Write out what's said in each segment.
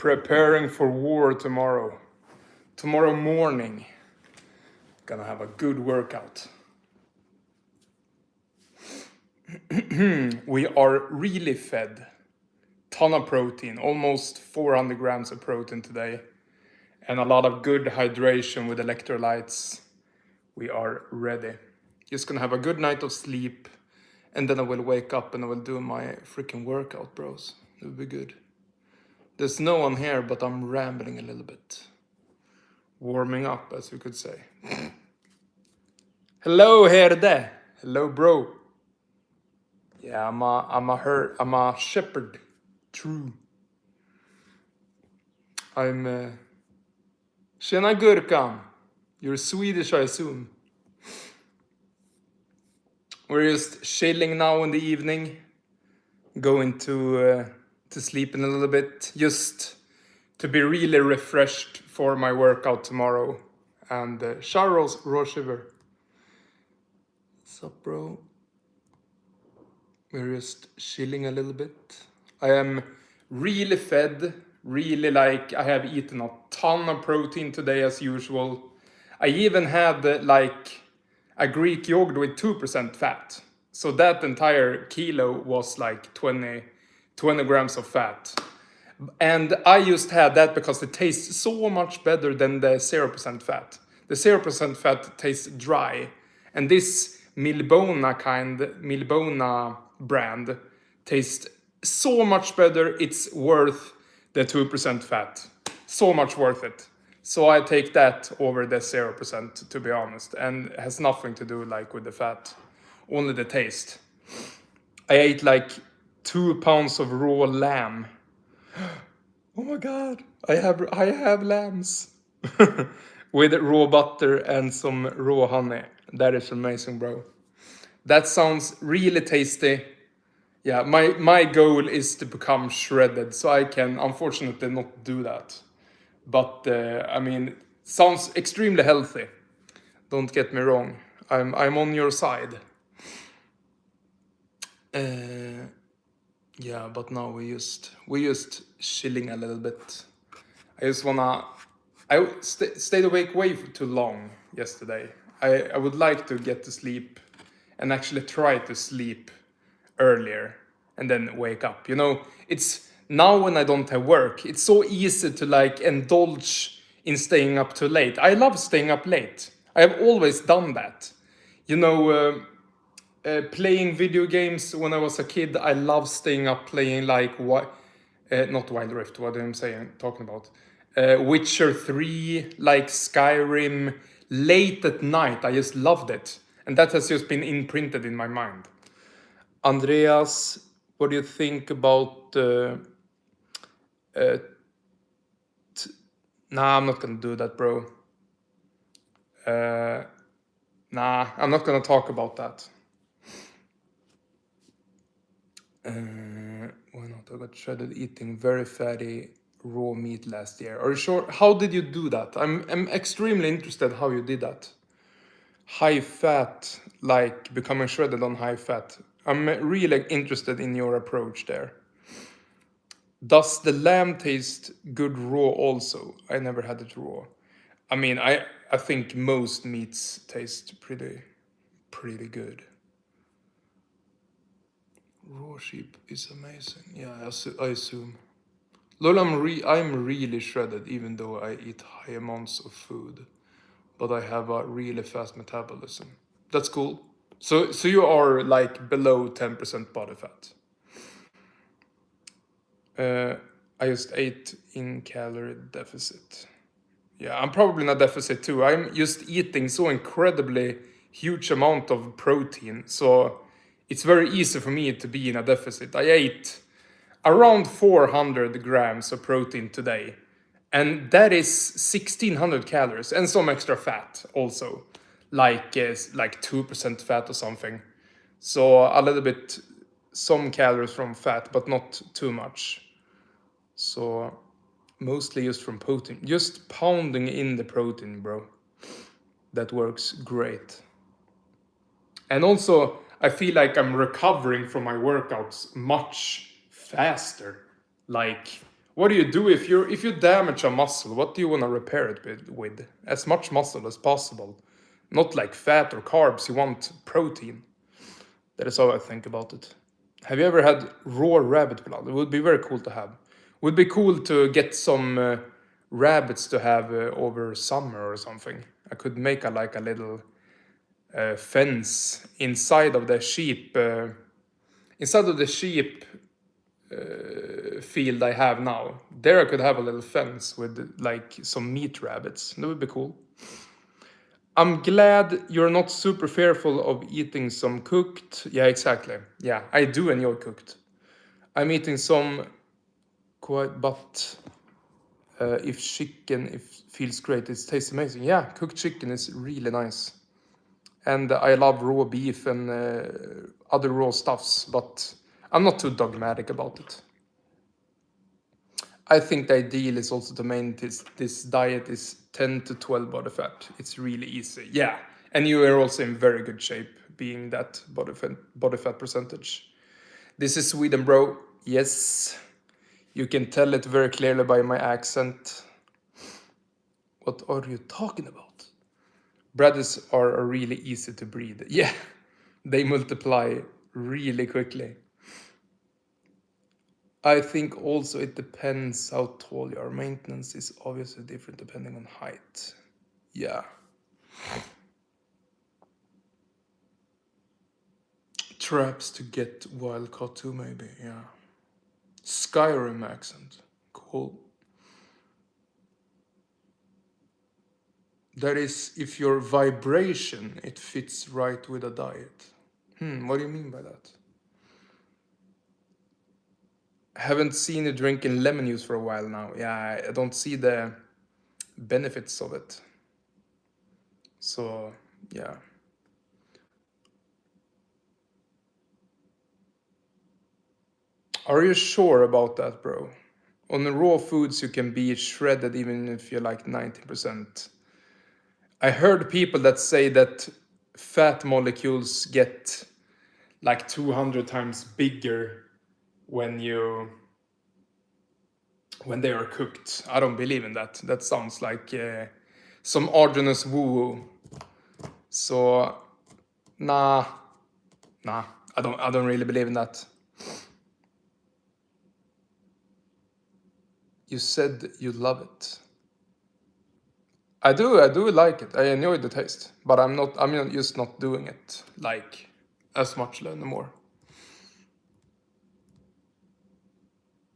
preparing for war tomorrow. Tomorrow morning, gonna have a good workout. We are really fed. Ton of protein, almost 400 grams of protein today. And a lot of good hydration with electrolytes. We are ready. Just gonna have a good night of sleep. And then I will wake up and I will do my freaking workout, bros. It will be good. There's no one here, but I'm rambling a little bit. Warming up, as you could say. Hello, Herde. Hello, bro. Yeah, I'm a shepherd. True. I'm Tjena Gurkan. You're Swedish, I assume. We're just chilling now in the evening. Going to sleep in a little bit. Just to be really refreshed for my workout tomorrow. And Charles Rochever. What's up, bro? We're just chilling a little bit. I am really fed. Really I have eaten a ton of protein today as usual. I even had a Greek yogurt with 2% fat. So that entire kilo was like 20 grams of fat. And I just had that because it tastes so much better than the 0% fat. The 0% fat tastes dry. And this Milbona brand tastes so much better. It's worth the 2% fat. So much worth it. So I take that over the 0%, to be honest. And it has nothing to do with the fat. Only the taste. I ate 2 pounds of raw lamb. Oh my god, I have lambs. With raw butter and some raw honey. That is amazing, bro. That sounds really tasty. Yeah, my goal is to become shredded, so I can unfortunately not do that. But I mean, sounds extremely healthy. Don't get me wrong. I'm on your side. Yeah, but now we just chilling a little bit. I stayed awake way too long yesterday. I would like to get to sleep and actually try to sleep earlier and then wake up. You know, it's now when I don't have work, it's so easy to indulge in staying up too late. I love staying up late. I have always done that. You know, playing video games when I was a kid, I love staying up playing not Wild Rift, what am I talking about? Witcher 3, Skyrim, late at night. I just loved it. And that has just been imprinted in my mind. Andreas, what do you think about... Nah, I'm not gonna do that, bro. Nah, I'm not gonna talk about that. Why not? I got shredded eating very fatty raw meat last year. Are you sure? How did you do that? I'm extremely interested how you did that. High fat, becoming shredded on high fat. I'm really interested in your approach there. Does the lamb taste good raw also? I never had it raw. I mean, I think most meats taste pretty good. Raw sheep is amazing. Yeah, I assume. Lol, I'm really shredded even though I eat high amounts of food. But I have a really fast metabolism. That's cool. So you are below 10% body fat. I just ate in calorie deficit. Yeah, I'm probably in a deficit too. I'm just eating so incredibly huge amount of protein. So it's very easy for me to be in a deficit. I ate around 400 grams of protein today. And that is 1600 calories and some extra fat also. Like 2% fat or something. So a little bit, some calories from fat, but not too much. So mostly just from protein. Just pounding in the protein, bro. That works great. And also, I feel like I'm recovering from my workouts much faster. What do you do if you damage a muscle? What do you want to repair it with? As much muscle as possible. Not like fat or carbs, you want protein. That is how I think about it. Have you ever had raw rabbit blood? It would be very cool to have. Would be cool to get some rabbits to have over summer or something. I could make like a little fence inside of the sheep field I have now. There I could have a little fence with like some meat rabbits. That would be cool. I'm glad you're not super fearful of eating some cooked. Yeah, exactly. Yeah, I do enjoy cooked. I'm eating some quite, but if chicken if feels great, it tastes amazing. Yeah, cooked chicken is really nice. And I love raw beef and other raw stuffs, but I'm not too dogmatic about it. I think the ideal is also to maintain this diet is 10 to 12 body fat. It's really easy. Yeah. And you are also in very good shape being that body fat percentage. This is Sweden, bro. Yes. You can tell it very clearly by my accent. What are you talking about? Bradders are really easy to breed. Yeah. They multiply really quickly. I think also it depends how tall you are. Maintenance is obviously different depending on height. Yeah. Traps to get wild caught too, maybe. Yeah. Skyrim accent. Cool. That is if your vibration it fits right with a diet. What do you mean by that? Haven't seen you drinking lemon juice for a while now. Yeah, I don't see the benefits of it. So, yeah. Are you sure about that, bro? On the raw foods, you can be shredded even if you're like 90%. I heard people that say that fat molecules get like 200 times bigger when they are cooked. I don't believe in that. That sounds like some arduous woo. So, nah, I don't really believe in that. You said you love it. I do like it. I enjoy the taste, but I'm just not doing it like as much anymore.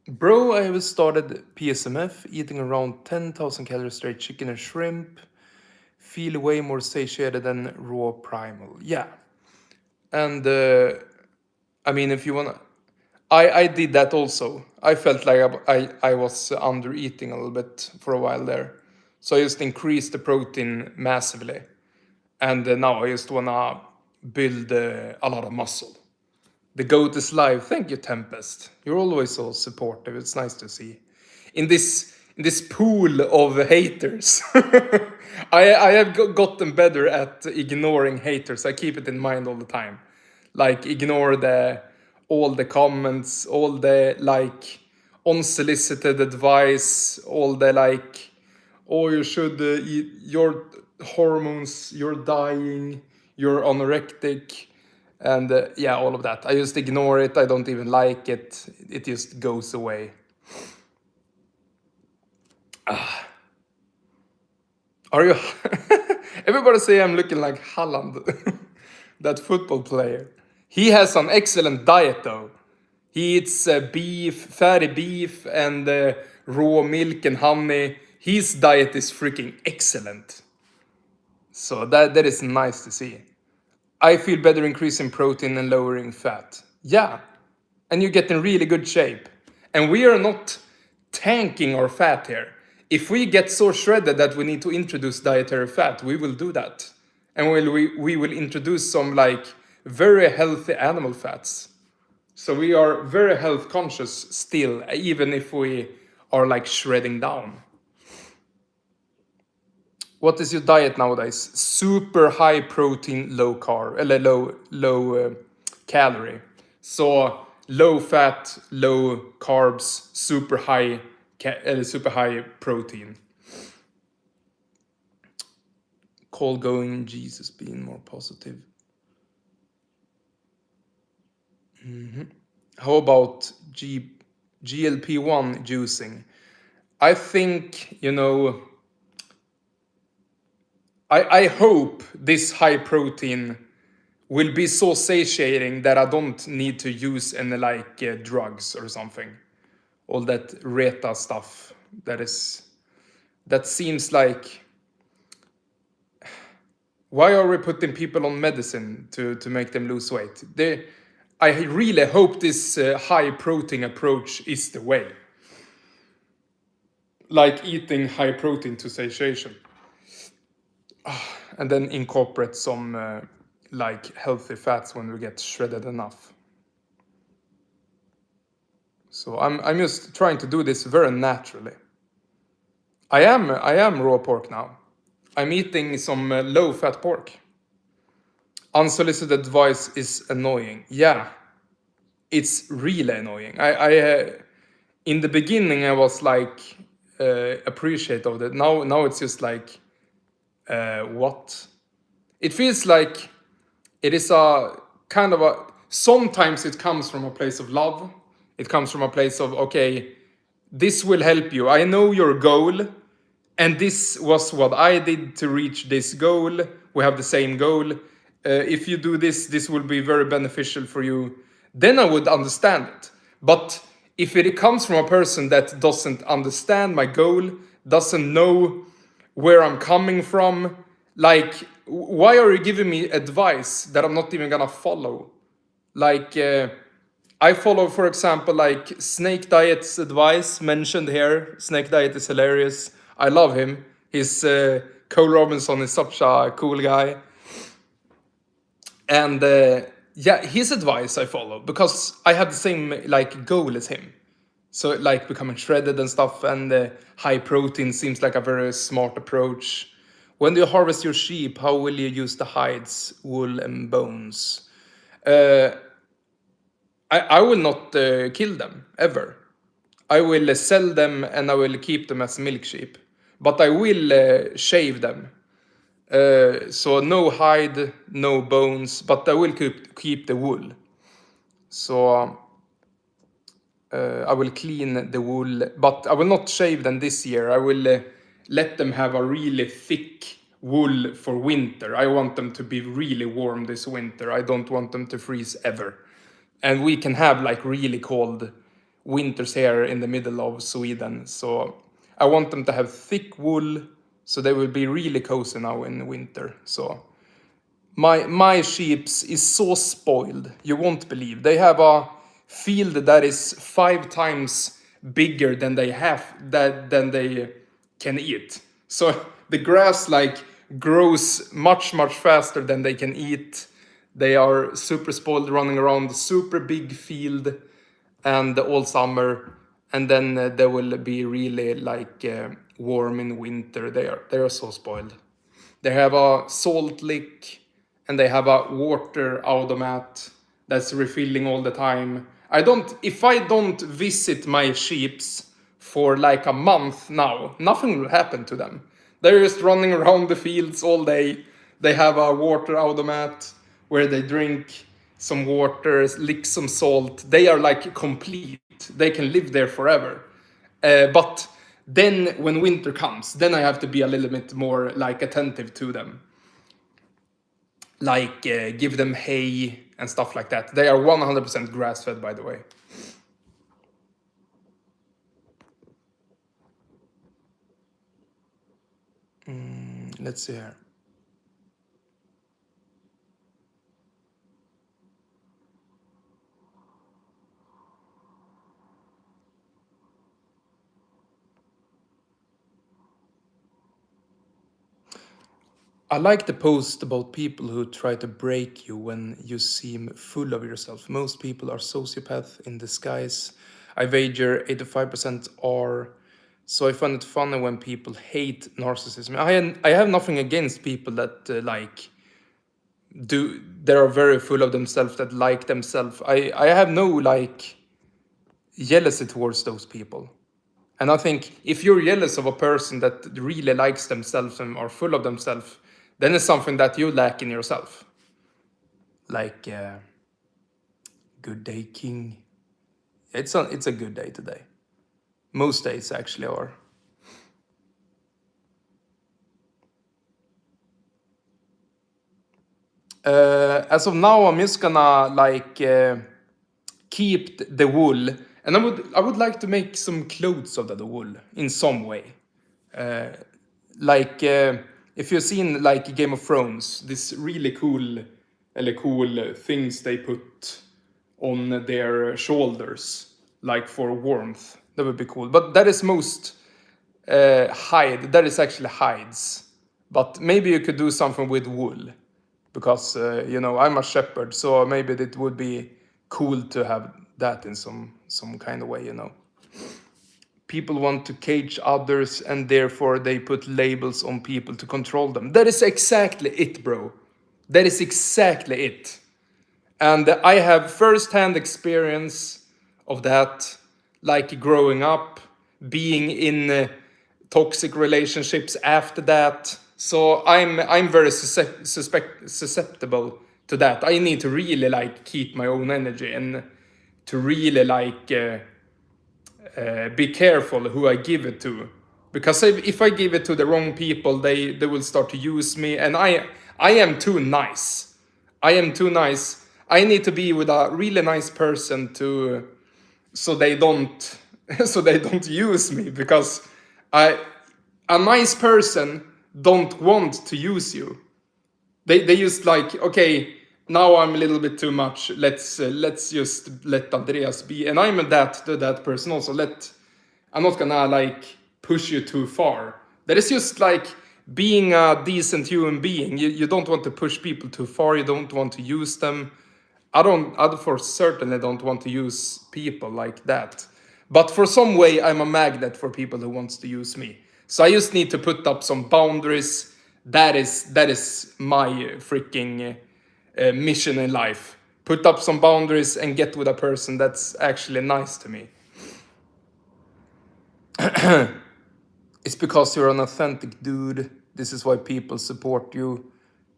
Bro, I have started PSMF, eating around 10,000 calories straight chicken and shrimp. Feel way more satiated than raw primal. Yeah. And I mean, if you wanna, I did that also. I felt like I was under eating a little bit for a while there, so I just increased the protein massively, and now I just wanna build a lot of muscle. The goat is live. Thank you, Tempest. You're always so supportive. It's nice to see. In this pool of haters, I have gotten better at ignoring haters. I keep it in mind all the time. Like ignore all the comments, all the like unsolicited advice, all the like, oh you should eat your hormones, you're dying, you're anorectic, and yeah, all of that. I just ignore it. I don't even like it. It just goes away. Are you? Everybody say I'm looking like Haaland, that football player. He has an excellent diet though. He eats beef, fatty beef, and raw milk and honey. His diet is freaking excellent. So that is nice to see. I feel better increasing protein and lowering fat. Yeah, and you get in really good shape. And we are not tanking our fat here. If we get so shredded that we need to introduce dietary fat, we will do that. And we will introduce some like very healthy animal fats. So we are very health conscious still, even if we are like shredding down. What is your diet nowadays? Super high protein, low carb, low calorie. So low fat, low carbs, super high super high protein. Call going Jesus being more positive. How about GLP-1 juicing? I think, I hope this high protein will be so satiating that I don't need to use any like drugs or something. All that Reta stuff that seems like, why are we putting people on medicine to make them lose weight? I really hope this high protein approach is the way. Like eating high protein to satiation. And then incorporate some like healthy fats when we get shredded enough. So I'm just trying to do this very naturally. I am raw pork now. I'm eating some low fat pork. Unsolicited advice is annoying. Yeah, it's really annoying. I in the beginning I was like appreciative of it. Now it's just like what? It feels like it is a kind of a. Sometimes it comes from a place of love. It comes from a place of, okay, this will help you. I know your goal, and this was what I did to reach this goal. We have the same goal. If you do this, this will be very beneficial for you. Then I would understand it. But if it comes from a person that doesn't understand my goal, doesn't know where I'm coming from, like, why are you giving me advice that I'm not even gonna follow? Like, I follow, for example, like Snake Diet's advice mentioned here. Snake Diet is hilarious. I love him. His Cole Robinson is such a cool guy. And yeah, his advice I follow because I have the same like goal as him. So like becoming shredded and stuff, and high protein seems like a very smart approach. When you harvest your sheep, how will you use the hides, wool, and bones? I will not kill them ever. I will sell them and I will keep them as milk sheep, but I will shave them. So no hide, no bones, but I will keep the wool. So I will clean the wool, but I will not shave them this year. I will let them have a really thick wool for winter. I want them to be really warm this winter. I don't want them to freeze ever. And we can have like really cold winters here in the middle of Sweden. So I want them to have thick wool so they will be really cozy now in winter. So my sheeps is so spoiled, you won't believe. They have a field that is 5 times bigger than than they can eat. So the grass like grows much faster than they can eat. They are super spoiled, running around super big field and all summer, and then they will be really like warm in winter. They are so spoiled. They have a salt lick and they have a water automat that's refilling all the time. If I don't visit my sheeps for like a month now, nothing will happen to them. They're just running around the fields all day. They have a water automat where they drink some water, lick some salt. They are like complete. They can live there forever. But then when winter comes, then I have to be a little bit more like attentive to them. Like give them hay and stuff like that. They are 100% grass fed, by the way. Let's see here. I like the post about people who try to break you when you seem full of yourself. Most people are sociopaths in disguise. I wager 85% are. So I find it funny when people hate narcissism. I have nothing against people that they are very full of themselves, that like themselves. I have no like jealousy towards those people. And I think if you're jealous of a person that really likes themselves and are full of themselves, then it's something that you lack in yourself. Like, good day, King. It's a good day today. Most days actually are. As of now, I'm just gonna like keep the wool, and I would like to make some clothes of the wool in some way. Like if you've seen like Game of Thrones, this really cool, cool things they put on their shoulders, like for warmth. That would be cool. But that is most hide. That is actually hides. But maybe you could do something with wool, because I'm a shepherd, so maybe it would be cool to have that in some kind of way. People want to cage others and therefore they put labels on people to control them. That is exactly it, bro. That is exactly it. And I have first-hand experience of that, like growing up, being in toxic relationships after that. So I'm very susceptible to that. I need to really like keep my own energy and to really like be careful who I give it to, because if I give it to the wrong people, they will start to use me, and I am too nice. I am too nice. I need to be with a really nice person to so they don't so they don't use me, because I a nice person don't want to use you. They just like, okay, now I'm a little bit too much. Let's just let Andreas be, and I'm that person also. I'm not gonna like push you too far. That is just like being a decent human being. You don't want to push people too far. You don't want to use them. I for certainly don't want to use people like that. But for some way, I'm a magnet for people who wants to use me. So I just need to put up some boundaries. That is my freaking mission in life. Put up some boundaries and get with a person that's actually nice to me. It's because you're an authentic dude. This is why people support you.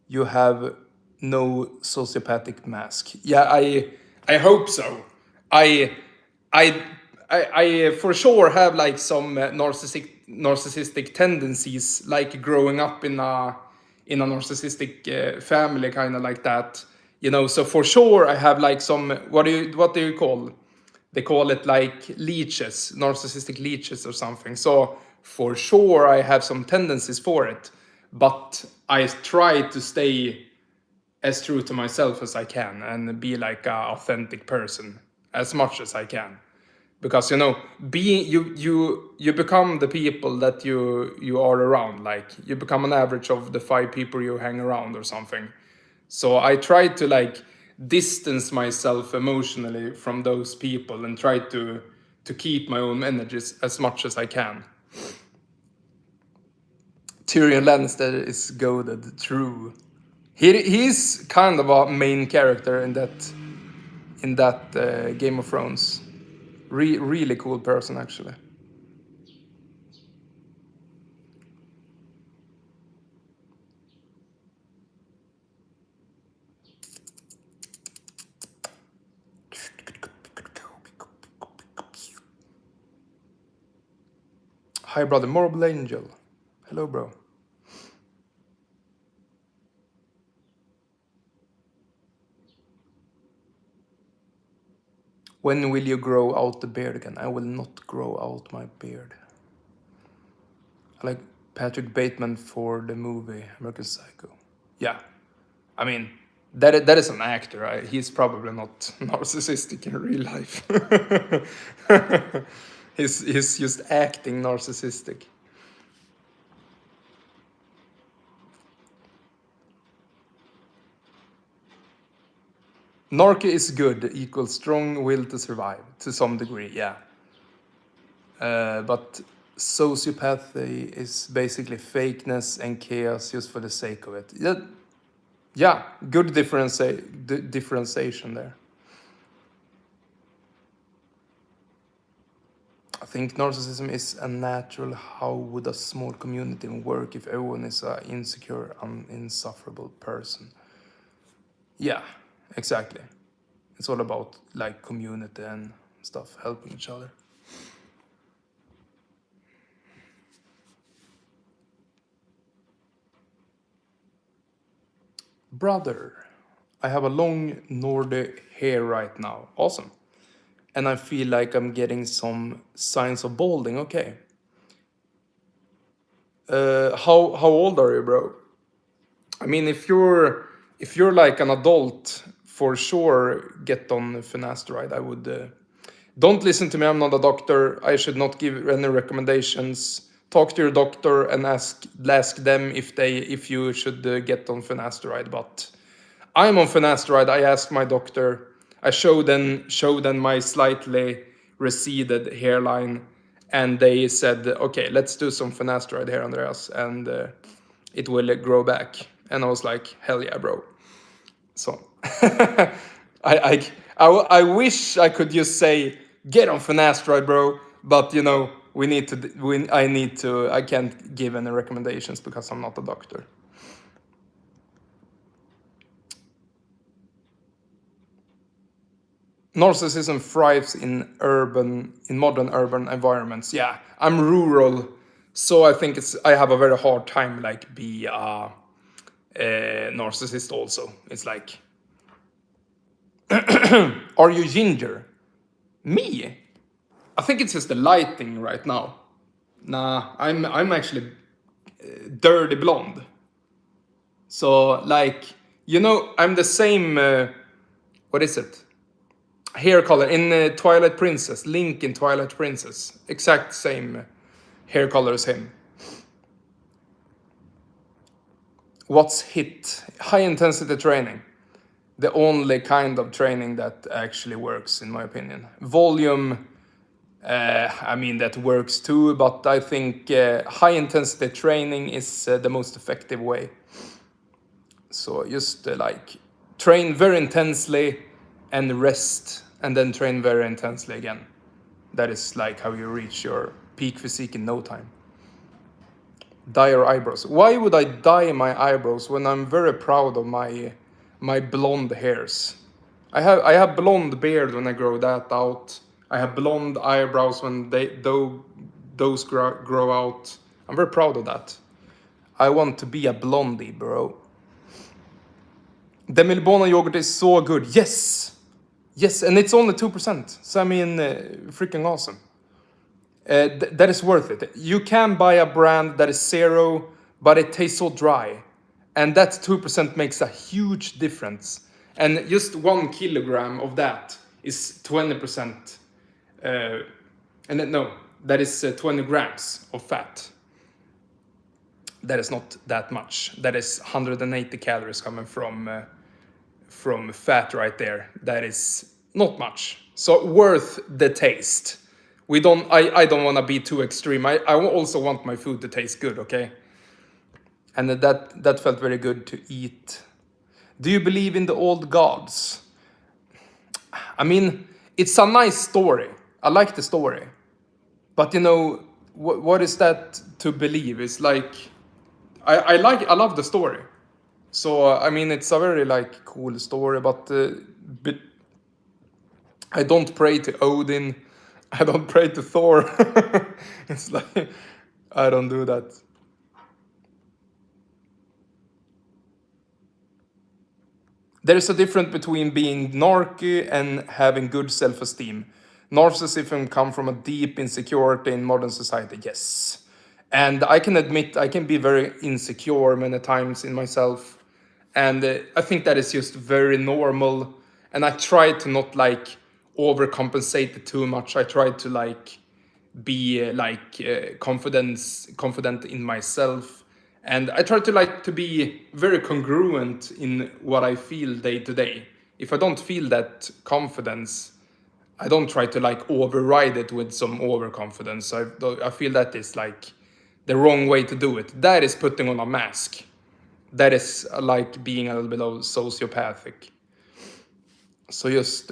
You have no sociopathic mask. Yeah, I hope so. I I I for sure have like some narcissistic tendencies, like growing up in a narcissistic family, kind of like that. So for sure I have like some, what do you call, they call it like leeches, narcissistic leeches or something. So for sure I have some tendencies for it, but I try to stay as true to myself as I can and be like a authentic person as much as I can. Because being you become the people that you are around. Like, you become an average of the 5 people you hang around or something. So I try to like distance myself emotionally from those people and try to keep my own energies as much as I can. Tyrion Lannister is goated, true. He's kind of a main character in that Game of Thrones. Really cool person, actually. Hi, brother. Morbid Angel. Hello, bro. When will you grow out the beard again? I will not grow out my beard. I like Patrick Bateman for the movie American Psycho. Yeah, I mean, that is an actor. He's probably not narcissistic in real life. He's just acting narcissistic. Narc is good, equals strong will to survive, to some degree, yeah. But sociopathy is basically fakeness and chaos just for the sake of it. Yeah, good differentiation there. think narcissism is unnatural. How would a small community work if everyone is an insecure, insufferable person? Yeah, exactly. It's all about like community and stuff, helping each other. Brother, I have a long Nordic hair right now. Awesome. And I feel like I'm getting some signs of balding. Okay. How old are you, bro? I mean, if you're like an adult, for sure, get on finasteride. I would. Don't listen to me. I'm not a doctor. I should not give any recommendations. Talk to your doctor and ask them if you should get on finasteride. But I'm on finasteride. I asked my doctor. I showed them my slightly receded hairline, and they said, "Okay, let's do some finasteride here, Andreas, and it will grow back." And I was like, "Hell yeah, bro!" So I, I wish I could just say, "Get on finasteride, bro," but you know, I can't give any recommendations because I'm not a doctor. Narcissism thrives in modern urban environments. Yeah, I'm rural, so I think I have a very hard time like be a narcissist also. It's like, are you ginger? Me? I think it's just the lighting right now. Nah, I'm actually dirty blonde. So like, you know, I'm the same. What is it? Hair color in Twilight Princess. Link in Twilight Princess. Exact same hair color as him. What's HIIT? High intensity training. The only kind of training that actually works, in my opinion. Volume. I mean, that works too, but I think high intensity training is the most effective way. So just like train very intensely and rest, and then train very intensely again. That is like how you reach your peak physique in no time. Dye your eyebrows. Why would I dye my eyebrows when I'm very proud of my blonde hairs? I have blonde beard when I grow that out. I have blonde eyebrows when those grow out. I'm very proud of that. I want to be a blondie, bro. The Milbona yogurt is so good. Yes! Yes, and it's only 2%. So I mean, freaking awesome. That is worth it. You can buy a brand that is zero, but it tastes so dry. And that 2% makes a huge difference. And just 1 kilogram of that is 20%. No, that is 20 grams of fat. That is not that much. That is 180 calories coming from fat right there. That is not much. So worth the taste. I don't want to be too extreme. I also want my food to taste good, okay? And that felt very good to eat. Do you believe in the old gods? I mean, it's a nice story. I like the story. But you know, what is that to believe? It's like I love the story. So I mean, it's a very like cool story, but I don't pray to Odin. I don't pray to Thor. It's like I don't do that. There is a difference between being narky and having good self-esteem. Narcissism come from a deep insecurity in modern society, yes. And I can admit I can be very insecure many times in myself. And I think that is just very normal. And I try to not like overcompensate it too much. I try to like be confident in myself, and I try to like to be very congruent in what I feel day to day. If I don't feel that confidence, I don't try to like override it with some overconfidence. I feel that is like the wrong way to do it. That is putting on a mask. That is like being a little bit of sociopathic. So just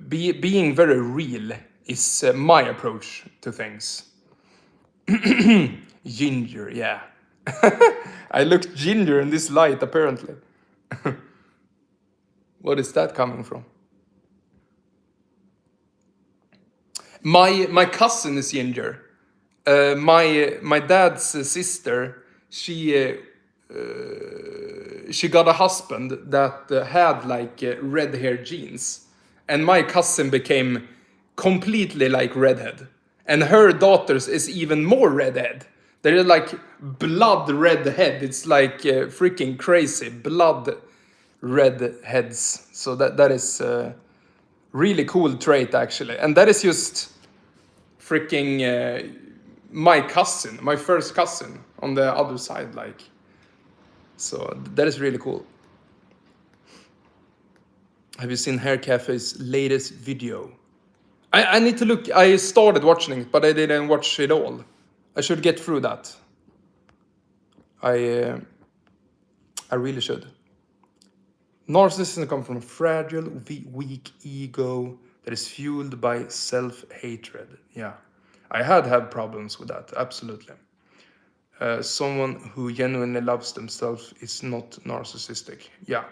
being very real is my approach to things. Ginger, yeah. I look ginger in this light, apparently. What is that coming from? My cousin is ginger. My dad's sister, she got a husband that had like red hair genes, and my cousin became completely like redhead, and her daughters is even more redhead. They're like blood redhead. It's like freaking crazy blood redheads. So that is really cool trait actually, and that is just freaking my cousin, my first cousin on the other side, like. So that is really cool. Have you seen Hair Cafe's latest video? I need to look. I started watching it, but I didn't watch it all. I should get through that. I really should. Narcissism comes from a fragile, weak ego that is fueled by self-hatred. Yeah, I had problems with that, absolutely. Someone who genuinely loves themselves is not narcissistic. Yeah,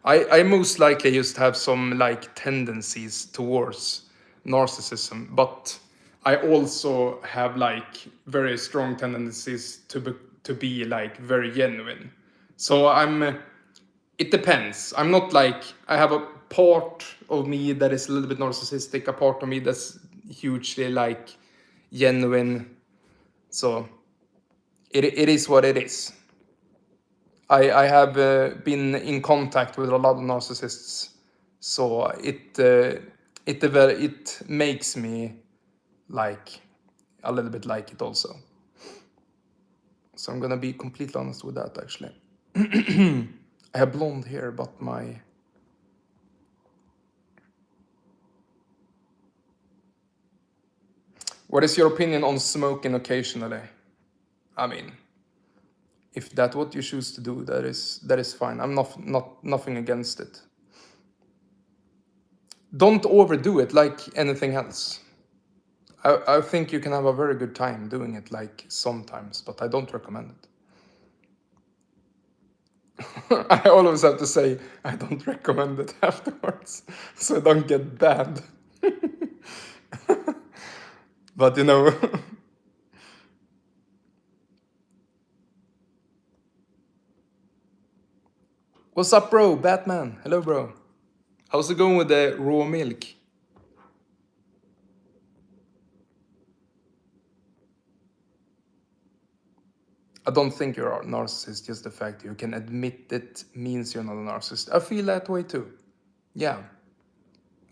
I most likely just have some like tendencies towards narcissism, but I also have like very strong tendencies to be like very genuine. So it depends. I'm not like, I have a part of me that is a little bit narcissistic, a part of me that's hugely like genuine. So it is what it is. I have been in contact with a lot of narcissists, so it makes me like a little bit like it also. So I'm gonna be completely honest with that actually. I have blonde hair, but my... What is your opinion on smoking occasionally? I mean, if that's what you choose to do, that is fine. I'm nothing against it. Don't overdo it like anything else. I think you can have a very good time doing it like sometimes, but I don't recommend it. I always have to say I don't recommend it afterwards, so I don't get banned. But you know. What's up, bro? Batman. Hello, bro. How's it going with the raw milk? I don't think you're a narcissist, just the fact you can admit it means you're not a narcissist. I feel that way too. Yeah.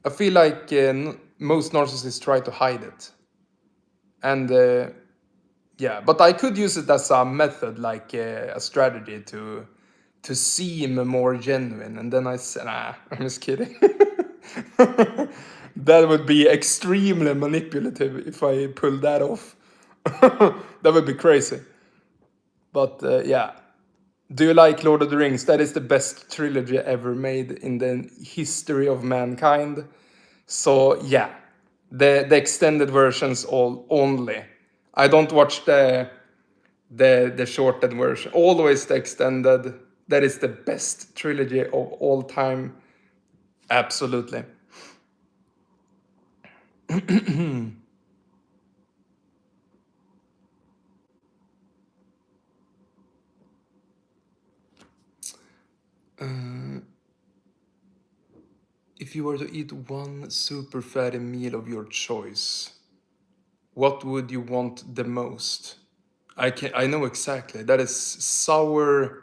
I feel like most narcissists try to hide it. And yeah, but I could use it as a method, like a strategy to seem more genuine. And then I said, nah, I'm just kidding. That would be extremely manipulative if I pulled that off. That would be crazy. But yeah. Do you like Lord of the Rings? That is the best trilogy ever made in the history of mankind. So yeah, the extended versions all only. I don't watch the shortened version. Always the extended. That is the best trilogy of all time. Absolutely. If you were to eat one super fatty meal of your choice, what would you want the most? I know exactly. That is sour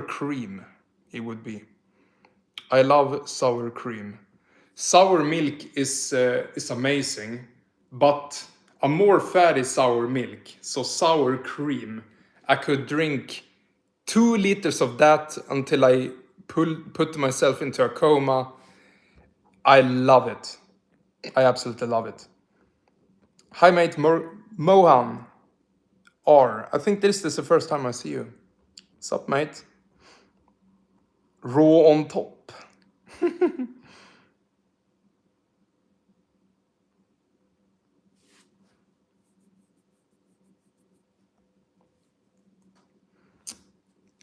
cream. It would be. I love sour cream. Sour milk is amazing, but a more fatty sour milk, so sour cream. I could drink 2 liters of that until I put myself into a coma. I love it. I absolutely love it. Hi, mate, Mohan R. I think this is the first time I see you. What's up, mate? Raw on top.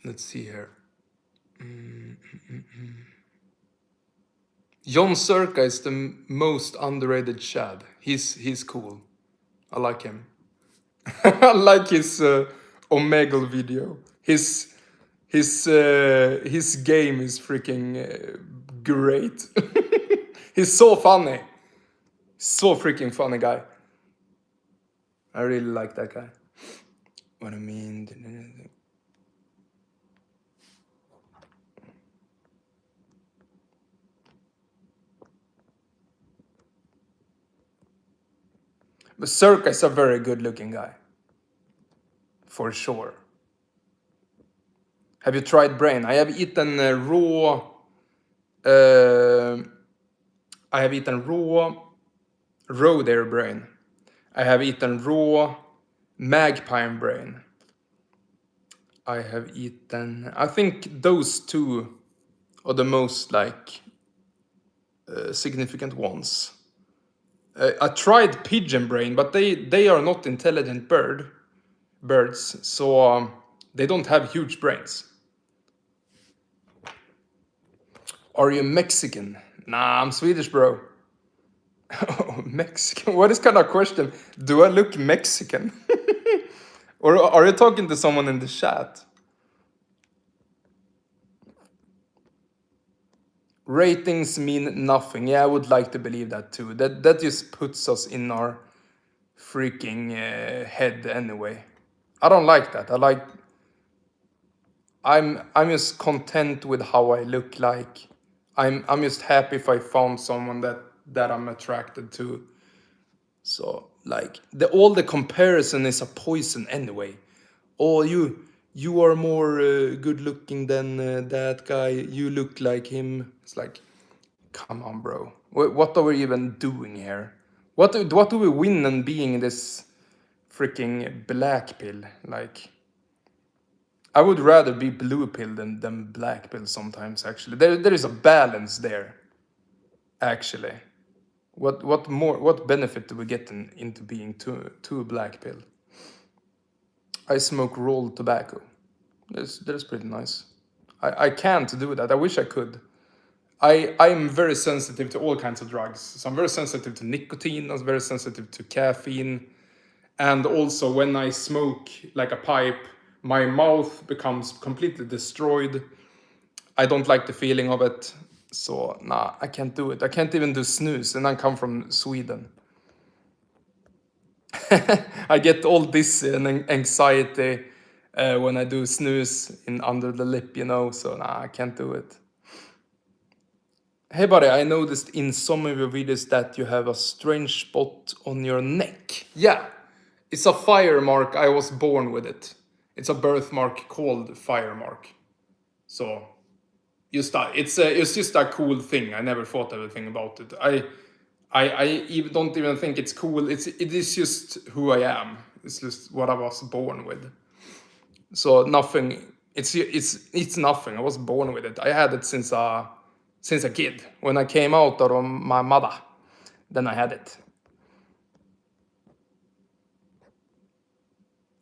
Let's see here. John Circa is the most underrated Chad. He's cool. I like him. I like his Omegle video. His game is freaking great. He's so funny. So freaking funny guy. I really like that guy. What I mean. But Circa is a very good looking guy. For sure. Have you tried brain? I have eaten raw. I have eaten raw roe deer brain. I have eaten raw magpie brain. I have eaten. I think those two are the most like significant ones. I tried pigeon brain, but they are not intelligent birds, so they don't have huge brains. Are you Mexican? Nah, I'm Swedish, bro. Oh, Mexican? What is kind of question? Do I look Mexican? Or are you talking to someone in the chat? Ratings mean nothing. Yeah, I would like to believe that too. That just puts us in our freaking head anyway. I don't like that. I'm just content with how I look like. I'm just happy if I found someone that I'm attracted to. So like all the comparison is a poison anyway. Oh, you are more good looking than that guy. You look like him. It's like, come on, bro. What are we even doing here? What do we win in being this freaking black pill? Like, I would rather be blue pill than black pill sometimes. Actually, there is a balance there. Actually, what benefit do we get into being too black pill? I smoke rolled tobacco. That's pretty nice. I can't do that. I wish I could. I'm very sensitive to all kinds of drugs. So I'm very sensitive to nicotine. I'm very sensitive to caffeine. And also when I smoke like a pipe, my mouth becomes completely destroyed. I don't like the feeling of it. So nah, I can't do it. I can't even do snooze, and I come from Sweden. I get all dizzy and anxiety when I do snooze in under the lip, you know. So nah, I can't do it. Hey buddy, I noticed in some of your videos that you have a strange spot on your neck. Yeah, it's a fire mark. I was born with it. It's a birthmark called fire mark. So, it's just a cool thing. I never thought anything about it. I even don't even think it's cool. It is just who I am. It's just what I was born with. So nothing. It's nothing. I was born with it. I had it since a kid. When I came out of my mother, then I had it.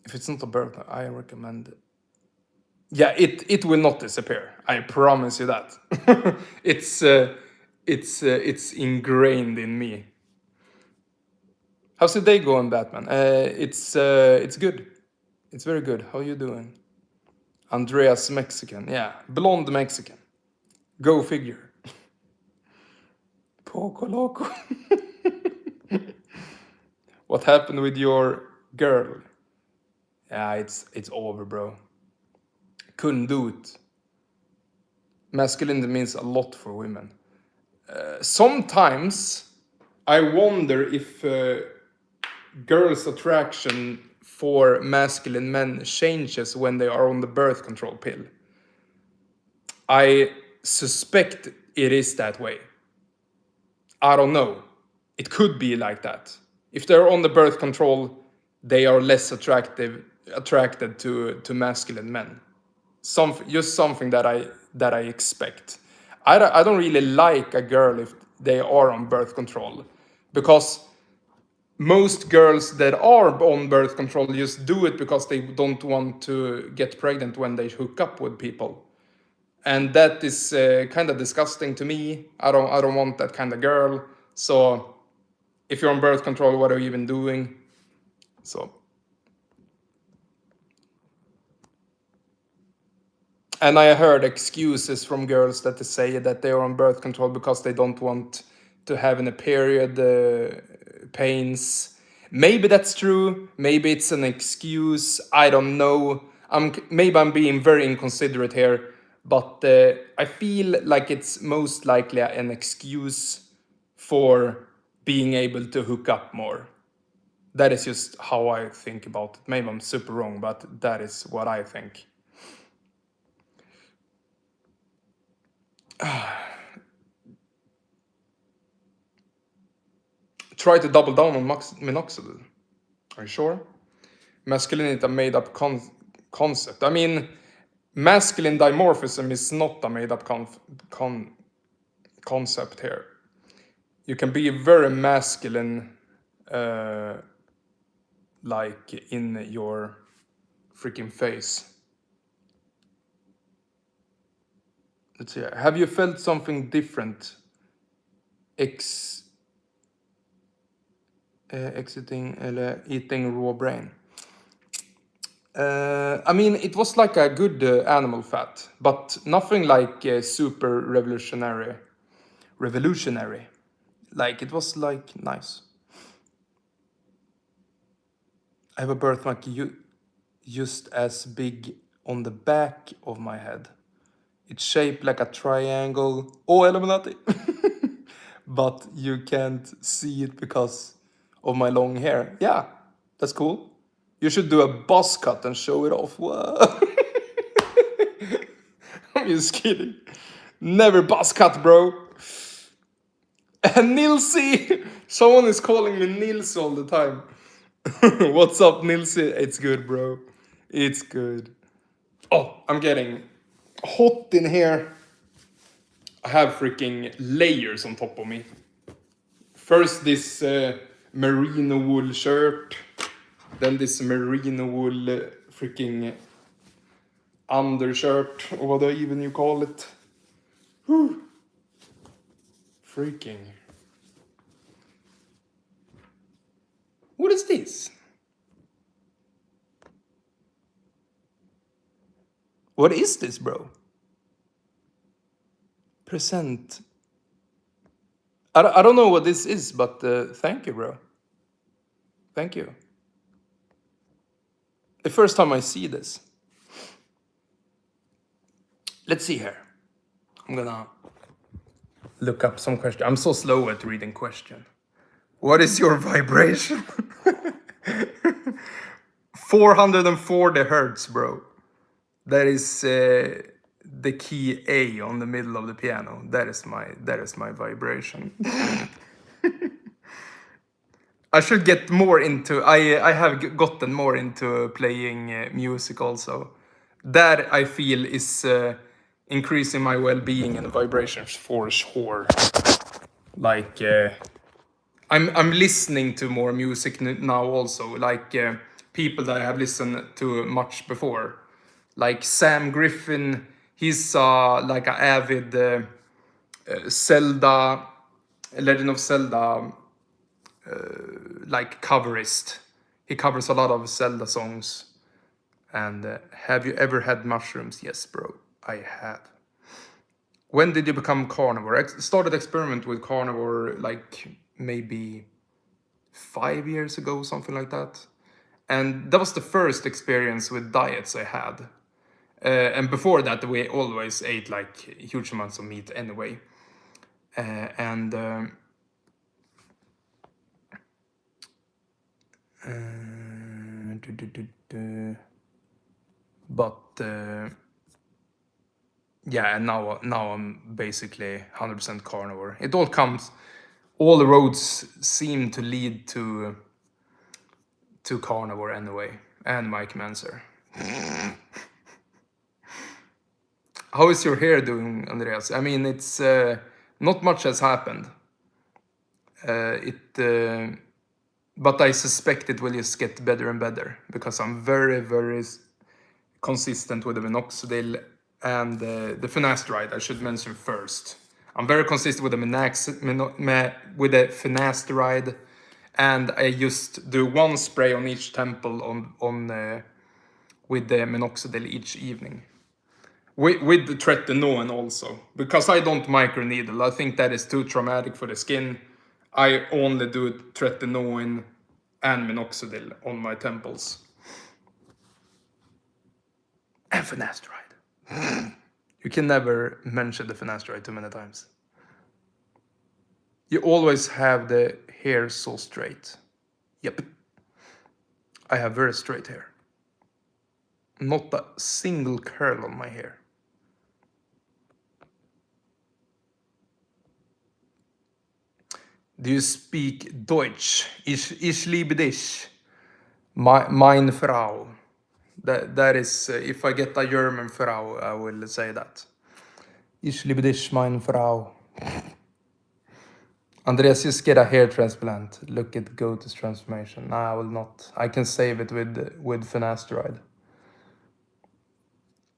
If it's not a birth, I recommend it. Yeah, it will not disappear. I promise you that. It's ingrained in me. How's the day going, Batman? It's good. It's very good. How you doing? Andreas Mexican. Yeah, blonde Mexican. Go figure. Poco loco. What happened with your girl? Yeah, it's over, bro. Couldn't do it. Masculinity means a lot for women. Sometimes I wonder if girls' attraction for masculine men changes when they are on the birth control pill. I suspect it is that way. I don't know. It could be like that. If they're on the birth control, they are less attracted to masculine men. Just something that I expect. I don't really like a girl if they are on birth control, because most girls that are on birth control just do it because they don't want to get pregnant when they hook up with people, and that is kind of disgusting to me. I don't want that kind of girl. So if you're on birth control, what are you even doing? So, and I heard excuses from girls that they say that they are on birth control because they don't want to have in a period pains. Maybe that's true. Maybe it's an excuse. I don't know. Maybe I'm being very inconsiderate here, but I feel like it's most likely an excuse for being able to hook up more. That is just how I think about it. Maybe I'm super wrong, but that is what I think. Try to double down on minoxidil. Are you sure? Masculinity a made up concept. I mean, masculine dimorphism is not a made up concept here. You can be very masculine, like in your freaking face. Let's see. Have you felt something different exiting eating raw brain? I mean, it was like a good animal fat, but nothing like super revolutionary. Revolutionary. Like, it was like nice. I have a birthmark just as big on the back of my head. It's shaped like a triangle. Oh, Illuminati! But you can't see it because of my long hair. Yeah, that's cool. You should do a buzz cut and show it off. Whoa. I'm just kidding. Never buzz cut, bro. And Nilsi! Someone is calling me Nils all the time. What's up, Nilsi? It's good, bro. It's good. Oh, I'm getting hot in here. I have freaking layers on top of me. First this merino wool shirt, then this merino wool freaking undershirt, or what even you call it. Whew. Freaking. What is this? What is this, bro? Present. I don't know what this is, but thank you, bro. Thank you. The first time I see this. Let's see here. I'm gonna look up some question. I'm so slow at reading question. What is your vibration? 440 hertz, bro. That is the key A on the middle of the piano. That is my vibration. I should get more into. I have gotten more into playing music also. That I feel is increasing my well-being and vibrations for sure. Like I'm listening to more music now also. Like people that I have listened to much before. Like Sam Griffin, he's like an avid Zelda, Legend of Zelda, like coverist. He covers a lot of Zelda songs. And have you ever had mushrooms? Yes, bro, I have. When did you become carnivore? I started experiment with carnivore like maybe 5 years ago, something like that. And that was the first experience with diets I had. And before that, we always ate like huge amounts of meat anyway. But yeah, and now I'm basically 100% carnivore. All the roads seem to lead to carnivore anyway, and Mike Manser. How is your hair doing, Andreas? I mean, it's not much has happened. But I suspect it will just get better and better because I'm very, very consistent with the minoxidil and the finasteride. I should mention first. I'm very consistent with the with the finasteride, and I just do one spray on each temple with the minoxidil each evening. With the tretinoin also, because I don't microneedle. I think that is too traumatic for the skin. I only do tretinoin and minoxidil on my temples. And finasteride. You can never mention the finasteride too many times. You always have the hair so straight. Yep. I have very straight hair. Not a single curl on my hair. Do you speak Deutsch? Ich liebe dich. Meine Frau. That is, if I get a German Frau, I will say that. Ich liebe dich, meine Frau. Andreas, just get a hair transplant. Look at Goate's transformation. Nah, I will not. I can save it with finasteride.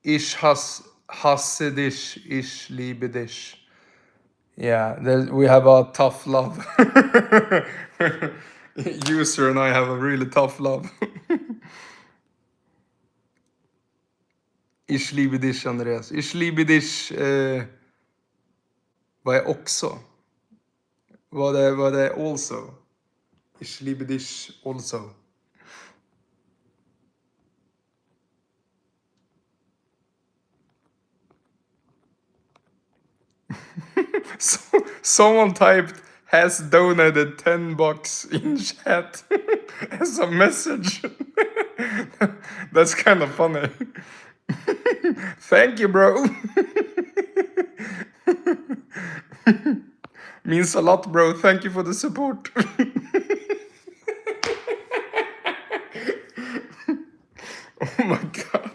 Ich hasse dich, ich liebe dich. Yeah, we have a tough love. User and I have a really tough love. Ich liebe dich, Andreas. Ich liebe dich. Vad är också? Vad är also? Ich liebe dich also. So, someone typed has donated $10 in chat as a message. That's kind of funny. Thank you, bro. Means a lot, bro. Thank you for the support. Oh my god.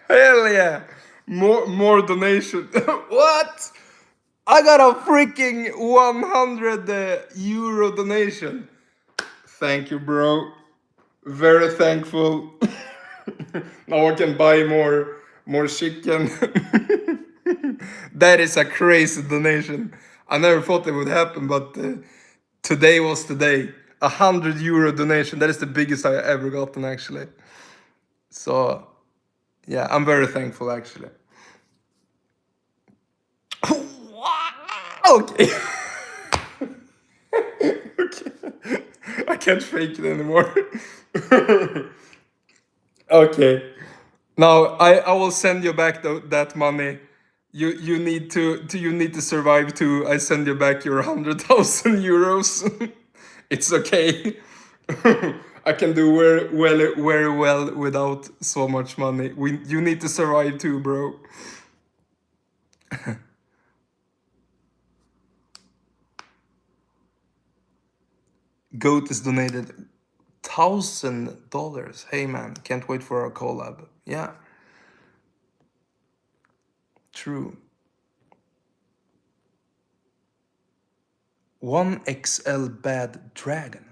Hell yeah. More donation. What? I got a freaking 100 euro donation. Thank you, bro. Very thankful. Now I can buy more chicken. That is a crazy donation. I never thought it would happen, but today was the day. 100 euro donation. That is the biggest I ever gotten, actually. So, yeah, I'm very thankful, actually. Okay. Okay. I can't fake it anymore. Okay. Now I will send you back that money. You need to survive too. I send you back your 100,000 euros. It's okay. I can do very well without so much money. You need to survive too, bro. Goat is donated $1,000. Hey man, can't wait for our collab. Yeah. True. 1XL bad dragon.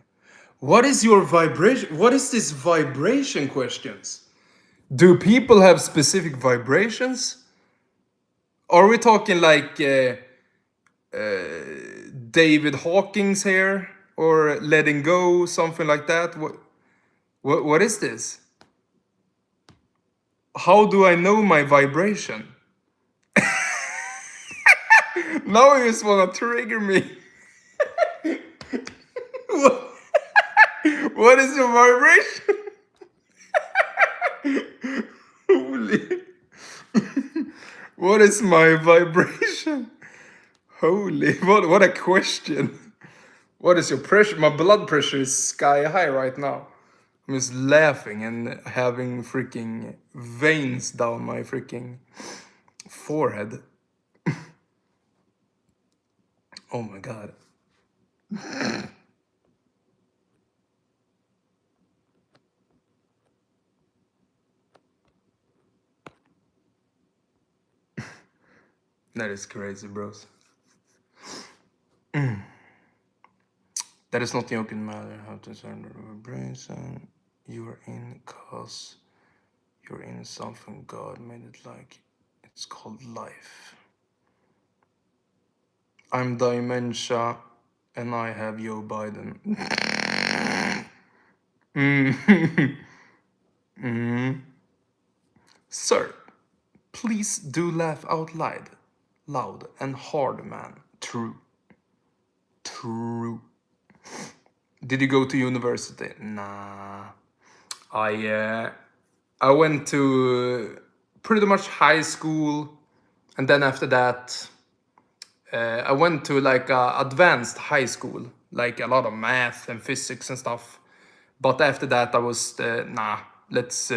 What is your vibration? What is this vibration questions? Do people have specific vibrations? Are we talking like David Hawkins here or letting go, something like that? What is this? How do I know my vibration? Now you just wanna trigger me. What is your vibration? Holy. What is my vibration? Holy, what a question. What is your pressure? My blood pressure is sky high right now. I'm just laughing and having freaking veins down my freaking forehead. Oh my god. That is crazy, bros. That is not the open matter how to turn the brains and you're in cause you're in something God made it like it's called life. I'm dementia and I have Joe Biden. Sir, please do laugh out loud and hard, man. True. True. Did you go to university? Nah. I went to pretty much high school, and then after that, I went to like advanced high school, like a lot of math and physics and stuff. But after that, I was nah. Let's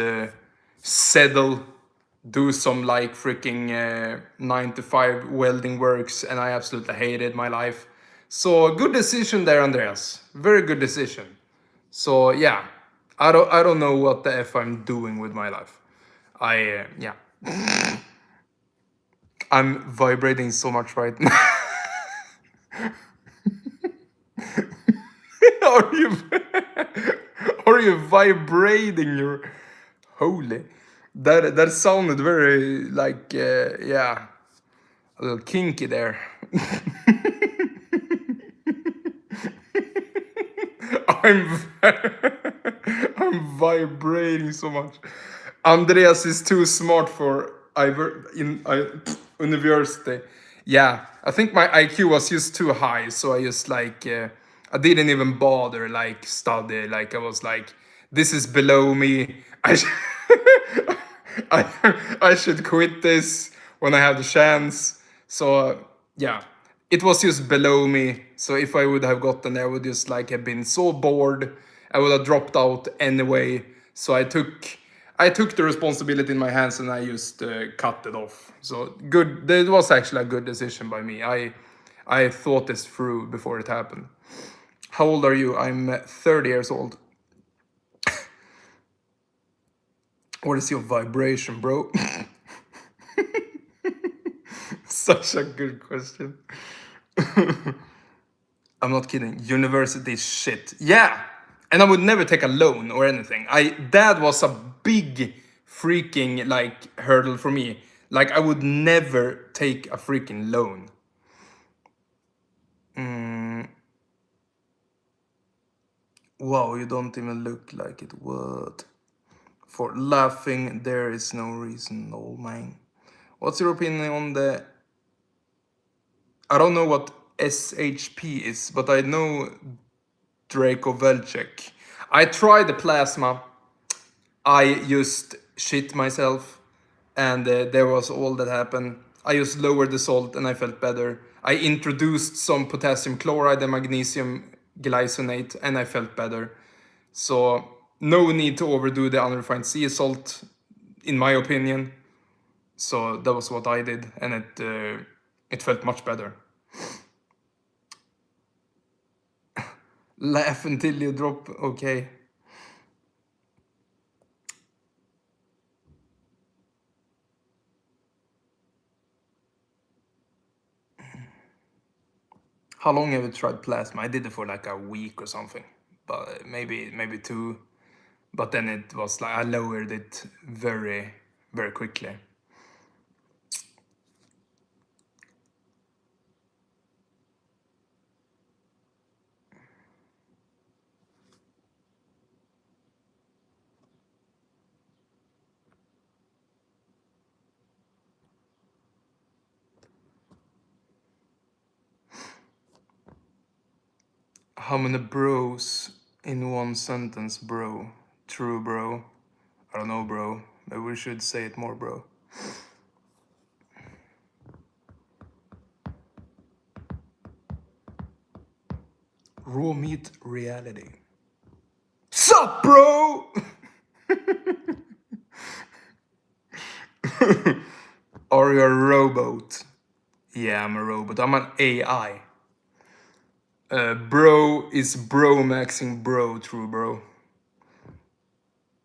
settle, do some like freaking 9 to 5 welding works, and I absolutely hated my life. So good decision there, Andreas. Very good decision. So yeah, I don't know what the f I'm doing with my life. Yeah, I'm vibrating so much right now. Are you are you vibrating your holy? That sounded very like yeah, a little kinky there. I'm I'm vibrating so much. Andreas is too smart for university. Yeah, I think my IQ was just too high, so I just like I didn't even bother like study. Like I was like, this is below me. I should quit this when I have the chance. So yeah, it was just below me. So if I would have gotten there, I would just like have been so bored. I would have dropped out anyway. So I took the responsibility in my hands and I just cut it off. So good. It was actually a good decision by me. I thought this through before it happened. How old are you? I'm 30 years old. What is your vibration, bro? Such a good question. I'm not kidding. University is shit. Yeah. And I would never take a loan or anything. That was a big freaking like hurdle for me. Like I would never take a freaking loan. Wow, you don't even look like it. What? For laughing, there is no reason, old man. What's your opinion on the... I don't know what SHP is, but I know Draco Velchek. I tried the plasma. I just shit myself, and there was all that happened. I just lowered the salt and I felt better. I introduced some potassium chloride and magnesium glycinate and I felt better. So no need to overdo the unrefined sea salt, in my opinion. So that was what I did, and it felt much better. Laugh until you drop. Okay. How long have you tried plasma? I did it for like a week or something, but maybe 2. But then it was like I lowered it very very quickly. How many bros in one sentence, bro? True, bro. I don't know, bro. Maybe we should say it more, bro. Raw meat reality. Sup, bro? Are you a robot? Yeah, I'm a robot. I'm an AI. Bro is bro maxing, bro. True, bro.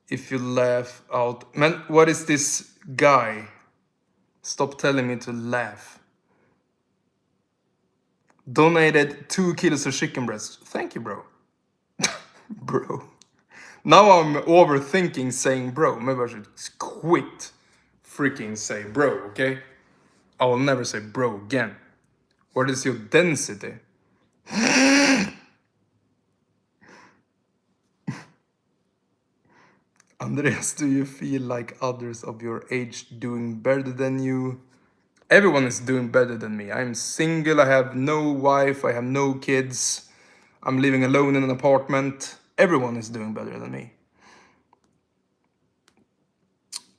If you laugh out. Man, what is this guy? Stop telling me to laugh. Donated 2 kilos of chicken breast. Thank you, bro. Bro. Now I'm overthinking saying bro. Maybe I should quit freaking say bro, okay? I will never say bro again. What is your density? Andreas, do you feel like others of your age doing better than you? Everyone is doing better than me. I'm single, I have no wife, I have no kids. I'm living alone in an apartment. Everyone is doing better than me.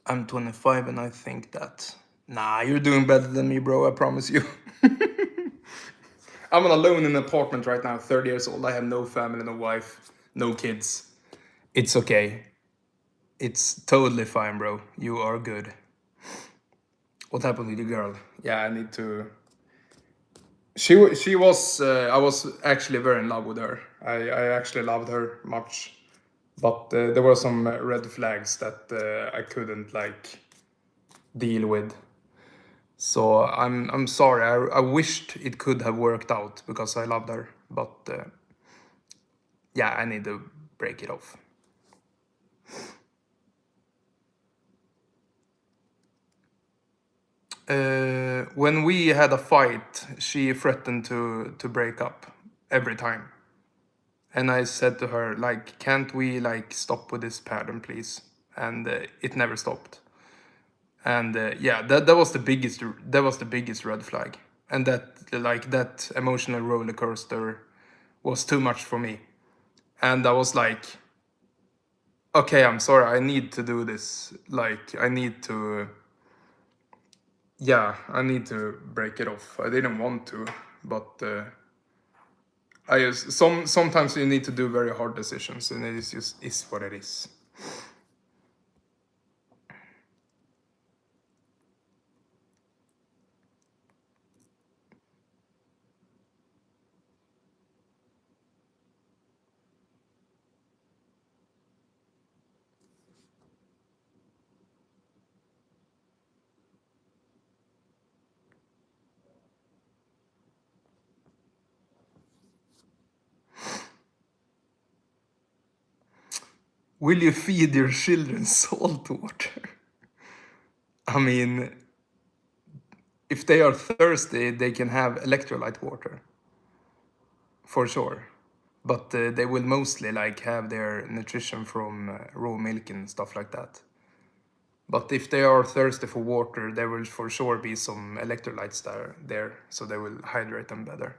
I'm 25 and I think that. Nah, you're doing better than me, bro, I promise you. I'm alone in an apartment right now, 30 years old. I have no family, no wife, no kids. It's okay. It's totally fine, bro. You are good. What happened with your girl? Yeah, I need to. She was. I was actually very in love with her. I actually loved her much, but there were some red flags that I couldn't like deal with. So I'm sorry. I wished it could have worked out because I loved her, but yeah, I need to break it off. When we had a fight, she threatened to break up every time. And I said to her, like, can't we like stop with this pattern, please? And it never stopped. And yeah, that was the biggest red flag. And that emotional roller coaster was too much for me. And I was like, okay, I'm sorry, I need to do this. Like, I need to break it off. I didn't want to, but I just sometimes you need to do very hard decisions, and it is what it is. Will you feed your children salt water? I mean, if they are thirsty, they can have electrolyte water, for sure. But they will mostly like have their nutrition from raw milk and stuff like that. But if they are thirsty for water, there will for sure be some electrolytes there, so they will hydrate them better.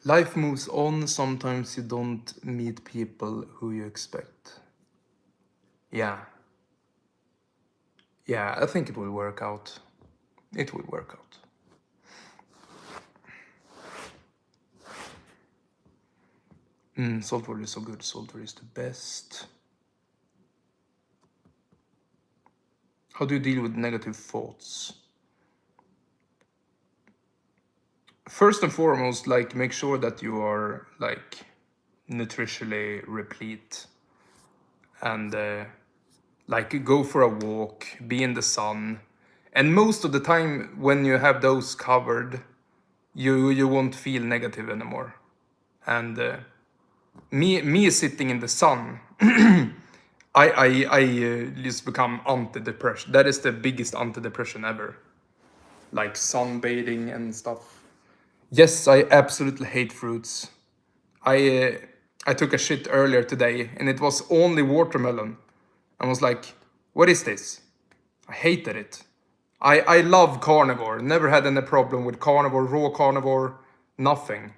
Life moves on. Sometimes you don't meet people who you expect. Yeah. Yeah, I think it will work out. It will work out. Salt water is so good. Salt water is the best. How do you deal with negative thoughts? First and foremost, like make sure that you are like nutritionally replete, and like go for a walk, be in the sun, and most of the time when you have those covered, you won't feel negative anymore. And me sitting in the sun, I just become antidepressed. That is the biggest antidepressant ever, like sunbathing and stuff. Yes, I absolutely hate fruits. I took a shit earlier today and it was only watermelon. I was like, what is this? I hated it. I love carnivore. Never had any problem with carnivore, raw carnivore, nothing.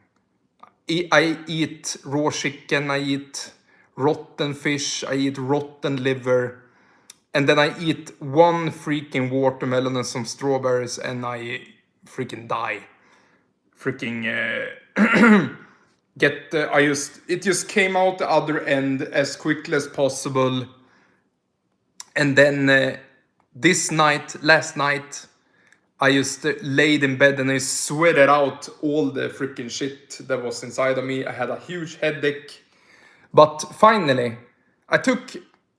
I eat raw chicken, I eat rotten fish, I eat rotten liver, and then I eat one freaking watermelon and some strawberries and I freaking die. Freaking it just came out the other end as quickly as possible. And then last night, I just laid in bed and I sweated out all the freaking shit that was inside of me. I had a huge headache, But finally, I took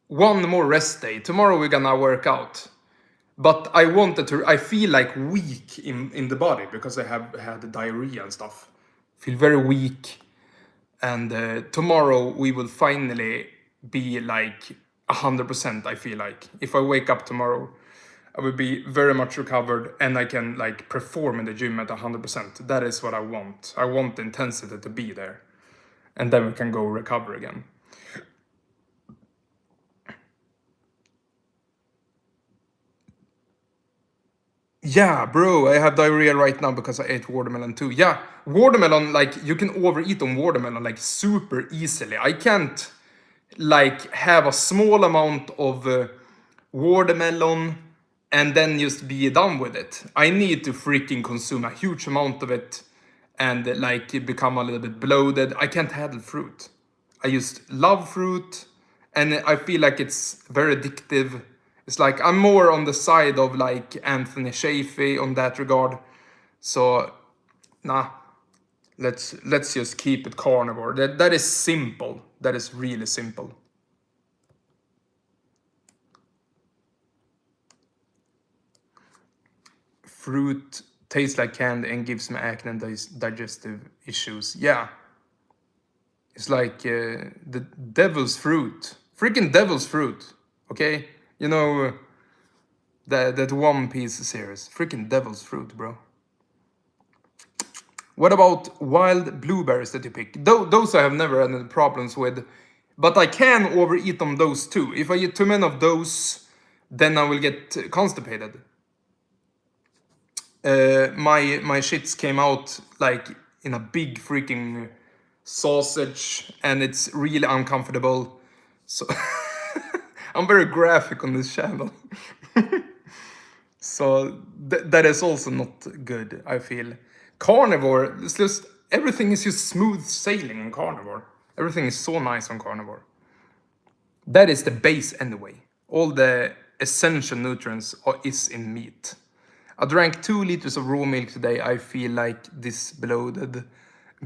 one more rest day. Tomorrow we're gonna work out. But I feel like weak in the body because I have had diarrhea and stuff. Feel very weak. And tomorrow we will finally be like 100%, I feel like. If I wake up tomorrow, I will be very much recovered and I can like perform in the gym at 100%. That is what I want. I want the intensity to be there. And then we can go recover again. Yeah, bro, I have diarrhea right now because I ate watermelon too. Yeah, watermelon, like, you can overeat on watermelon, like, super easily. I can't, like, have a small amount of watermelon and then just be done with it. I need to freaking consume a huge amount of it and, like, become a little bit bloated. I can't handle fruit. I just love fruit and I feel like it's very addictive. It's like I'm more on the side of like Anthony Shafee on that regard. So nah, let's just keep it carnivore. That is simple. That is really simple. Fruit tastes like candy and gives me acne and digestive issues. Yeah. It's like the devil's fruit. Freaking devil's fruit. Okay? You know, that One Piece series. Freaking devil's fruit, bro. What about wild blueberries that you pick? Those I have never had any problems with. But I can overeat on those too. If I eat too many of those, then I will get constipated. My shits came out like in a big freaking sausage and it's really uncomfortable. So I'm very graphic on this channel. So that is also not good, I feel. Carnivore, it's just everything is just smooth sailing on carnivore. Everything is so nice on carnivore. That is the base anyway. All the essential nutrients is in meat. I drank 2 liters of raw milk today. I feel like this bloated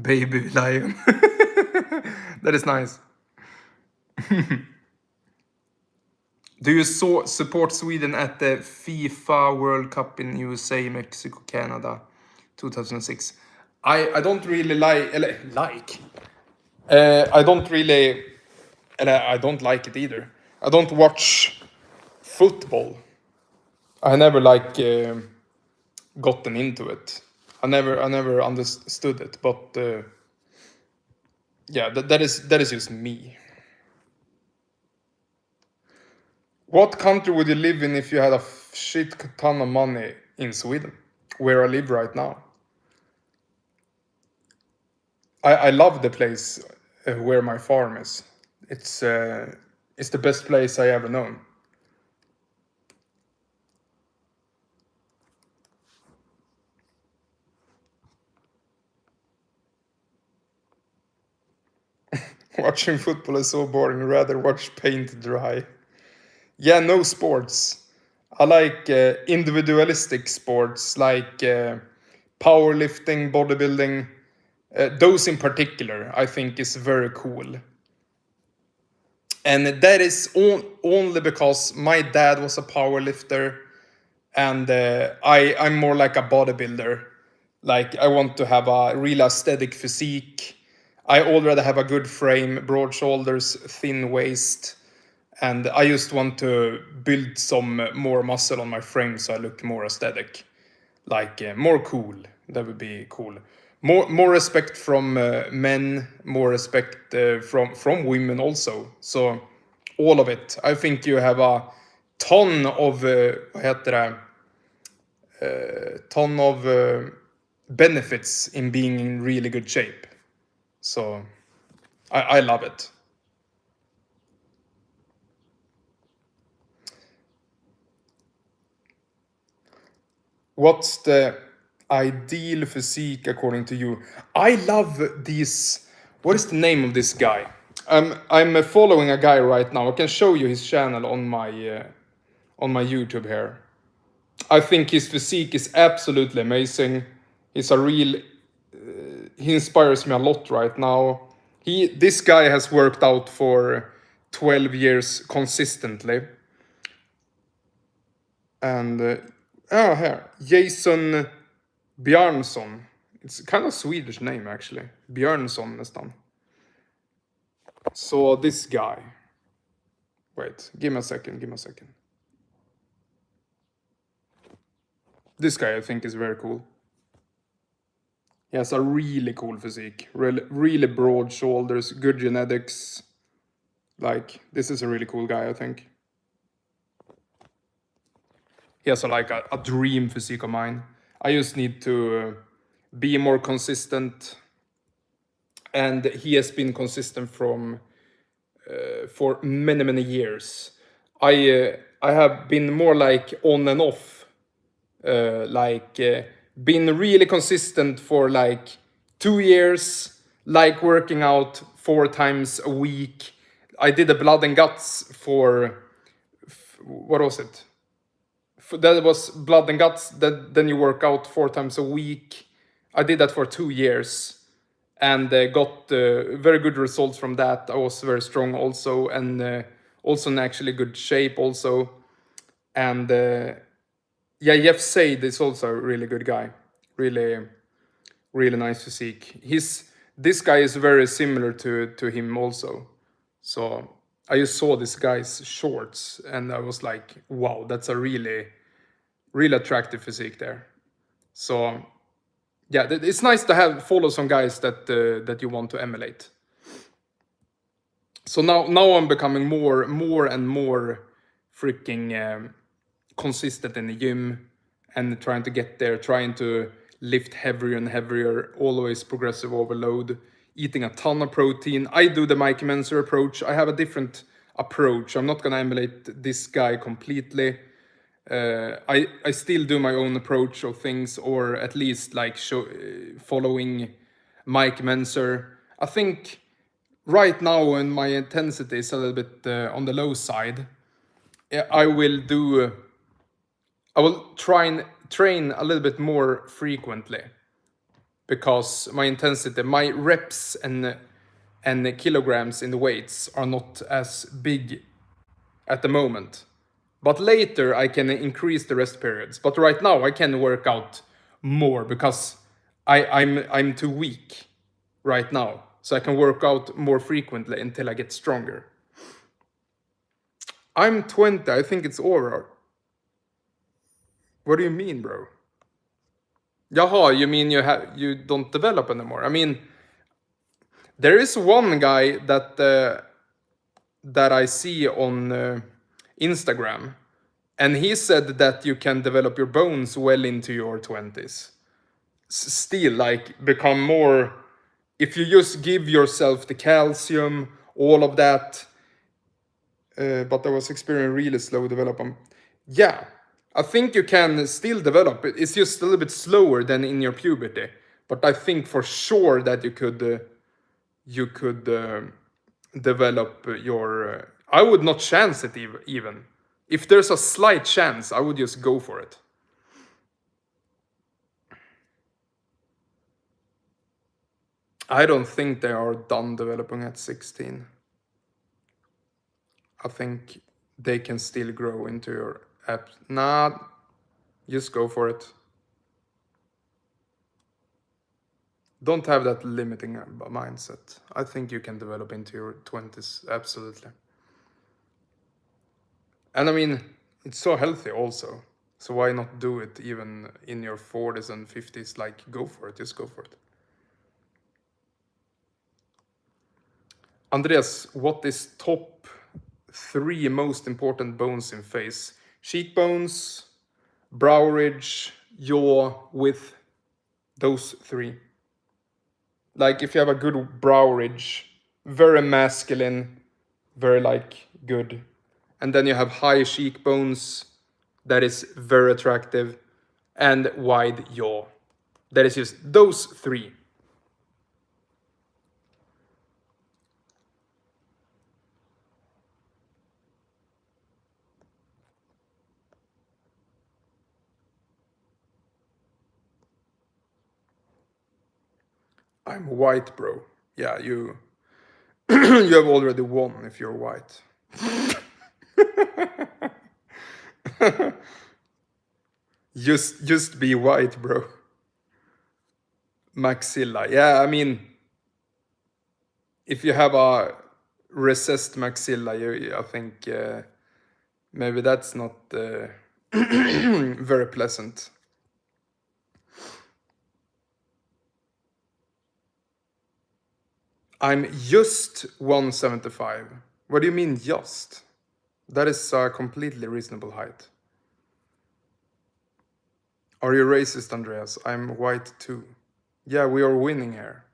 baby lion. That is nice. Do you support Sweden at the FIFA World Cup in USA, Mexico, Canada, 2006? I don't really like. I don't really, I don't like it either. I don't watch football. I never gotten into it. I never understood it. But yeah, that is just me. What country would you live in if you had a shit ton of money in Sweden, where I live right now? I love the place where my farm is. It's the best place I ever known. Watching football is so boring. Rather watch paint dry. Yeah, no sports. I like individualistic sports like powerlifting, bodybuilding. Those in particular, I think, is very cool. And that is only because my dad was a powerlifter, and I'm more like a bodybuilder. Like, I want to have a real aesthetic physique. I already have a good frame, broad shoulders, thin waist, and I just want to build some more muscle on my frame so I look more aesthetic, like more cool. That would be cool. More respect from men, more respect from women also. So all of it. I think you have a ton of vad heter det? Ton of benefits in being in really good shape. So I love it. What's the ideal physique according to you? I love these. What is the name of this guy? I'm following a guy right now. I can show you his channel on my YouTube here. I think his physique is absolutely amazing. He's a real. He inspires me a lot right now. This guy has worked out for 12 years consistently. And here, Jason Bjarnsson. It's kind of Swedish name actually. Björnsson nästan. So this guy. Wait, give me a second. This guy I think is very cool. He has a really cool physique. Really broad shoulders, good genetics. Like, this is a really cool guy, I think. He has a dream physique of mine. I just need to be more consistent. And he has been consistent for many years. I have been more like on and off, been really consistent for like 2 years, like working out 4 times a week. I did a blood and guts for what was it? That was blood and guts. That then you work out 4 times a week. I did that for 2 years and got very good results from that. I was very strong also, and also in actually good shape also. And yeah, Jeff Said is also a really good guy. Really nice physique. This guy is very similar to him also. So I just saw this guy's shorts and I was like, wow, that's a really attractive physique there. So yeah, it's nice to follow some guys that you want to emulate. So now I'm becoming more and more freaking consistent in the gym and trying to get there, trying to lift heavier and heavier, always progressive overload, eating a ton of protein. I do the Mike Menzer approach. I have a different approach. I'm not gonna emulate this guy completely. I still do my own approach of things, or at least like following Mike Menzer. I think right now when my intensity is a little bit on the low side, I will try and train a little bit more frequently, because my intensity, my reps and kilograms in the weights are not as big at the moment. But later I can increase the rest periods. But right now I can work out more because I'm too weak right now. So I can work out more frequently until I get stronger. I'm 20, I think it's over. What do you mean, bro? Jaha, you mean you don't develop anymore? I mean, there is one guy that I see on Instagram, and he said that you can develop your bones well into your 20s. Still, like, become more, if you just give yourself the calcium, all of that. But I was experiencing really slow development. Yeah, I think you can still develop it. It's just a little bit slower than in your puberty. But I think for sure that you could develop your. I would not chance it even. If there's a slight chance, I would just go for it. I don't think they are done developing at 16. I think they can still grow into your app. Nah, just go for it. Don't have that limiting mindset. I think you can develop into your 20s, absolutely. And I mean, it's so healthy also. So why not do it even in your 40s and 50s? Like, go for it, just go for it. Andreas, what is top 3 most important bones in face? Cheekbones, brow ridge, jaw, width. Those 3. Like, if you have a good brow ridge, very masculine, very like good. And then you have high cheekbones, that is very attractive, and wide jaw. That is just those 3. I'm white, bro. Yeah, you You have already won if you're white. Just be white, bro. Maxilla. Yeah, I mean, if you have a recessed maxilla, I think maybe that's not very pleasant. I'm just 175. What do you mean just? That is a completely reasonable height. Are you racist, Andreas? I'm white too. Yeah, we are winning here.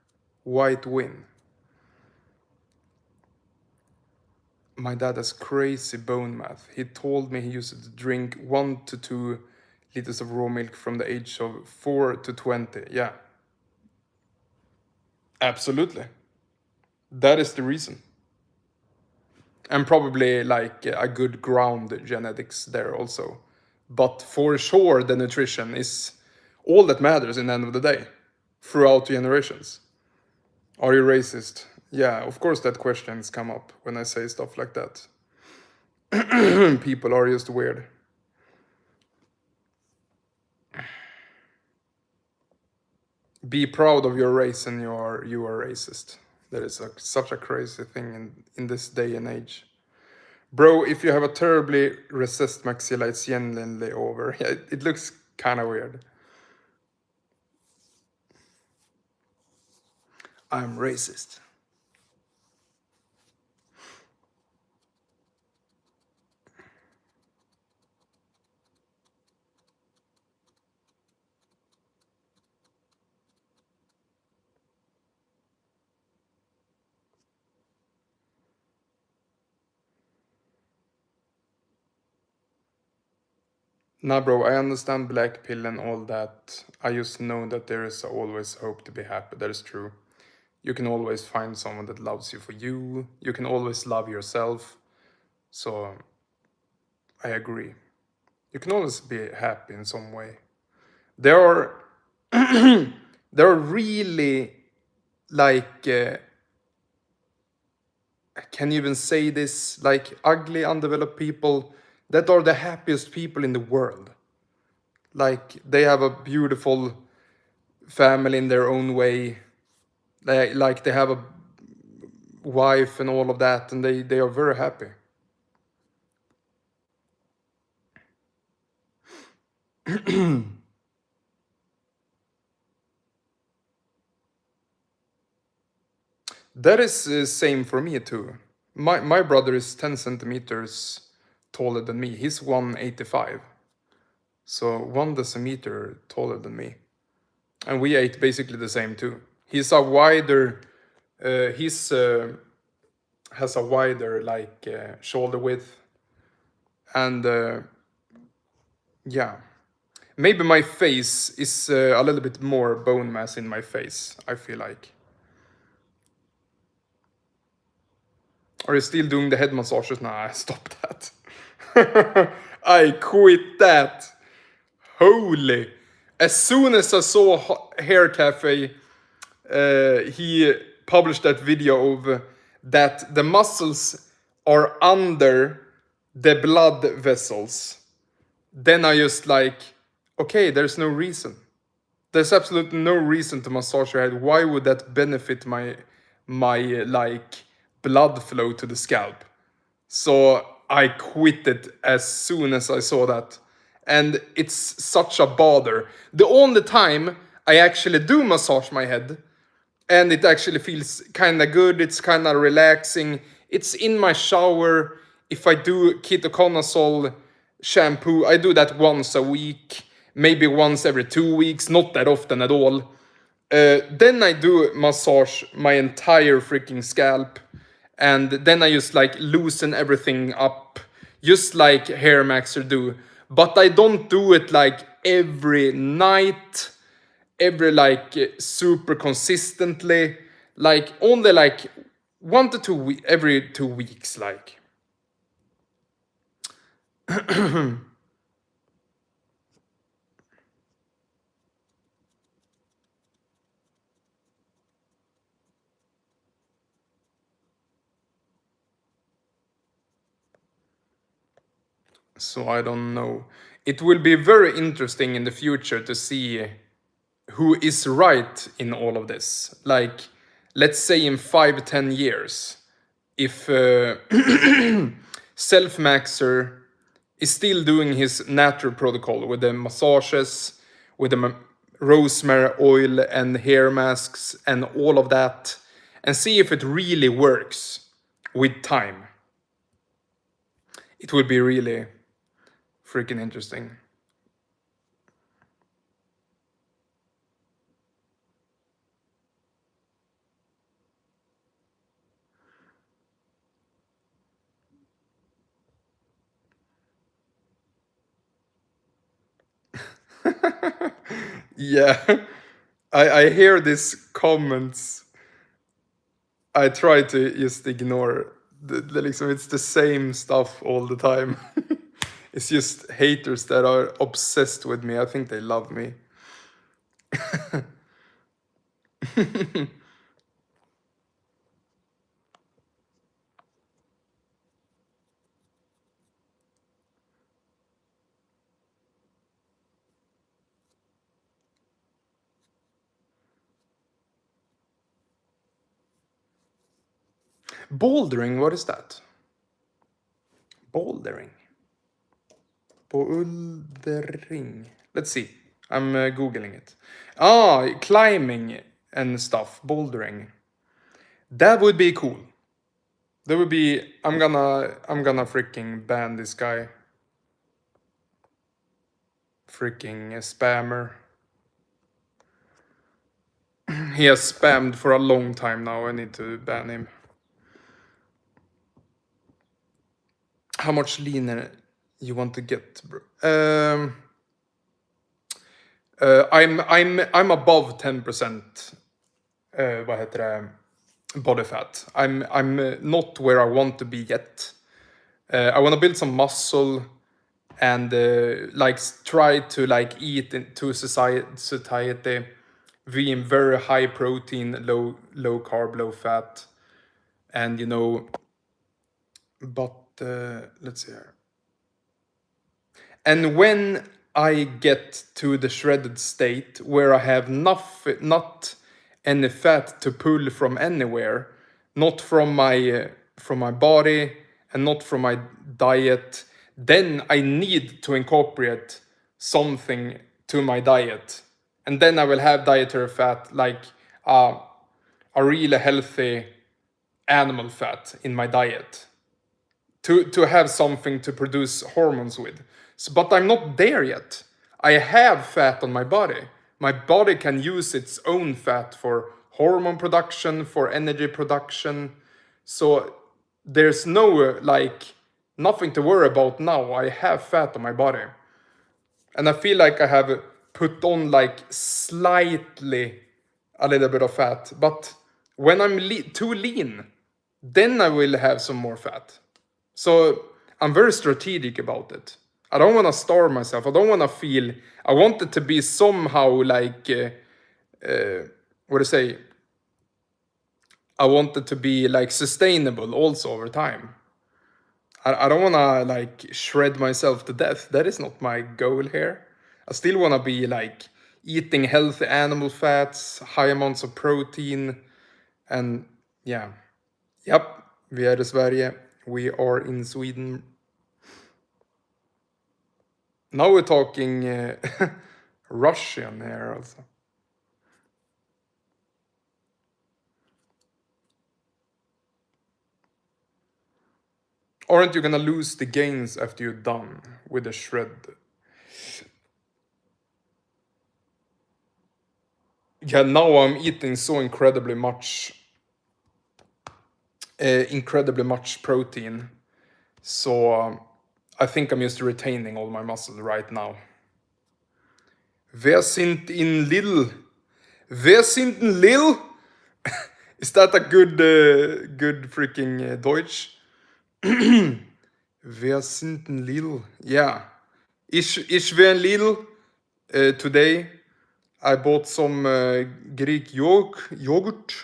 White win. My dad has crazy bone math. He told me he used to drink 1 to 2 liters of raw milk from the age of 4 to 20. Yeah. Absolutely. That is the reason. And probably like a good ground genetics there also. But for sure, the nutrition is all that matters in the end of the day throughout generations. Are you racist? Yeah, of course that questions come up when I say stuff like that. People are just weird. Be proud of your race and you are racist. That is such a crazy thing in this day and age. Bro, if you have a terribly recessed maxilla, it's genuinely over. Yeah, it looks kind of weird. I'm racist. Nah, bro, I understand black pill and all that. I just know that there is always hope to be happy. That is true. You can always find someone that loves you for you. You can always love yourself. So, I agree. You can always be happy in some way. There are, there are really, like, can you even say this? Like, ugly, undeveloped people that are the happiest people in the world. Like, they have a beautiful family in their own way. Like they have a wife and all of that, and they are very happy. That is same for me too. My brother is 10 centimeters taller than me. He's 185, so 1 decimeter taller than me, and we ate basically the same too. He's a wider. He's has a wider like shoulder width, and yeah, maybe my face is a little bit more bone mass in my face. I feel like. Are you still doing the head massages? Nah, I stopped that. I quit that. Holy. As soon as I saw Hair Cafe, he published that video of that the muscles are under the blood vessels. Then I just like, okay, there's no reason. There's absolutely no reason to massage your head. Why would that benefit my like blood flow to the scalp? So I quit it as soon as I saw that. And it's such a bother. The only time I actually do massage my head, and it actually feels kind of good, it's kind of relaxing, it's in my shower. If I do ketoconazole shampoo, I do that once a week, maybe once every 2 weeks, not that often at all. Then I do massage my entire freaking scalp, and then I just like loosen everything up, just like Hair Maxer do. But I don't do it like every night, every like super consistently, like only like 1 to 2 every 2 weeks, like. So I don't know. It will be very interesting in the future to see who is right in all of this. Like, let's say in 5-10 years, if Self-Maxer is still doing his natural protocol with the massages, with the rosemary oil and hair masks and all of that, and see if it really works with time. It would be really freaking interesting. Yeah, I hear these comments. I try to just ignore it's the same stuff all the time. It's just haters that are obsessed with me. I think they love me. Bouldering, what is that? Bouldering. Bouldering. Let's see. I'm googling it. Climbing and stuff. Bouldering. That would be cool. That would be. I'm gonna freaking ban this guy. Freaking spammer. He has spammed for a long time now. I need to ban him. How much leaner you want to get, bro? I'm above 10%. Vad heter det? Body fat. I'm not where I want to be yet. I want to build some muscle and like try to like eat into satiety, being very high protein, low carb, low fat, and but let's see here. And when I get to the shredded state where I have not any fat to pull from anywhere, not from my body and not from my diet, then I need to incorporate something to my diet. And then I will have dietary fat, like a really healthy animal fat in my diet to have something to produce hormones with. So, but I'm not there yet. I have fat on my body. My body can use its own fat for hormone production, for energy production. So there's no nothing to worry about now. I have fat on my body. And I feel like I have put on like slightly a little bit of fat. But when I'm too lean, then I will have some more fat. So I'm very strategic about it. I don't want to starve myself. I don't want to feel. I want it to be somehow like, what to say? I want it to be like sustainable also over time. I don't want to like shred myself to death. That is not my goal here. I still want to be like eating healthy animal fats, high amounts of protein, and yeah. Yep, vi är i Sverige. We are in Sweden. Now we're talking Russian here also. Aren't you gonna lose the gains after you're done with the shred? Yeah, now I'm eating so incredibly much protein. So I think I'm just retaining all my muscle right now. Wer sind in Lille? Wer sind in Lille? Is that a good freaking Deutsch? Wer sind in Lille? Yeah. Ich were in Lille today. I bought some Greek yogurt.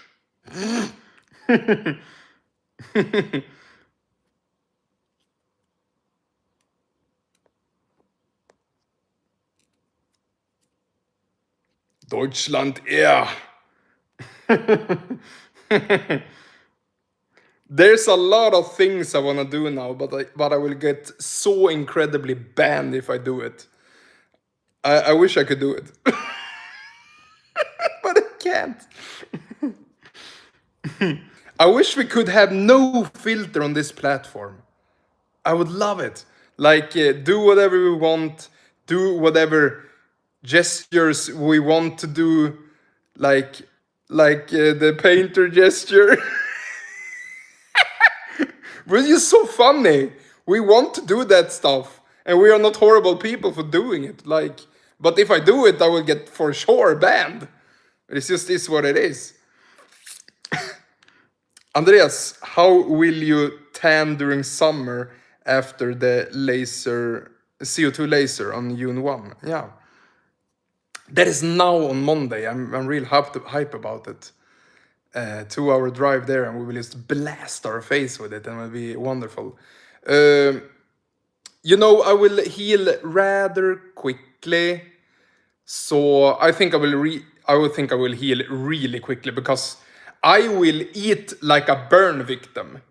Deutschland, yeah. There's a lot of things I want to do now, but I will get so incredibly banned if I do it. I wish I could do it. But I can't. I wish we could have no filter on this platform. I would love it. Like, do whatever we want, do whatever gestures we want to do, like the painter gesture. But it's so funny. We want to do that stuff, and we are not horrible people for doing it. Like, but if I do it, I will get for sure banned. It's just is what it is. Andreas, how will you tan during summer after the laser CO2 laser on June 1? Yeah. That is now on Monday. I'm real hype about it. 2 hour drive there, and we will just blast our face with it, and it will be wonderful. I will heal rather quickly, so I think I will heal really quickly because I will eat like a burn victim.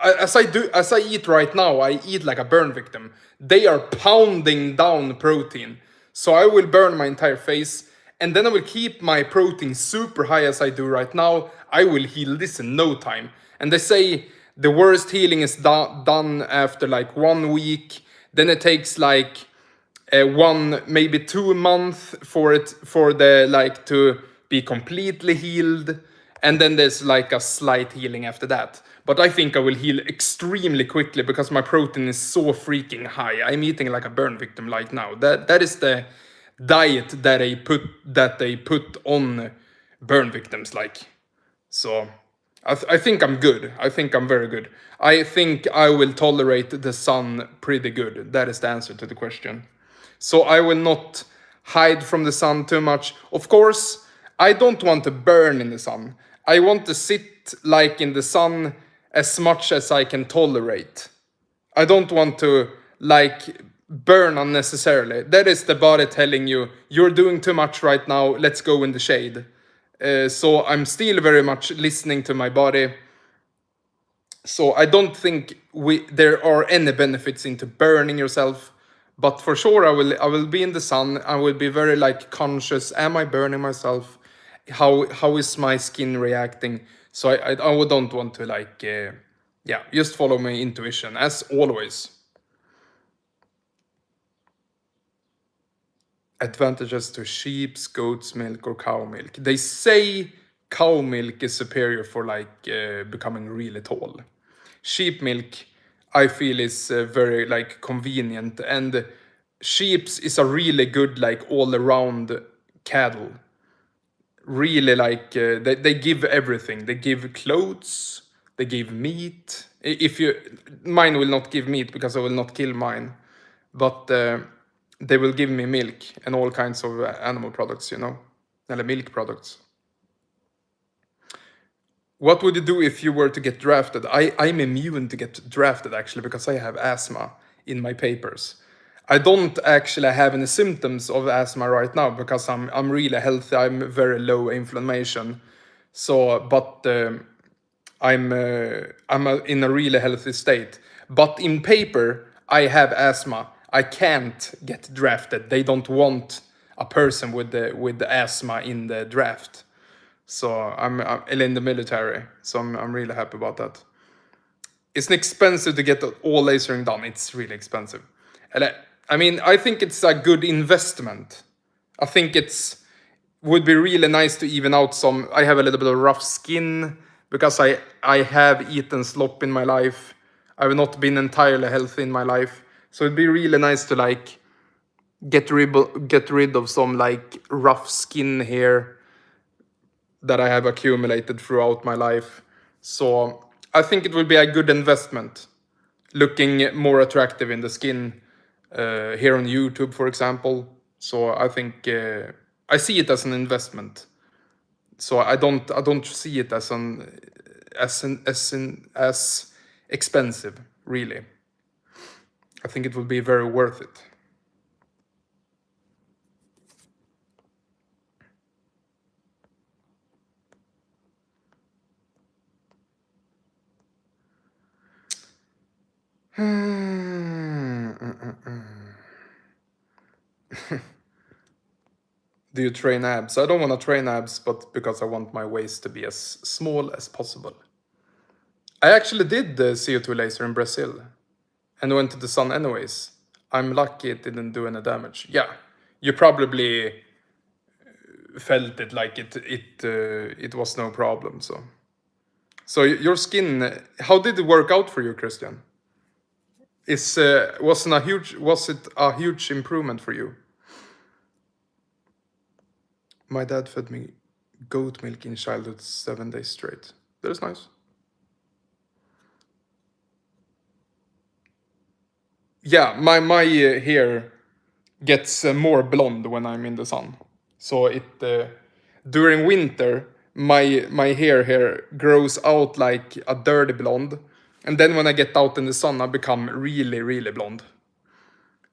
As I eat right now, I eat like a burn victim. They are pounding down protein, so I will burn my entire face, and then I will keep my protein super high as I do right now. I will heal this in no time. And they say the worst healing is done after like 1 week. Then it takes like 1, maybe 2 months for the like to be completely healed, and then there's like a slight healing after that. But I think I will heal extremely quickly because my protein is so freaking high. I'm eating like a burn victim right now. That is the diet that they put on burn victims, like. So I think I'm good. I think I'm very good. I think I will tolerate the sun pretty good. That is the answer to the question. So I will not hide from the sun too much. Of course, I don't want to burn in the sun. I want to sit like in the sun as much as I can tolerate. I don't want to like burn unnecessarily. That is the body telling you, you're doing too much right now, let's go in the shade. So I'm still very much listening to my body. So I don't think there are any benefits into burning yourself, but for sure I will be in the sun. I will be very like conscious. Am I burning myself? How is my skin reacting? So I don't want to like just follow my intuition as always. Advantages to sheep's, goat's milk, or cow milk. They say cow milk is superior for like becoming really tall. Sheep milk, I feel, is very like convenient, and sheep's is a really good like all around cattle. Really like they give everything. They give clothes. They give meat. Mine will not give meat because I will not kill mine, but they will give me milk and all kinds of animal products, eller milk products. What would you do if you were to get drafted? I'm immune to get drafted actually because I have asthma in my papers. I don't actually have any symptoms of asthma right now because I'm really healthy. I'm very low inflammation. So, but I'm in a really healthy state. But in paper, I have asthma. I can't get drafted. They don't want a person with the asthma in the draft. So I'm in the military. So I'm really happy about that. It's expensive to get all lasering done. It's really expensive. I mean, I think it's a good investment. I think would be really nice to even out some. I have a little bit of rough skin because I have eaten slop in my life. I've not been entirely healthy in my life. So it'd be really nice to like get rid of some like rough skin here that I have accumulated throughout my life. So I think it will be a good investment. Looking more attractive in the skin here on YouTube, for example. So I think I see it as an investment. So I don't see it as expensive, really. I think it will be very worth it. Do you train abs? I don't want to train abs, but because I want my waist to be as small as possible. I actually did the CO2 laser in Brazil and went to the sun anyways. I'm lucky it didn't do any damage. Yeah, you probably felt it like it was no problem. So your skin, how did it work out for you, Christian? Was it a huge improvement for you? My dad fed me goat milk in childhood 7 days straight. That is nice. Yeah, my hair gets more blonde when I'm in the sun. So it during winter my hair here grows out like a dirty blonde, and then when I get out in the sun I become really blonde.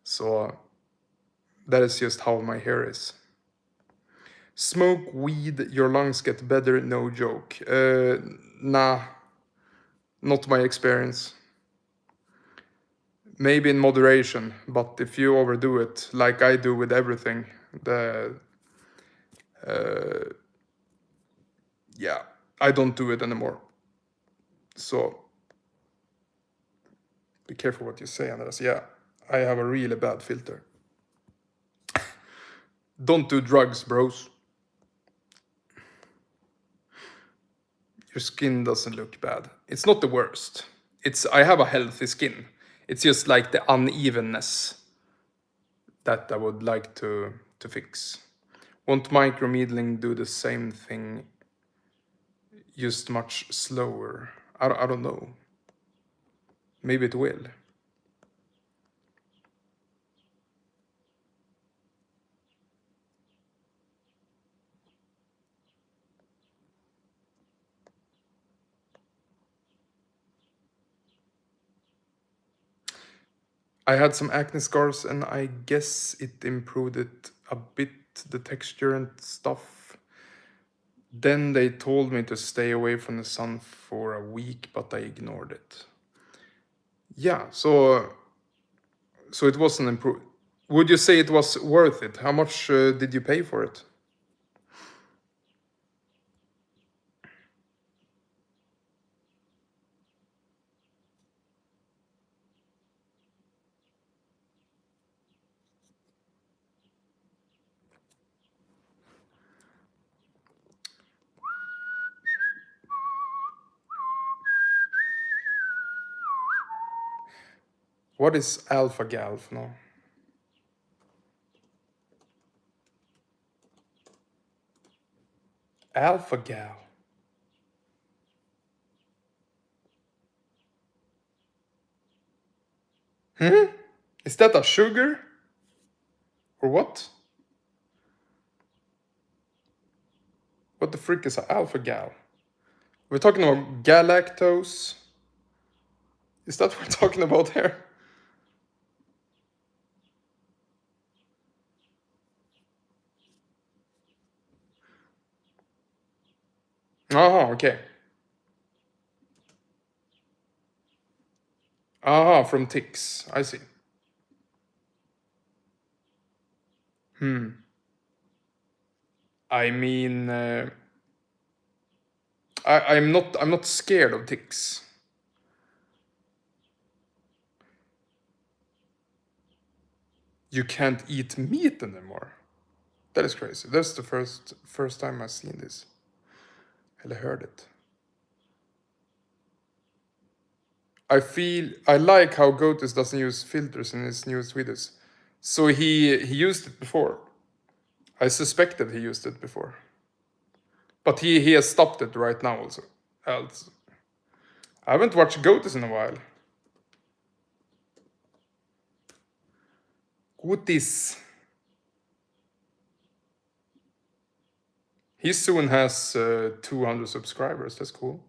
So that is just how my hair is. Smoke weed, your lungs get better, no joke. Nah, not my experience. Maybe in moderation, but if you overdo it, like I do with everything, yeah, I don't do it anymore. So be careful what you say, Andreas. Yeah, I have a really bad filter. Don't do drugs, bros. Your skin doesn't look bad. It's not the worst. I have a healthy skin. It's just like the unevenness that I would like to fix. Won't microneedling do the same thing, just much slower? I don't know. Maybe it will. I had some acne scars and I guess it improved it a bit, the texture and stuff. Then they told me to stay away from the sun for a week, but I ignored it. Yeah, so it wasn't improved. Would you say it was worth it? How much did you pay for it? What is alpha galf now? Alpha gal. Is that a sugar? Or what? What the frick is an alpha gal? We're talking about galactose. Is that what we're talking about here? Oh, okay. Ah, from ticks. I see. I mean, I'm not scared of ticks. You can't eat meat anymore. That is crazy. That's the first time I've seen this. I heard it. I like how Gotus doesn't use filters in his newest videos. So he used it before. I suspected he used it before. But he has stopped it right now also. Else. I haven't watched Gotus in a while. Gotis. He soon has 200 subscribers. That's cool.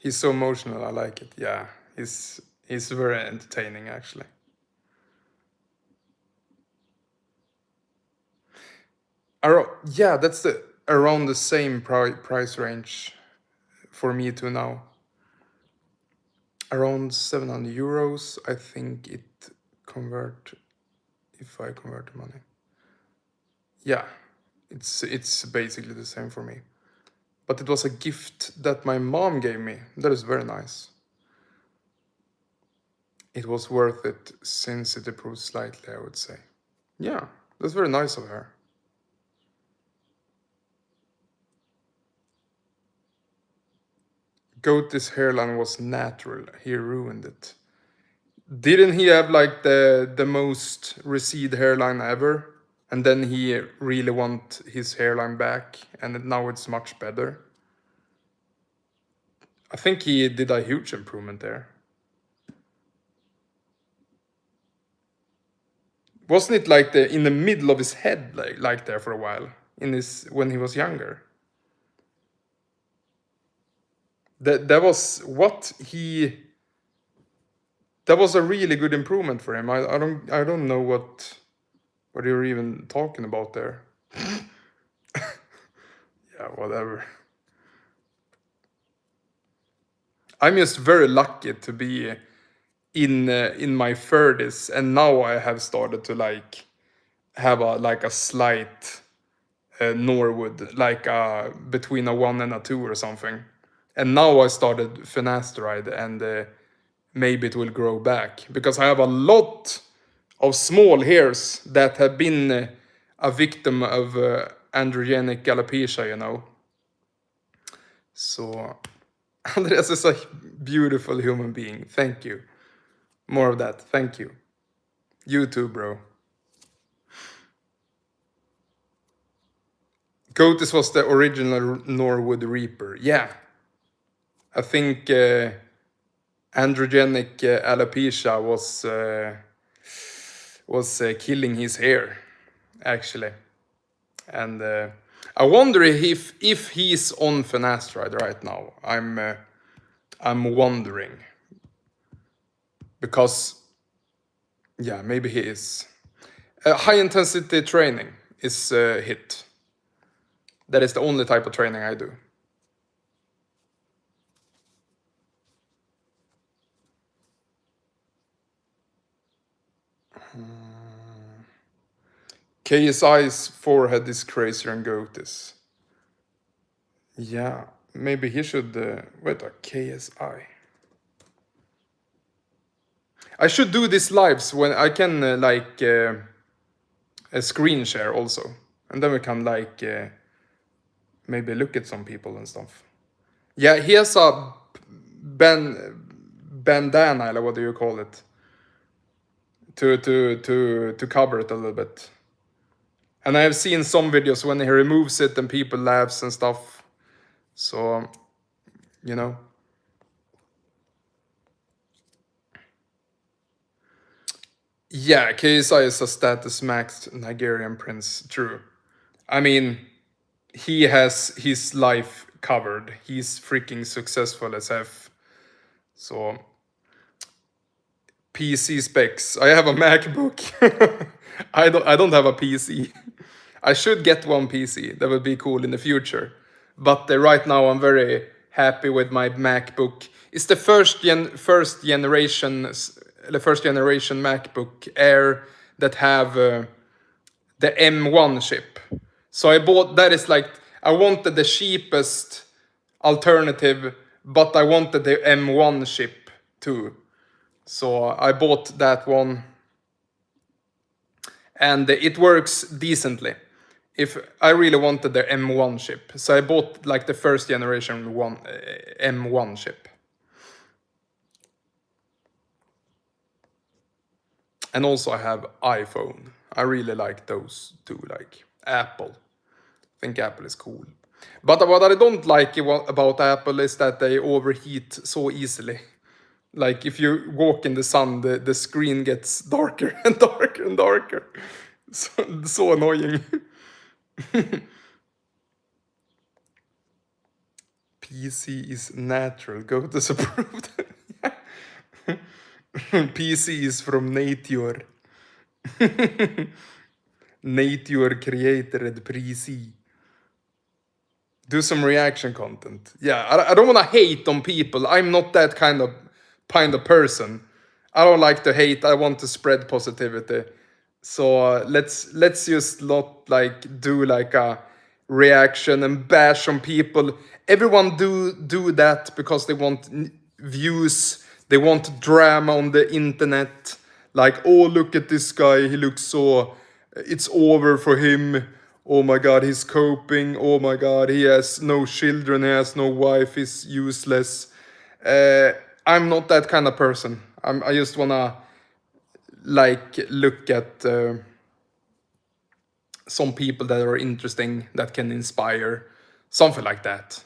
He's so emotional. I like it. Yeah, he's very entertaining actually. Yeah, that's around the same price range for me too now. Around 700 euros, I think it convert if I convert the money. Yeah, it's basically the same for me. But it was a gift that my mom gave me. That is very nice. It was worth it since it improved slightly, I would say. Yeah, that's very nice of her. Goaty's hairline was natural. He ruined it. Didn't he have like the most recede hairline ever? And then he really want his hairline back, and now it's much better. I think he did a huge improvement there. Wasn't it like in the middle of his head, like there for a while, when he was younger? That was what he. That was a really good improvement for him. I don't know what you're even talking about there. Yeah, whatever. I'm just very lucky to be in my 30s, and now I have started to like have a slight Norwood, like between a 1 and a 2 or something. And now I started finasteride, and maybe it will grow back because I have a lot of small hairs that have been a victim of androgenic alopecia, you know. So Andreas is a beautiful human being. Thank you. More of that. Thank you. You too, bro. Goatis was the original Norwood Reaper. Yeah. I think androgenic alopecia was killing his hair, actually. And I wonder if he's on finasteride right now. I'm wondering, because yeah, maybe he is. High intensity training is HIIT. That is the only type of training I do. KSI's forehead is crazier than Goatis. Yeah, maybe he should. Wait, a KSI. I should do these lives when I can a screen share also, and then we can maybe look at some people and stuff. Yeah, he has a bandana, or what do you call it, to cover it a little bit. And I have seen some videos when he removes it and people laughs and stuff. So, you know. Yeah, KSI is a status maxed Nigerian prince. True. I mean, he has his life covered. He's freaking successful as F. So, PC specs. I have a MacBook. I don't have a PC. I should get one PC. That would be cool in the future. But right now I'm very happy with my MacBook. It's the first generation MacBook Air that have the M1 chip. So I bought that. Is like, I wanted the cheapest alternative, but I wanted the M1 chip too. So I bought that one, and it works decently. If I really wanted the M1 chip, so I bought like the first generation M1 chip. And also I have iPhone. I really like those two, like Apple. I think Apple is cool. But what I don't like about Apple is that they overheat so easily. Like if you walk in the sun, the screen gets darker and darker and darker. So annoying. PC is natural. Go to approved. PC is from nature. Nature created PC. Do some reaction content. Yeah, I don't want to hate on people. I'm not that kind of person. I don't like to hate. I want to spread positivity. So let's just not like do like a reaction and bash on people. Everyone do that because they want views. They want drama on the internet. Like, oh, look at this guy. He looks so. It's over for him. Oh my God, he's coping. Oh my God, he has no children. He has no wife. He's useless. I'm not that kind of person. I just wanna like look at some people that are interesting, that can inspire, something like that.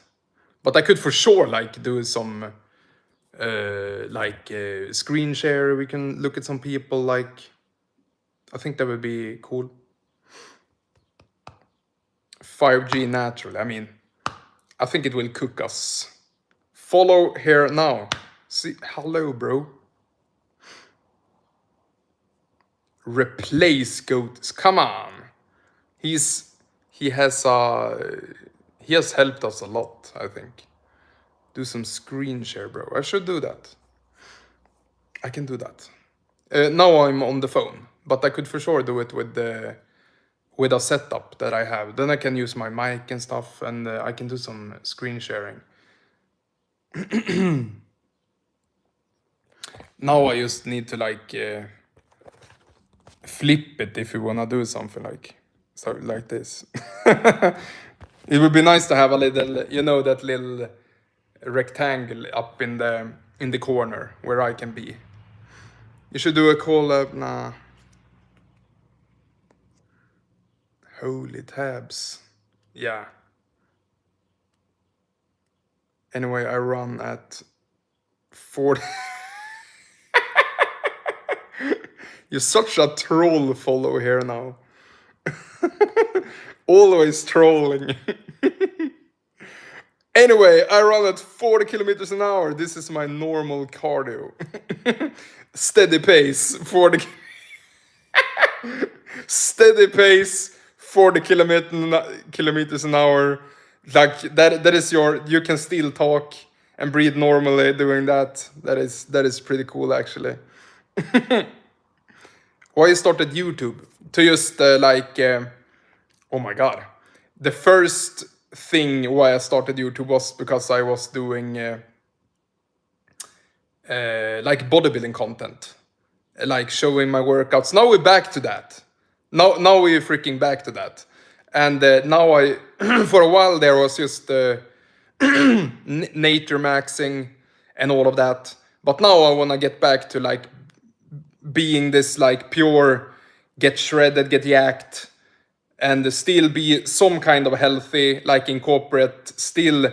But I could for sure like do some screen share. We can look at some people. Like, I think that would be cool. 5G naturally. I mean, I think it will cook us. Follow here now. See, hello, bro. Replace goats. Come on. He has helped us a lot, I think. Do some screen share, bro. I should do that. I can do that. Now I'm on the phone, but I could for sure do it with a setup that I have. Then I can use my mic and stuff, and I can do some screen sharing. Now I just need to like flip it if you wanna do something like this. It would be nice to have a little, that little rectangle up in the corner where I can be. You should do a collab. Nah. Holy tabs. Yeah. Anyway, I run at 40. You're such a troll follow here now. Always trolling. Anyway, I run at 40 kilometers an hour. This is my normal cardio. Steady pace, 40. Steady pace, 40 kilometers an hour. Like that is you can still talk and breathe normally doing that. That is pretty cool, actually. Why you started YouTube? To just oh my God. The first thing why I started YouTube was because I was doing like bodybuilding content, like showing my workouts. Now we're back to that. Now we're freaking back to that. And now I, for a while there was just nature maxing and all of that. But now I want to get back to like being this like pure, get shredded, get yacked, and still be some kind of healthy, like incorporate still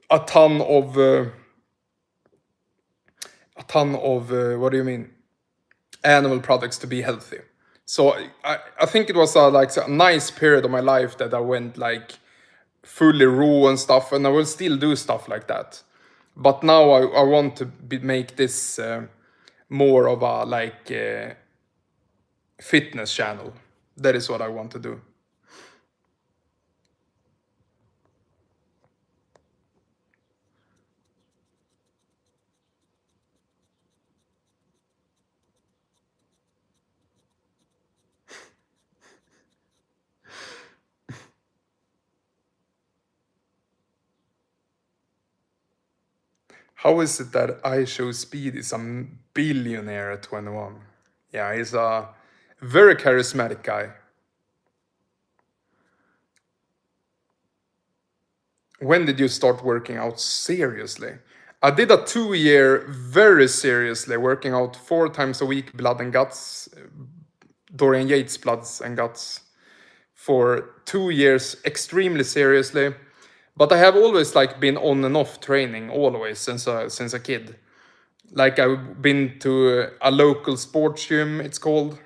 a ton of what do you mean, animal products to be healthy. So I think it was a nice period of my life that I went like fully raw and stuff, and I will still do stuff like that. But now I want to make this more of a like fitness channel. That is what I want to do. How is it that IShowSpeed is a billionaire at 21? Yeah, he's a very charismatic guy. When did you start working out seriously? I did a 2-year very seriously, working out 4 times a week, blood and guts, Dorian Yates bloods and guts, for 2 years extremely seriously. But I have always like been on and off training, always since a kid. Like I've been to a local sports gym, it's called.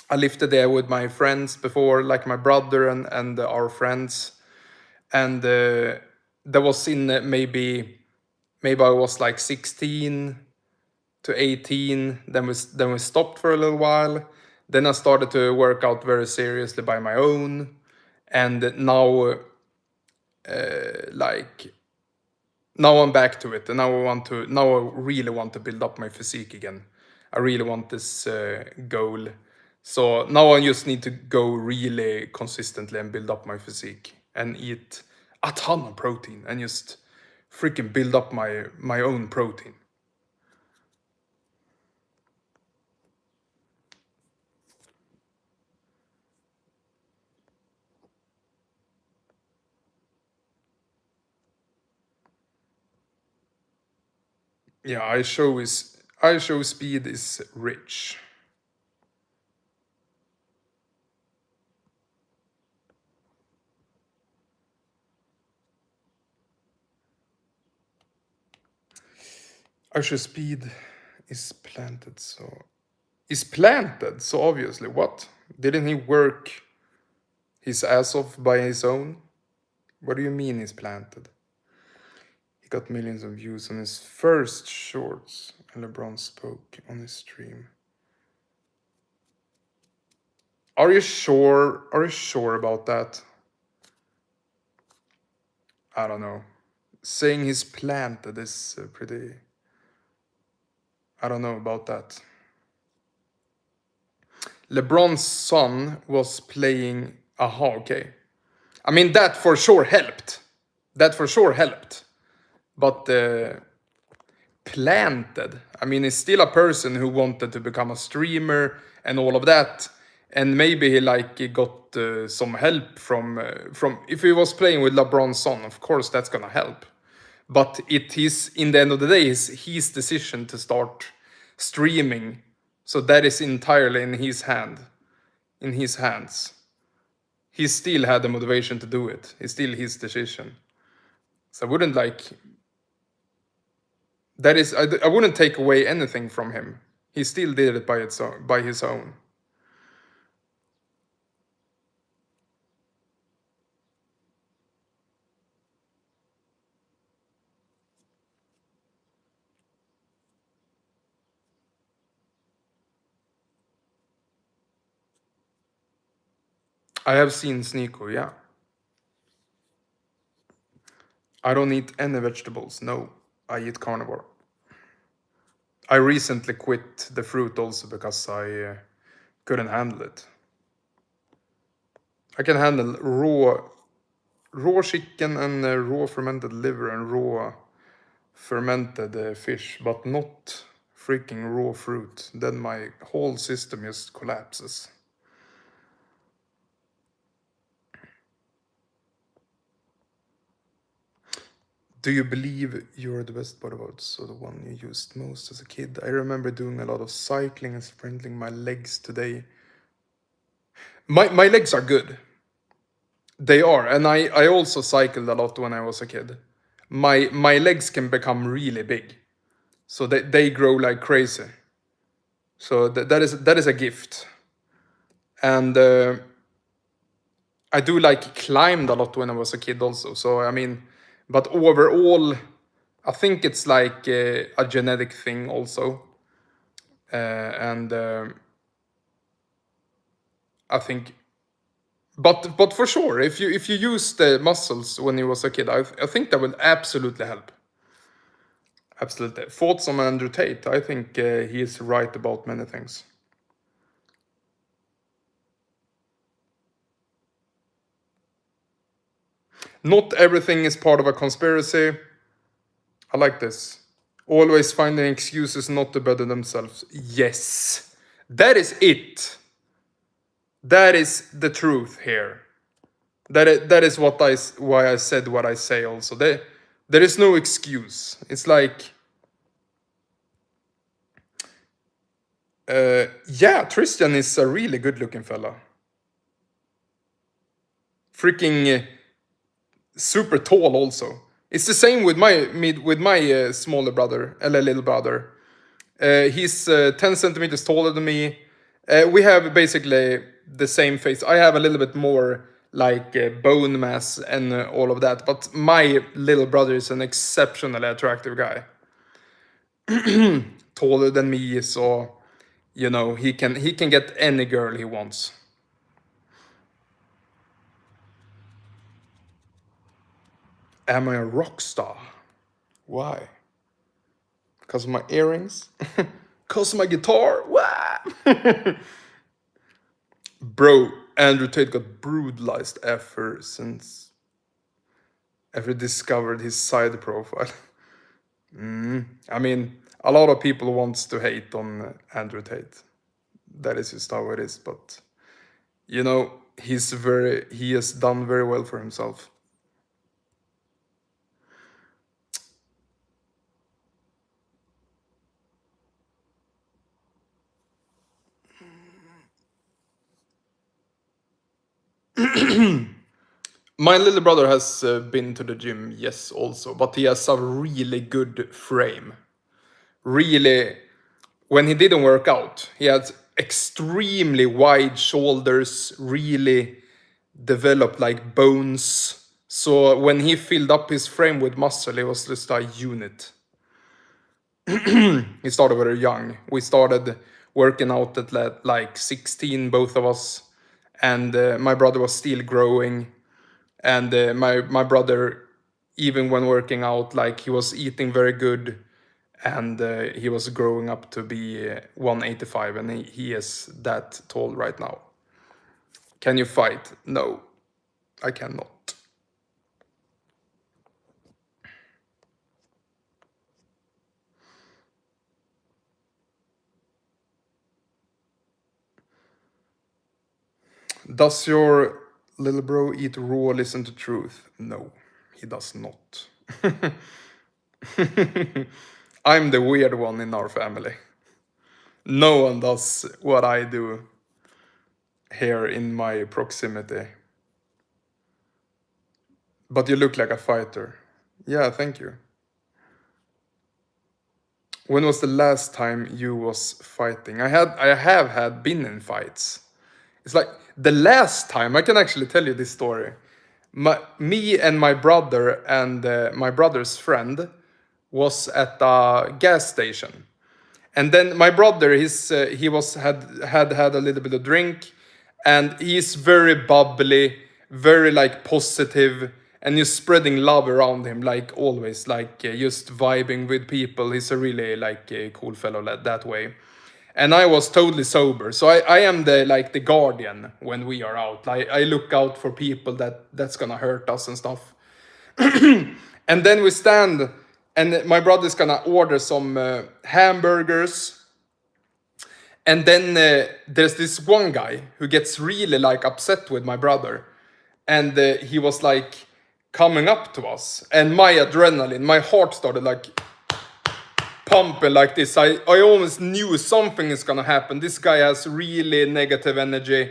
I lifted there with my friends before, like my brother and our friends. And that was in maybe I was like 16 to 18. Then we stopped for a little while. Then I started to work out very seriously by my own, and now like now I'm back to it, and now I really want to build up my physique again. I really want this goal. So now I just need to go really consistently and build up my physique and eat a ton of protein and just freaking build up my own protein. Yeah, I show speed is rich. Usher Speed is planted, so obviously. What? Didn't he work his ass off by his own? What do you mean he's planted? He got millions of views on his first shorts, and LeBron spoke on his stream. Are you sure? Are you sure about that? I don't know. Saying he's planted is pretty... I don't know about that. LeBron's son was playing... Aha, okay. I mean, that for sure helped. But planted. I mean, he's still a person who wanted to become a streamer and all of that. And maybe he like got some help from if he was playing with LeBron's son. Of course, that's gonna help. But it is, in the end of the day, is his decision to start streaming. So that is entirely in his hands. He still had the motivation to do it. It's still his decision. So I wouldn't like... That is, I wouldn't take away anything from him. He still did it by his own. I have seen Sneeko, yeah. I don't eat any vegetables. No, I eat carnivore. I recently quit the fruit also because I couldn't handle it. I can handle raw chicken and raw fermented liver and raw fermented fish, but not freaking raw fruit. Then my whole system just collapses. Do you believe you're the best bodybuilder, so the one you used most as a kid? I remember doing a lot of cycling and sprinting my legs today. My legs are good. They are, and I also cycled a lot when I was a kid. My legs can become really big, so they grow like crazy. So that is a gift, and I do like climbed a lot when I was a kid also. So I mean, but overall, I think it's like a genetic thing also, and I think. But for sure, if you use the muscles when you was a kid, I think that will absolutely help. Absolutely. Thoughts on Andrew Tate? I think he is right about many things. Not everything is part of a conspiracy. I like this. Always finding excuses not to better themselves. Yes. That is it. That is the truth here. That is why I said what I say also. There is no excuse. It's like... yeah, Tristan is a really good looking fella. Freaking super tall also. It's the same with my smaller brother, little brother. He's 10 centimeters taller than me. We have basically the same face. I have a little bit more like bone mass and all of that. But my little brother is an exceptionally attractive guy, taller than me, so you know he can get any girl he wants. Am I a rock star? Why? Because of my earrings? Because of my guitar? What? Bro, Andrew Tate got brutalized after he discovered his side profile. I mean, a lot of people wants to hate on Andrew Tate. That is just how it is. But you know, he has done very well for himself. My little brother has been to the gym, yes, also, but he has a really good frame. Really, when he didn't work out, he had extremely wide shoulders, really developed like bones. So when he filled up his frame with muscle, it was just a unit. He started very young. We started working out at like 16, both of us, and my brother was still growing. And my brother, even when working out, like he was eating very good, and he was growing up to be 185, and he is that tall right now. Can you fight? No, I cannot. Does your little bro eat raw, listen to truth? No, he does not. I'm the weird one in our family. No one does what I do here in my proximity. But you look like a fighter. Yeah, thank you. When was the last time you was fighting? I have had been in fights. It's like the last time I can actually tell you this story. Me and my brother and my brother's friend was at a gas station, and then my brother he was had a little bit of drink, and he's very bubbly, very like positive, and he's spreading love around him like always, like just vibing with people. He's a really like a cool fellow that way. And I was totally sober, so I am the like the guardian when we are out. I look out for people that's gonna hurt us and stuff. And then we stand, and my brother's gonna order some hamburgers. And then there's this one guy who gets really like upset with my brother, and he was like coming up to us, and my adrenaline, my heart started like pumping like this. I almost knew something is gonna happen. This guy has really negative energy.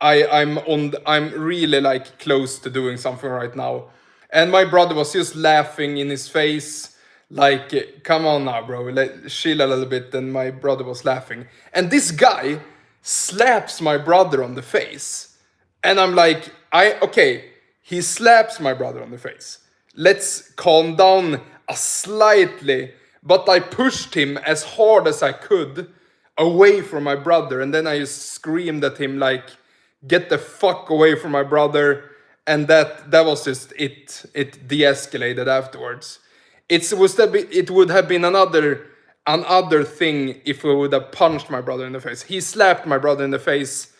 I'm really like close to doing something right now. And my brother was just laughing in his face, like, come on now, bro, like, chill a little bit. And my brother was laughing. And this guy slaps my brother on the face. And I'm like, okay, he slaps my brother on the face. Let's calm down a slightly. But I pushed him as hard as I could away from my brother. And then I just screamed at him like, get the fuck away from my brother. And that was just it. It de-escalated afterwards. It would have been another thing if we would have punched my brother in the face. He slapped my brother in the face.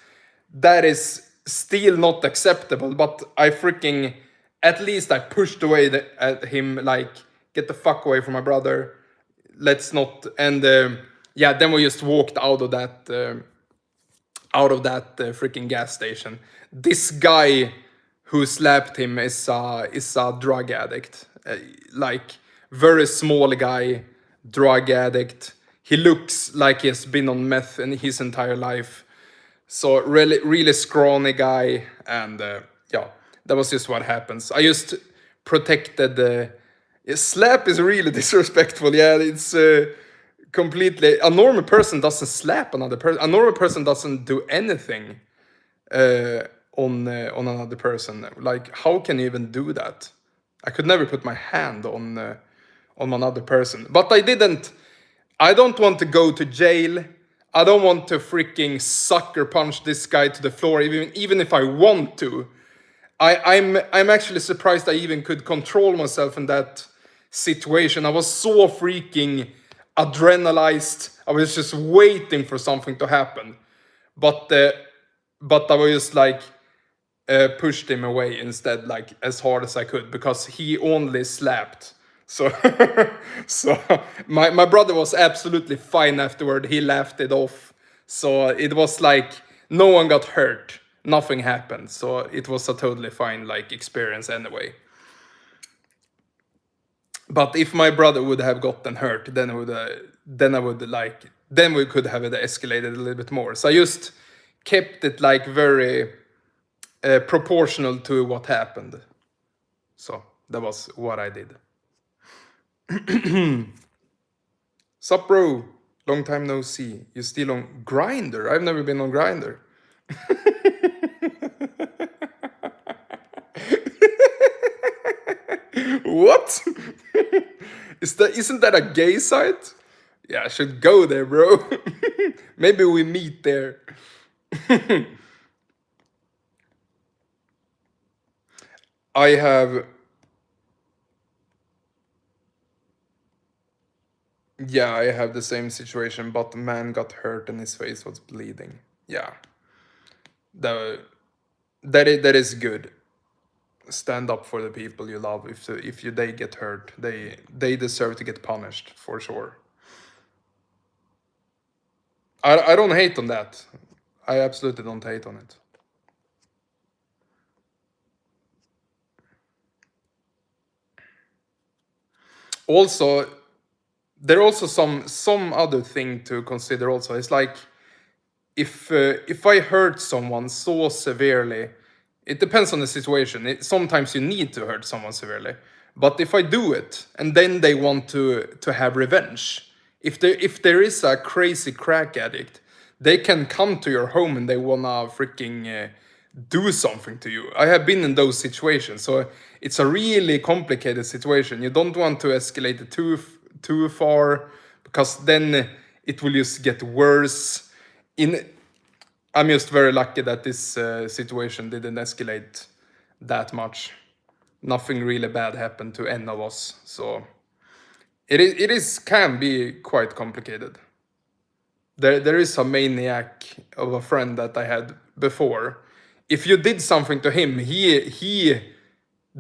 That is still not acceptable. But I freaking, at least I pushed away at him like, get the fuck away from my brother. Let's not. And yeah, then we just walked out of that freaking gas station. This guy who slapped him is a drug addict, like very small guy, drug addict. He looks like he has been on meth in his entire life. So really scrawny guy, and yeah, that was just what happens. I just protected the. Slap is really disrespectful. Yeah, it's completely. A normal person doesn't slap another person. A normal person doesn't do anything on another person. Like, how can you even do that? I could never put my hand on another person. But I didn't. I don't want to go to jail. I don't want to freaking sucker punch this guy to the floor, even if I want to. I'm actually surprised I even could control myself in that situation. I was so freaking adrenalized. I was just waiting for something to happen, but I was just like pushed him away instead, like as hard as I could, because he only slapped. So so my brother was absolutely fine afterward. He laughed it off. So it was like no one got hurt. Nothing happened. So it was a totally fine like experience anyway. But if my brother would have gotten hurt, then we could have it escalated a little bit more. So I just kept it like very proportional to what happened. So that was what I did. Sup, bro? Long time no see. You still on Grindr? I've never been on Grindr. What? Isn't that a gay site? Yeah, I should go there, bro. Maybe we meet there. I have. Yeah, I have the same situation, but the man got hurt and his face was bleeding. Yeah. That is good. Stand up for the people you love. If they get hurt, they deserve to get punished for sure. I don't hate on that. I absolutely don't hate on it. Also, there are also some other thing to consider. Also, it's like if I hurt someone so severely, it depends on the situation. Sometimes you need to hurt someone severely, but if I do it and then they want to have revenge, if there is a crazy crack addict, they can come to your home and they wanna freaking do something to you. I have been in those situations, so it's a really complicated situation. You don't want to escalate it too far, because then it will just get worse. I'm just very lucky that this situation didn't escalate that much. Nothing really bad happened to any of us, so it can be quite complicated. There is a maniac of a friend that I had before. If you did something to him, he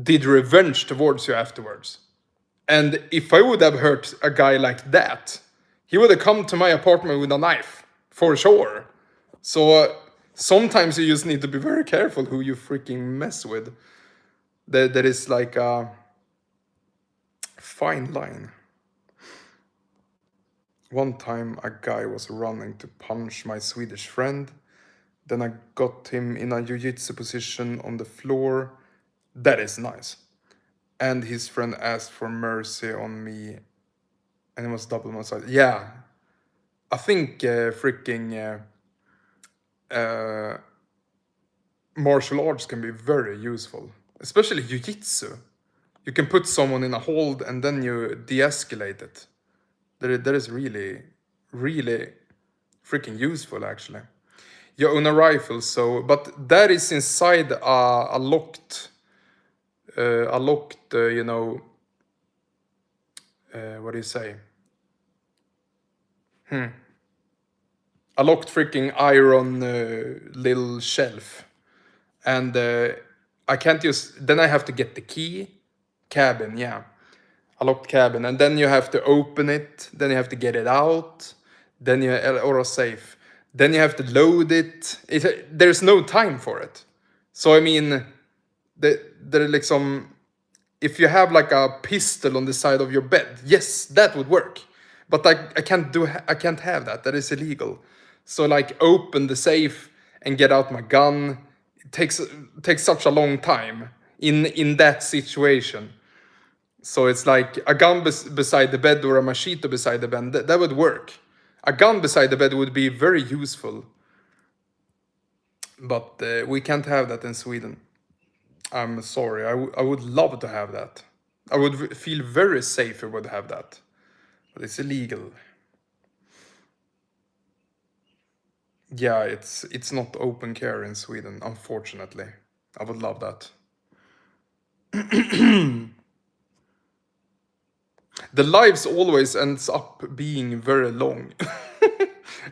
did revenge towards you afterwards. And if I would have hurt a guy like that, he would have come to my apartment with a knife, for sure. So sometimes you just need to be very careful who you freaking mess with. There is like a fine line. One time a guy was running to punch my Swedish friend. Then I got him in a jiu-jitsu position on the floor. That is nice. And his friend asked for mercy on me, and it was double massage. Yeah, I think martial arts can be very useful, especially jiu-jitsu. You can put someone in a hold and then you de-escalate it. That is really, really freaking useful, actually. You own a rifle, so but that is inside a locked, you know. What do you say? A locked freaking iron little shelf, and I can't use. Then I have to get the key. Cabin, yeah, a locked cabin, and then you have to open it. Then you have to get it out. Then or a safe. Then you have to load it. There's no time for it. So I mean, there like some. If you have like a pistol on the side of your bed, yes, that would work. But I can't have that. That is illegal. So like open the safe and get out my gun. It takes such a long time in that situation. So it's like a gun beside the bed or a machete beside the bed. That would work. A gun beside the bed would be very useful. But we can't have that in Sweden. I'm sorry. I would love to have that. I would feel very safe if I would have that. But it's illegal. Yeah, it's not open care in Sweden, unfortunately. I would love that. The lives always ends up being very long.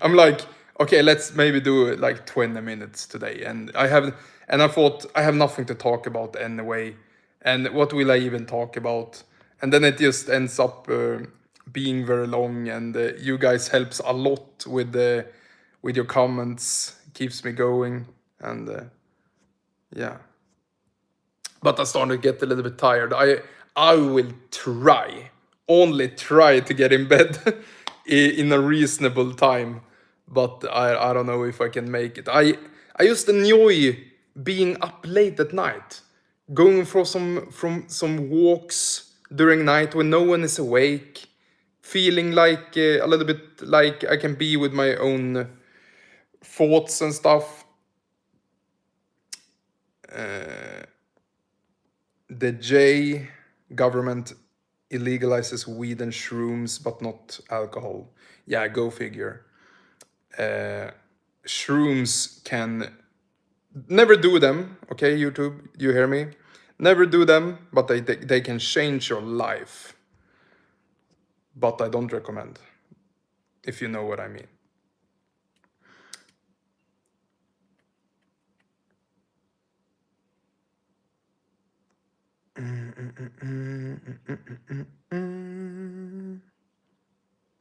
I'm like, okay, let's maybe do like 20 minutes today. And I thought I have nothing to talk about anyway. And what will I even talk about? And then it just ends up being very long. And you guys helps a lot with your comments, keeps me going. And yeah, but I started to get a little bit tired. I will try, only try to get in bed in a reasonable time, but I don't know if I can make it. I just enjoy being up late at night, going for some walks during night when no one is awake, feeling like a little bit like I can be with my own thoughts and stuff. The J government illegalizes weed and shrooms, but not alcohol. Yeah, go figure. Shrooms can never do them. Okay, YouTube, you hear me? Never do them, but they can change your life. But I don't recommend, if you know what I mean.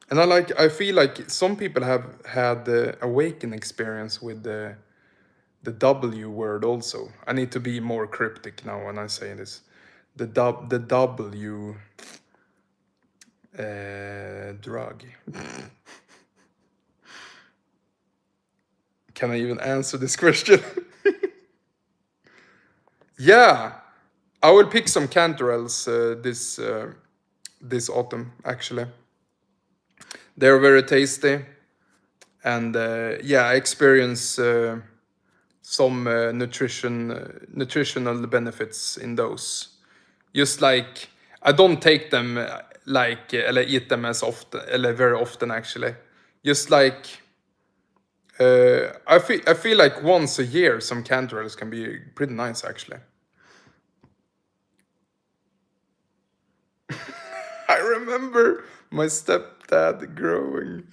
And I feel like some people have had the awaken experience with the W word also. I need to be more cryptic now when I say this. The W drug. Can I even answer this question? Yeah, I will pick some canterels this autumn. Actually, they're very tasty, and yeah, I experience some nutritional benefits in those. Just like I don't take them like or eat them as often, or very often actually. Just like I feel like once a year some canterels can be pretty nice actually. I remember my stepdad growing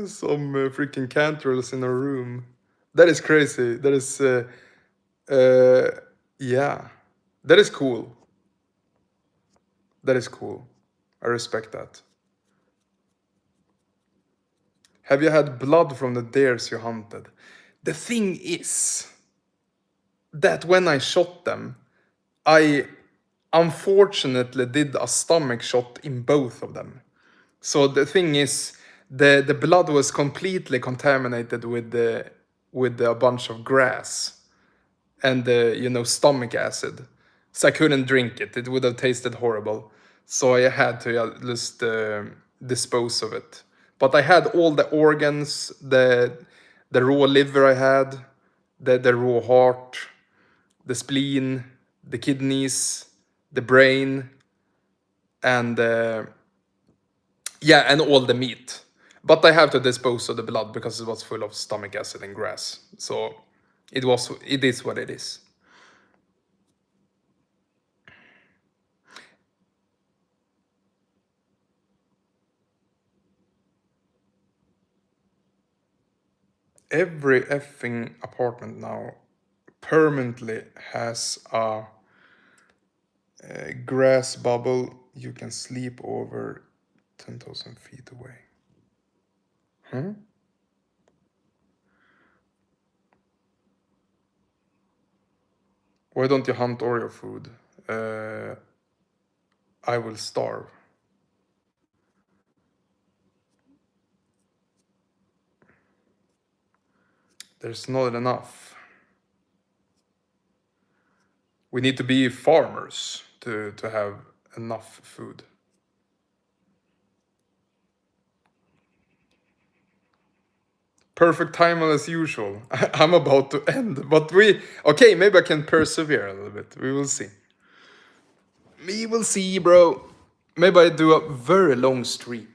some freaking canterels in our room. That is crazy. That is uh, yeah, that is cool. That is cool. I respect that. Have you had blood from the deers you hunted? The thing is that when I shot them, I unfortunately did a stomach shot in both of them. So the thing is, the blood was completely contaminated with a bunch of grass and stomach acid. So I couldn't drink it. It would have tasted horrible. So I had to just dispose of it. But I had all the organs, the raw liver I had, the raw heart, the spleen, the kidneys, the brain, and yeah, and all the meat. But I have to dispose of the blood because it was full of stomach acid and grass. So it is what it is. Every effing apartment now permanently has a grass bubble you can sleep over 10,000 feet away. Huh? Why don't you hunt Oreo food? I will starve. There's not enough. We need to be farmers to have enough food. Perfect time as usual. I'm about to end, but okay, maybe I can persevere a little bit. We will see. We will see, bro. Maybe I do a very long stream.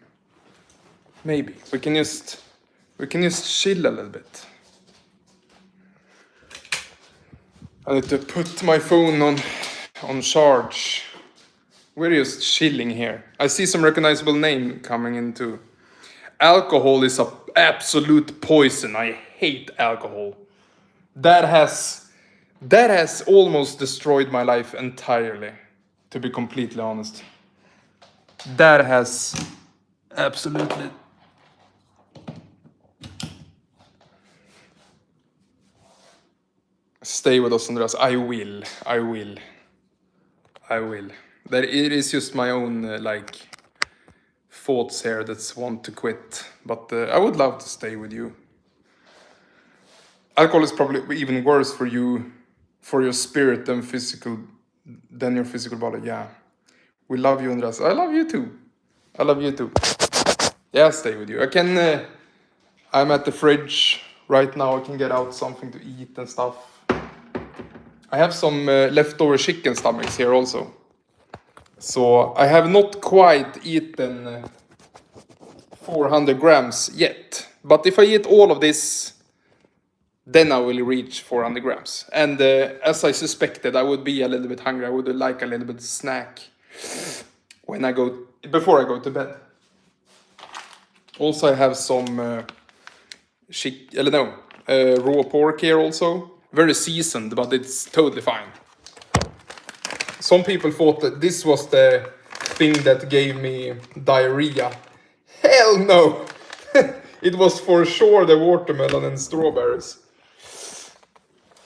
Maybe we can just chill a little bit. I need to put my phone on charge. We're just chilling here. I see some recognizable name coming in too. Alcohol is a absolute poison. I hate alcohol. That has almost destroyed my life entirely, to be completely honest. That has absolutely. Stay with us, Andreas. I will. That it is just my own thoughts here that want to quit, but I would love to stay with you. Alcohol is probably even worse for you, for your spirit than your physical body. Yeah, we love you, Andreas. I love you too. Yeah, stay with you. I can. I'm at the fridge right now. I can get out something to eat and stuff. I have some leftover chicken stomachs here also. So I have not quite eaten 400 grams yet. But if I eat all of this, then I will reach 400 grams. And as I suspected, I would be a little bit hungry. I would like a little bit of snack before I go to bed. Also, I have some raw pork here also. Very seasoned, but it's totally fine. Some people thought that this was the thing that gave me diarrhea. Hell no! It was for sure the watermelon and strawberries.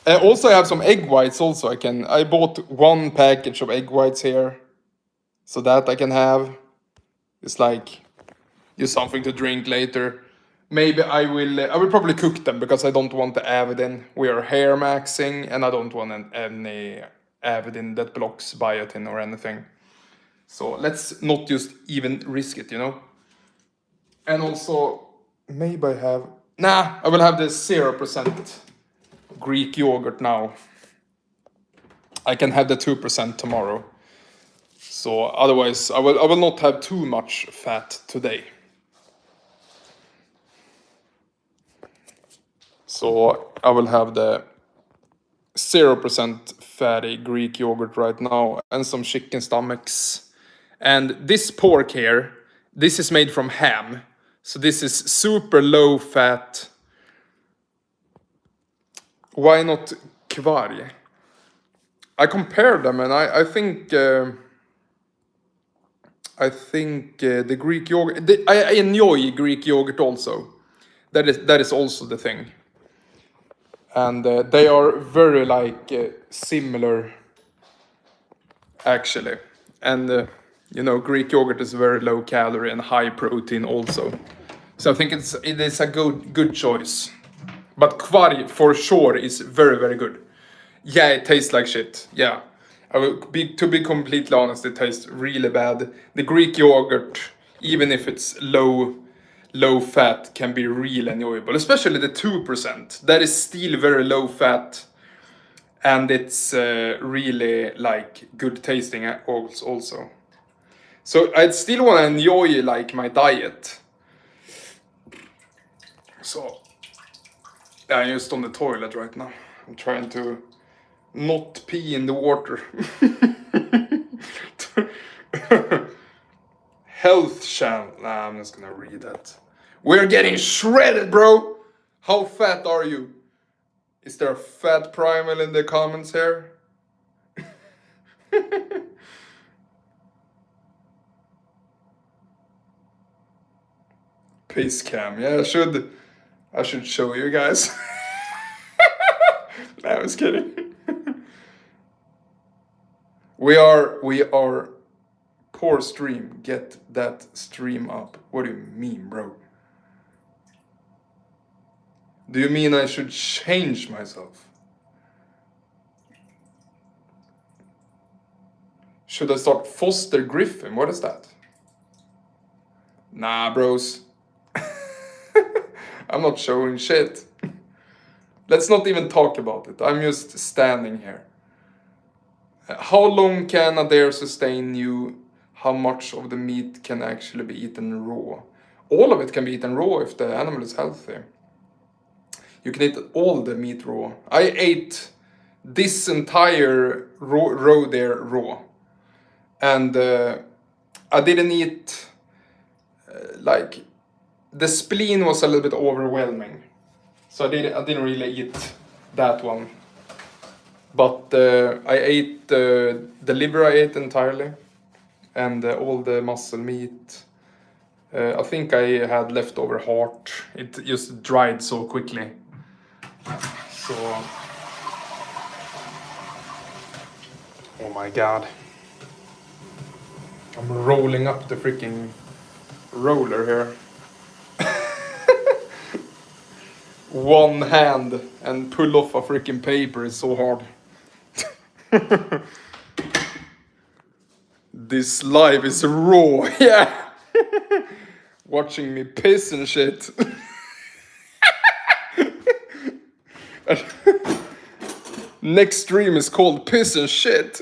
Also, I have some egg whites also. I bought one package of egg whites here. So that I can have. It's like just something to drink later. Maybe I will probably cook them because I don't want the Avidin. We are hair maxing and I don't want any Avidin that blocks biotin or anything. So let's not just even risk it, And also, maybe I will have the 0% Greek yogurt now. I can have the 2% tomorrow. So otherwise, I will not have too much fat today. So I will have the 0% fatty Greek yogurt right now and some chicken stomachs. And this pork here, this is made from ham. So this is super low fat. Why not kvarg? I compared them and I think the Greek yogurt, I enjoy Greek yogurt also. That is also the thing. And they are very similar actually. And Greek yogurt is very low calorie and high protein also. So I think it is a good choice. But kvarg for sure is very, very good. Yeah, it tastes like shit. Yeah. To be completely honest, it tastes really bad. The Greek yogurt, even if it's low fat, can be really enjoyable. Especially the 2%. That is still very low fat. And it's really good tasting also. So I still want to enjoy my diet. So I'm just on the toilet right now. I'm trying to not pee in the water. Health channel. Nah, I'm just gonna read that. We're getting shredded, bro. How fat are you? Is there a fat primal in the comments here? Pace cam. Yeah, I should show you guys. Nah, I was kidding. We are poor stream. Get that stream up. What do you mean, bro? Do you mean I should change myself? Should I start Foster Griffin? What is that? Nah, bros. I'm not showing shit. Let's not even talk about it. I'm just standing here. How long can a deer sustain you? How much of the meat can actually be eaten raw? All of it can be eaten raw if the animal is healthy. You can eat all the meat raw. I ate this entire roe deer raw. And I didn't eat, like, the spleen was a little bit overwhelming. So I didn't really eat that one. But I ate the liver, I ate entirely. And all the muscle meat. I think I had leftover heart. It just dried so quickly. So, oh my god. I'm rolling up the freaking roller here. One hand and pull off a freaking paper is so hard. This live is raw, yeah. Watching me piss and shit. Next stream is called Piss and Shit.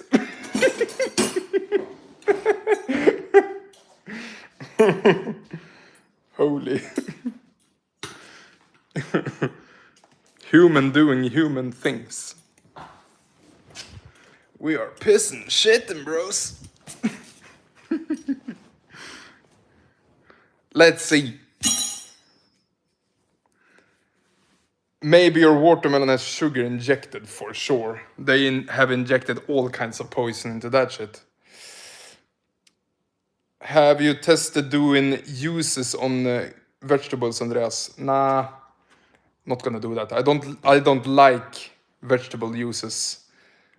Holy. Human doing human things. We are pissing shitting, bros. Let's see. Maybe your watermelon has sugar injected for sure. They have injected all kinds of poison into that shit. Have you tested doing uses on vegetables, Andreas? Nah, not gonna do that. I don't like vegetable uses.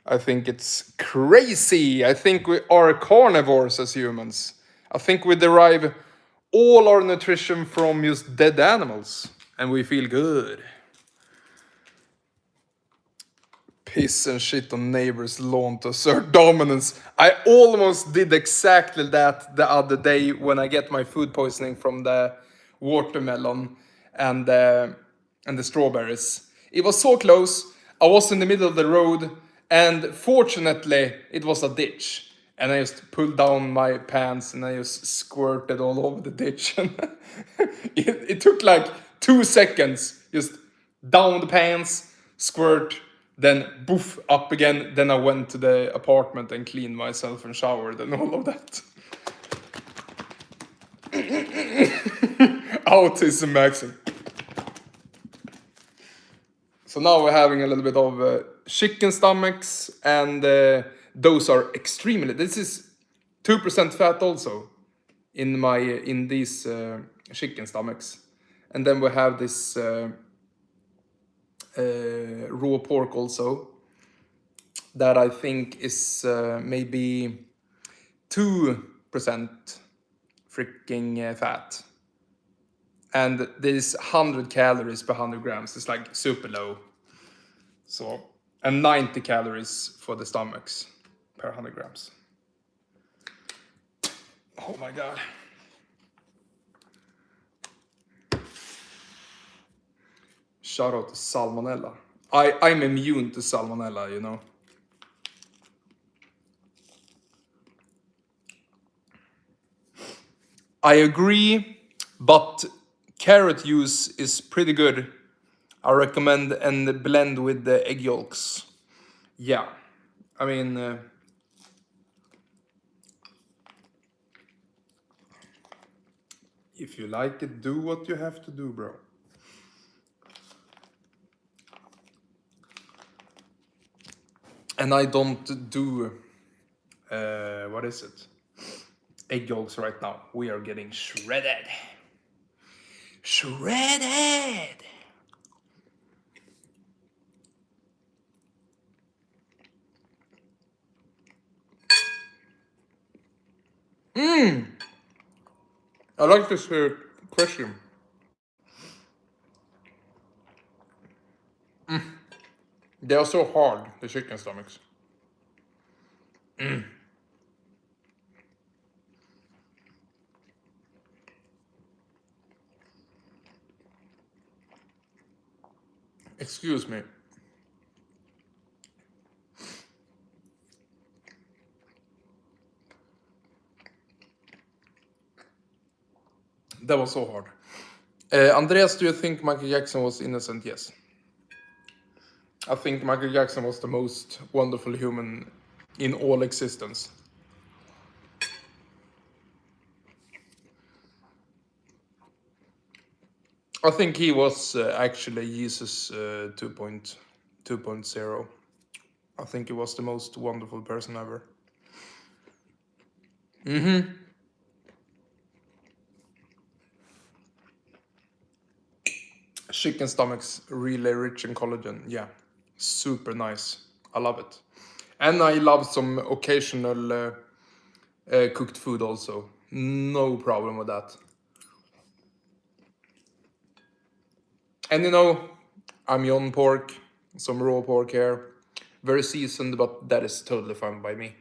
I think it's crazy. I think we are carnivores as humans. I think we derive all our nutrition from just dead animals, and we feel good. Piss and shit on neighbor's lawn to assert dominance. I almost did exactly that the other day when I get my food poisoning from the watermelon and the strawberries. It was so close. I was in the middle of the road, and fortunately it was a ditch. And I just pulled down my pants and I just squirted all over the ditch. It took like 2 seconds. Just down the pants, squirt, then boof, up again. Then I went to the apartment and cleaned myself and showered and all of that. Autism maxing. So now we're having a little bit of chicken stomachs, and those are extremely. This is 2% fat also in these chicken stomachs, and then we have this raw pork also that I think is maybe 2% freaking fat. And there's 100 calories per 100 grams. It's like super low. So, and 90 calories for the stomachs per 100 grams. Oh my god. Shout out to salmonella. I'm immune to salmonella, you know. I agree, but carrot juice is pretty good. I recommend and blend with the egg yolks. Yeah, I mean, if you like it, do what you have to do, bro. And I don't do, what is it? Egg yolks right now. We are getting shredded. Shredded! I like this question. They are so hard, the chicken stomachs. Excuse me. That was so hard. Andreas, do you think Michael Jackson was innocent? Yes. I think Michael Jackson was the most wonderful human in all existence. I think he was actually Jesus 2.0. I think he was the most wonderful person ever. Chicken stomach's really rich in collagen. Yeah, super nice. I love it. And I love some occasional cooked food also. No problem with that. And you know, I'm on pork, some raw pork here. Very seasoned, but that is totally fine by me.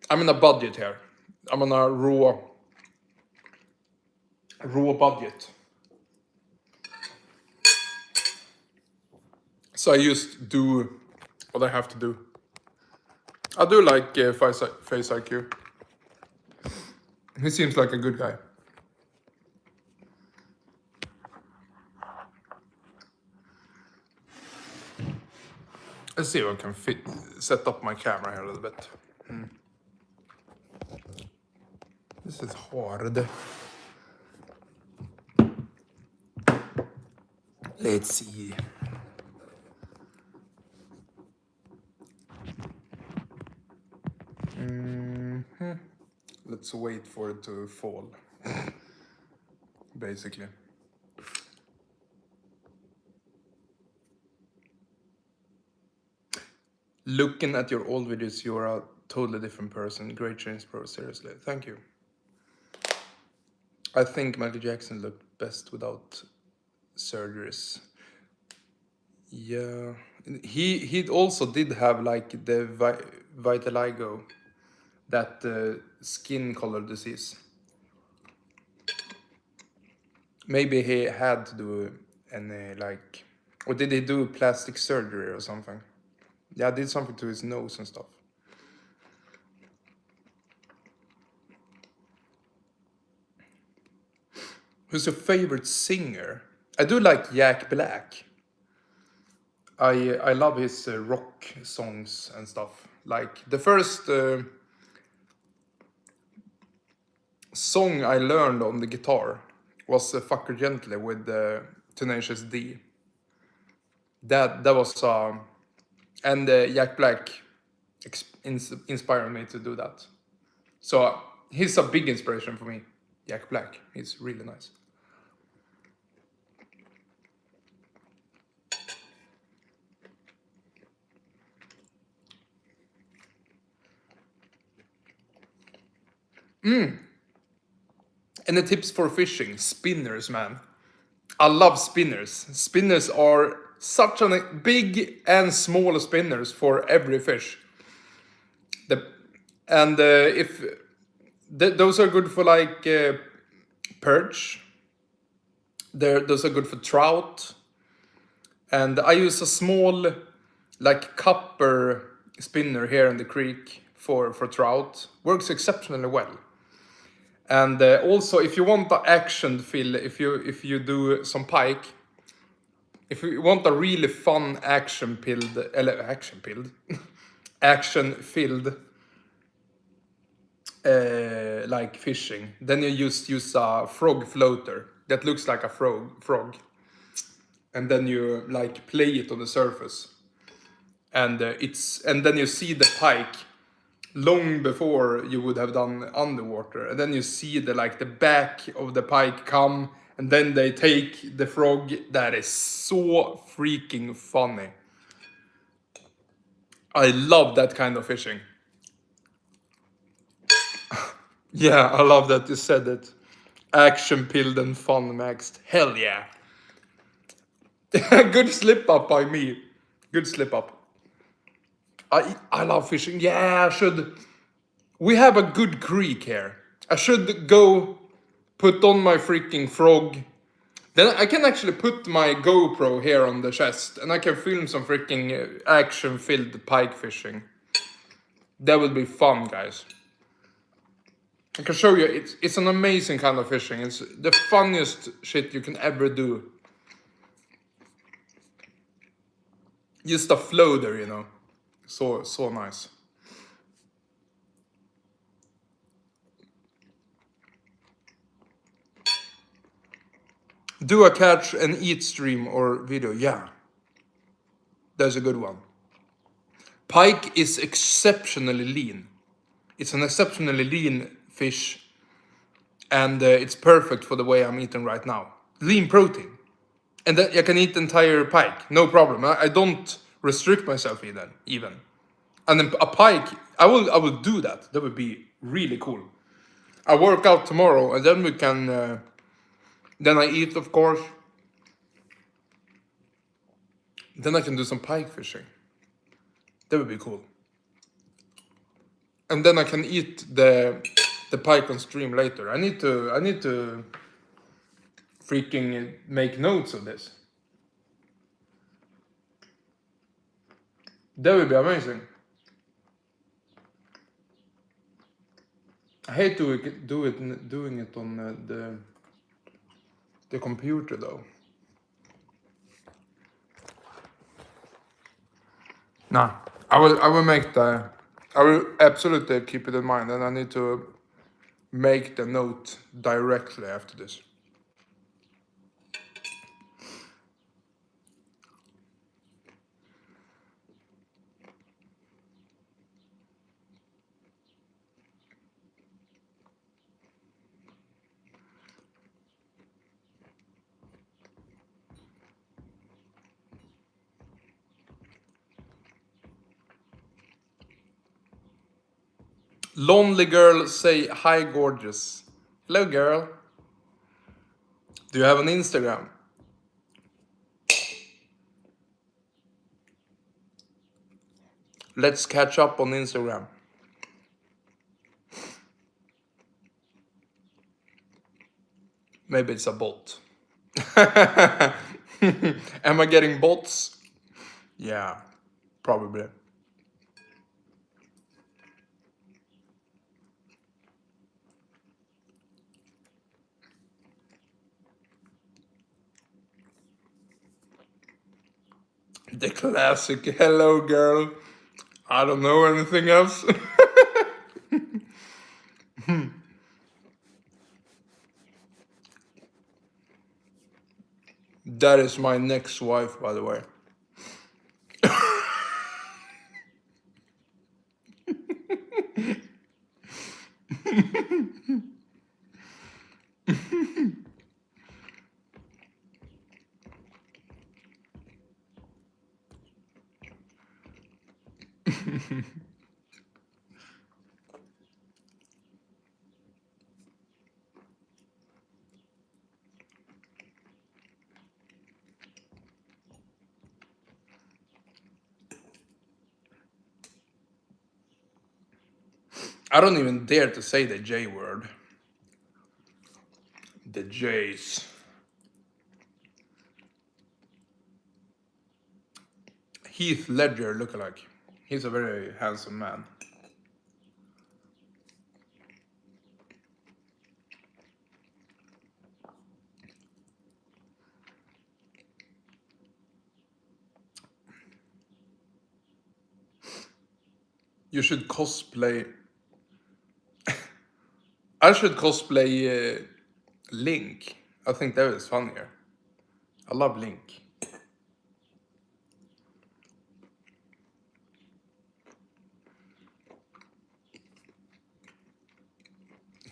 I'm in a budget here. I'm on a raw budget. So I just do what I have to do. I do like Face IQ. He seems like a good guy. Let's see if I can set up my camera here a little bit. This is hard. Let's see. Let's wait for it to fall. Basically. Looking at your old videos, you're a totally different person. Great change, bro. Seriously. Thank you. I think Michael Jackson looked best without surgeries. Yeah. He also did have like the vitiligo, that skin color disease. Maybe he had to do any like, or did he do plastic surgery or something? Yeah, did something to his nose and stuff. Who's your favorite singer? I do like Jack Black. I love his rock songs and stuff. Like the first song I learned on the guitar was "Fuck Her Gently" with Tenacious D. That was and Jack Black inspired me to do that. So he's a big inspiration for me. Jack Black, he's really nice. Any tips for fishing? Spinners, man. I love spinners. Spinners are such a big and small spinners for every fish. If those are good for like perch, those are good for trout. And I use a small like copper spinner here in the creek for trout. Works exceptionally well. And also, if you want the action feel, if you do some pike, if you want a really fun action filled, like fishing, then you just use a frog floater that looks like a frog, and then you like play it on the surface, and and then you see the pike long before you would have done underwater, and then you see the back of the pike come, and then they take the frog. That is so freaking funny. I love that kind of fishing. Yeah, I love that you said it. Action pilled and fun maxed. Hell yeah. Good slip up by me. Good slip up. I love fishing. Yeah, I should. We have a good creek here. I should go put on my freaking frog, Then I can actually put my GoPro here on the chest and I can film some freaking action-filled pike fishing. That would be fun, guys. I can show you, it's an amazing kind of fishing. It's the funniest shit you can ever do. Just a floater, you know. So nice. Do a catch and eat stream or video. Yeah. That's a good one. Pike is exceptionally lean. It's an exceptionally lean fish. And it's perfect for the way I'm eating right now. Lean protein. And then I can eat entire pike. No problem. I don't restrict myself even. And then a pike, I will do that. That would be really cool. I work out tomorrow and then we can, then I eat, of course. Then I can do some pike fishing. That would be cool. And then I can eat the pike on stream later. I need to freaking make notes of this. That would be amazing. I hate doing it on the computer though. No, I will make I will absolutely keep it in mind, and I need to make the note directly after this. Lonely girl say hi gorgeous. Hello girl. Do you have an Instagram? Let's catch up on Instagram. Maybe it's a bot. Am I getting bots? Yeah, probably. The classic hello girl. I don't know anything else. That is my next wife, by the way. I don't even dare to say the J word. The J's. Heath Ledger lookalike. He's a very handsome man. You should cosplay. I should cosplay Link. I think that is funnier. I love Link.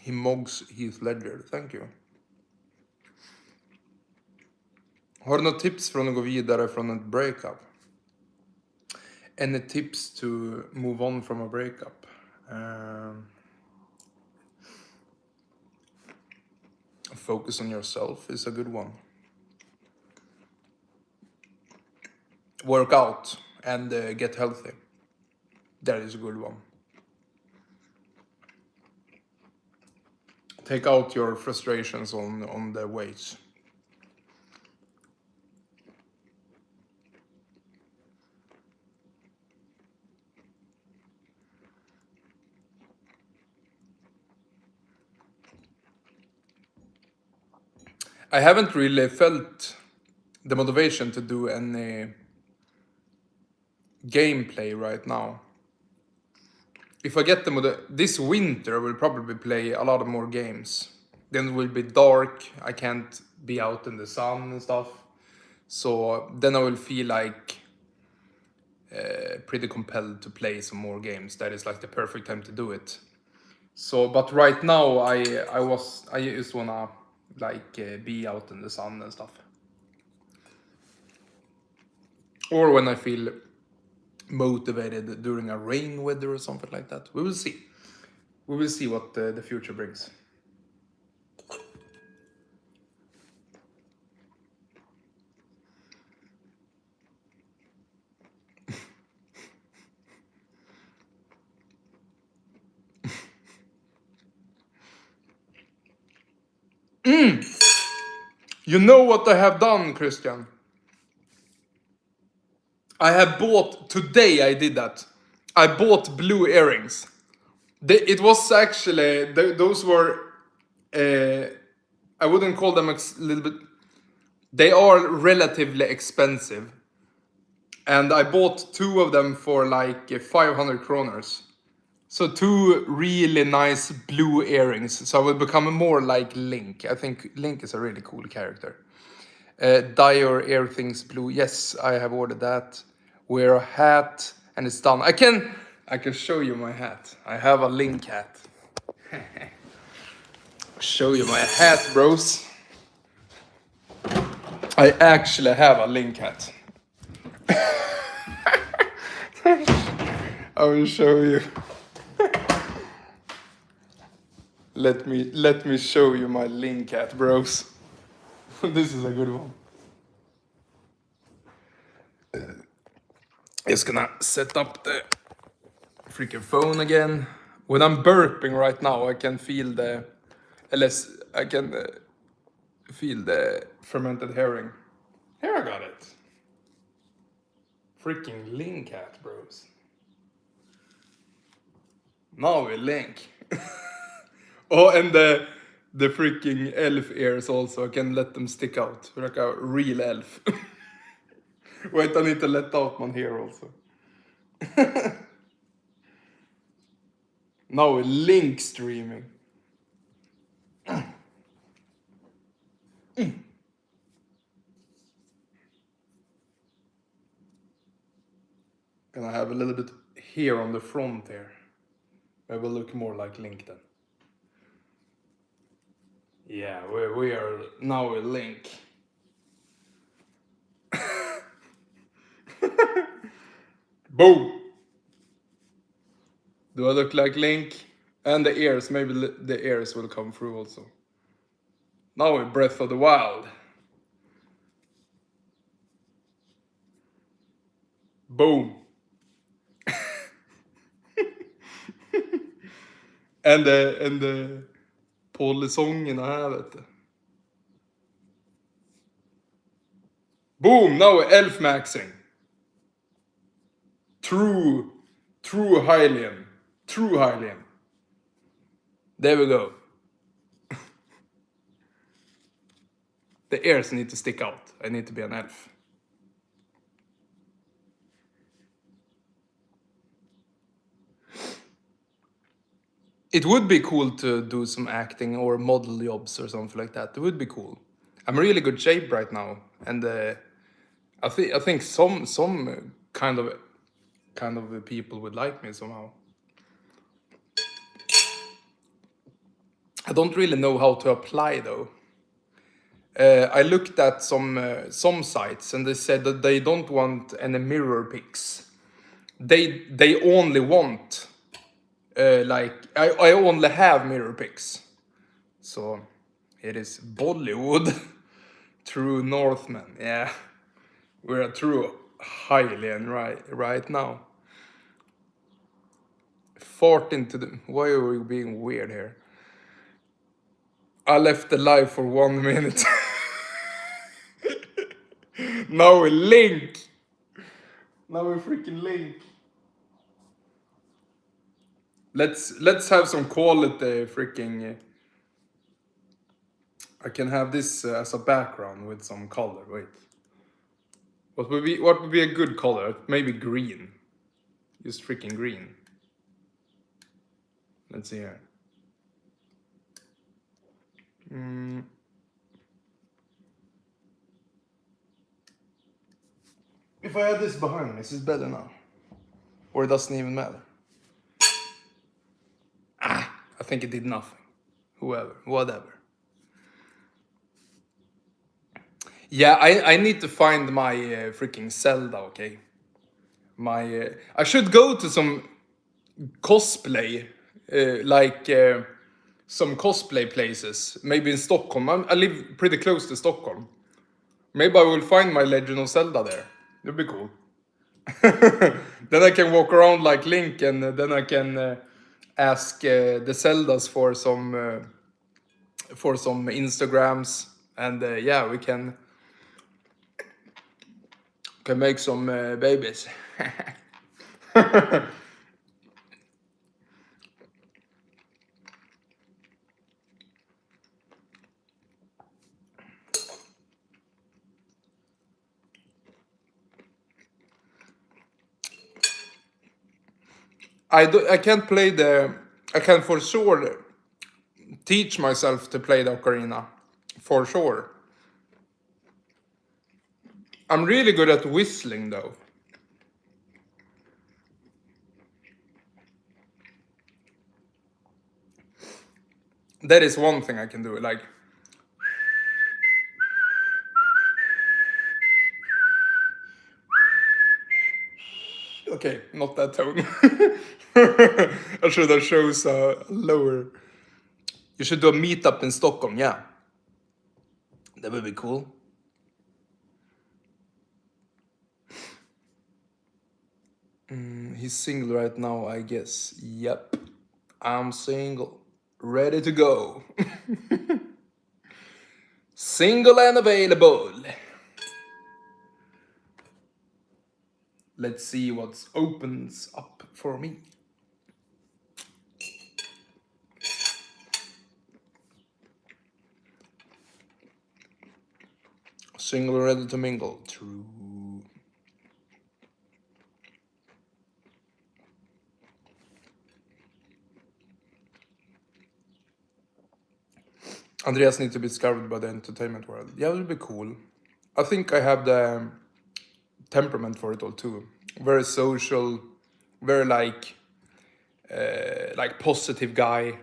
He mogs Heath Ledger. Thank you. Har du några tips från att gå vidare från ett breakup? Any tips to move on from a breakup? Focus on yourself is a good one. Work out and get healthy. That is a good one. Take out your frustrations on the weights. I haven't really felt the motivation to do any gameplay right now. If I get this winter, I will probably play a lot of more games. Then it will be dark. I can't be out in the sun and stuff. So then I will feel like pretty compelled to play some more games. That is like the perfect time to do it. So, but right now I just wanna like be out in the sun and stuff. Or when I feel motivated during a rain weather or something like that. We will see. We will see what the future brings. You know what I have done, Christian? I have bought, today I did that. I bought blue earrings. It was actually, those were, I wouldn't call them a little bit, they are relatively expensive. And I bought two of them for like 500 kroners. So two really nice blue earrings. So I will become more like Link. I think Link is a really cool character. Dye your ear things blue. Yes, I have ordered that. Wear a hat and it's done. I can show you my hat. I have a Link hat. Show you my hat, bros. I actually have a Link hat. I will show you. Let me show you my Link hat, bros. This is a good one. Just gonna set up the freaking phone again. When I'm burping right now, I can feel feel the fermented herring. Here I got it. Freaking Link hat, bros. Now we Link. Oh, and the freaking elf ears also. I can let them stick out like a real elf. Wait, I need to let out one here also. Now we Link streaming. Gonna have a little bit here on the front here. I will look more like Link then. Yeah, we are now a Link. Boom! Do I look like Link? And the ears, maybe the ears will come through also. Now we're Breath of the Wild. Boom! and the polisångerna här vet du. Boom! Now we're elf maxing. True Hylian. True Hylian. There we go. The ears need to stick out. I need to be an elf. It would be cool to do some acting or model jobs or something like that. It would be cool. I'm in really good shape right now, and I think some kind of people would like me somehow. I don't really know how to apply though. I looked at some sites and they said that they don't want any mirror pics. They only want like I only have mirror pics. So it is Bollywood. True Northman. Yeah, we're a true Hylian right now. Fart into the. Why are we being weird here? I left the live for 1 minute. Now we Link. Now we freaking Link. Let's have some quality freaking. I can have this as a background with some color. Wait. What would be a good color? Maybe green. Just freaking green. Let's see here. If I had this behind me, is this better now? Or it doesn't even matter? I think it did nothing. Whatever. Yeah, I need to find my freaking Zelda, okay? I should go to some cosplay, some cosplay places. Maybe in Stockholm. I live pretty close to Stockholm. Maybe I will find my Legend of Zelda there. That'd be cool. Then I can walk around like Link, and then I can ask the Zeldas for some Instagrams, and yeah, we can make some babies. I can't play I can for sure teach myself to play the ocarina, for sure. I'm really good at whistling though. That is one thing I can do, like. Okay, not that tone. I should have chose a lower. You should do a meetup in Stockholm, yeah. That would be cool. He's single right now, I guess. Yep. I'm single. Ready to go. Single and available. Let's see what opens up for me. Single, ready to mingle. True. Andreas needs to be discovered by the entertainment world. Yeah, it would be cool. I think I have the temperament for it all too. Very social, very like positive guy.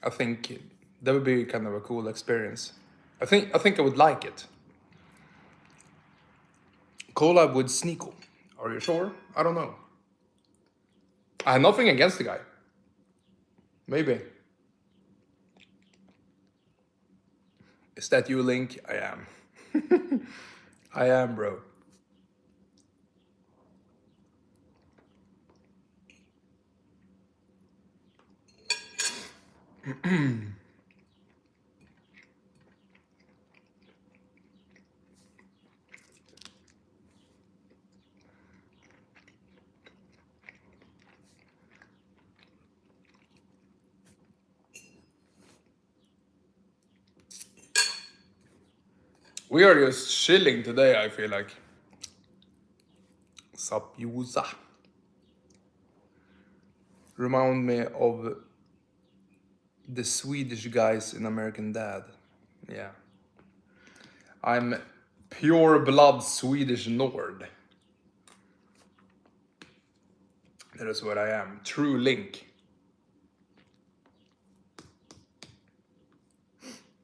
I think that would be kind of a cool experience. I think I would like it. Collab with Sneeko. Are you sure? I don't know. I have nothing against the guy. Maybe. Is that you, Link? I am. I am, bro. We are just chilling today, I feel like. Sup, Yusa. Remind me of the Swedish guys in American Dad. Yeah. I'm pure blood Swedish Nord. That is what I am. True Link.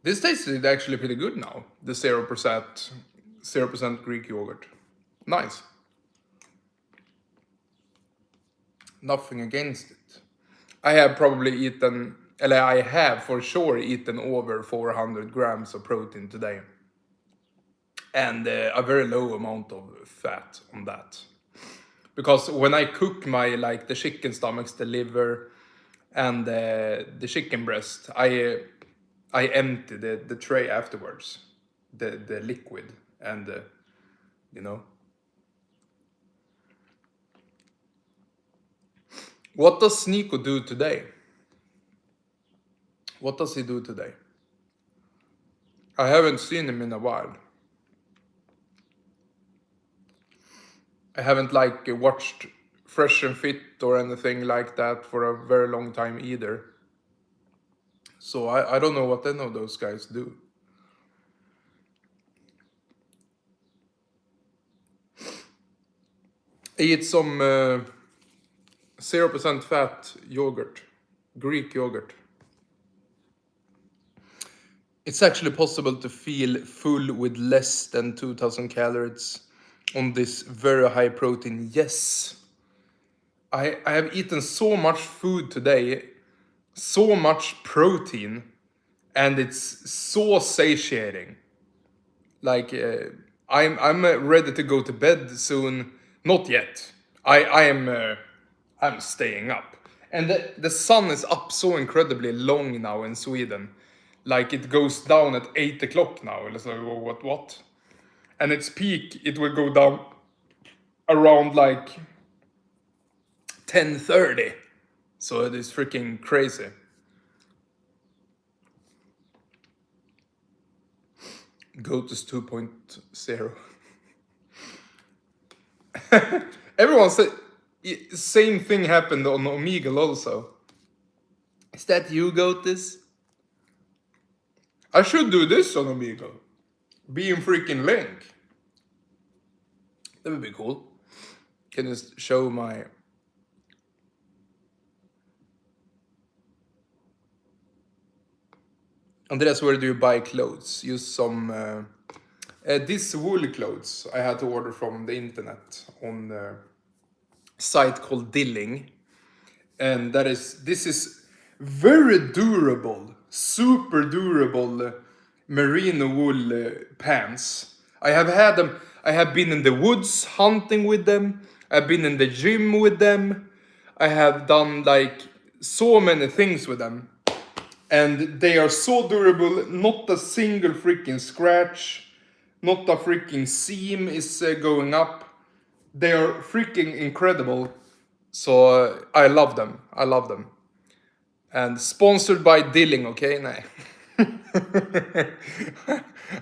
This tasted actually pretty good now. The 0% Greek yogurt. Nice. Nothing against it. I have for sure eaten over 400 grams of protein today. And a very low amount of fat on that. Because when I cook the chicken stomachs, the liver, and the chicken breast, I empty the tray afterwards, the liquid, and you know. What does Sneeko do today? What does he do today? I haven't seen him in a while. I haven't like watched Fresh and Fit or anything like that for a very long time either. So I don't know what any of those guys do. I eat some 0% fat yogurt, Greek yogurt. It's actually possible to feel full with less than 2000 calories on this very high protein. Yes. I have eaten so much food today, so much protein, and it's so satiating. Like I'm ready to go to bed soon. Not yet. I'm staying up, and the sun is up so incredibly long now in Sweden. Like it goes down at 8 o'clock now. It's like what? And its peak it will go down around like 10:30. So it is freaking crazy. Gotus 2.0. Everyone said same thing happened on Omegle also. Is that you, Gotus? I should do this on Omegle. Be in freaking Link. That would be cool. Can just show my... Andreas, where do you buy clothes? Use some... these wool clothes I had to order from the internet on a site called Dilling. And this is very durable, super durable merino wool pants. I have had them, I have been in the woods hunting with them, I've been in the gym with them, I have done like so many things with them. And they are so durable, not a single freaking scratch, not a freaking seam is going up. They are freaking incredible. So I love them. I love them. And sponsored by Dilling, okay? Nah.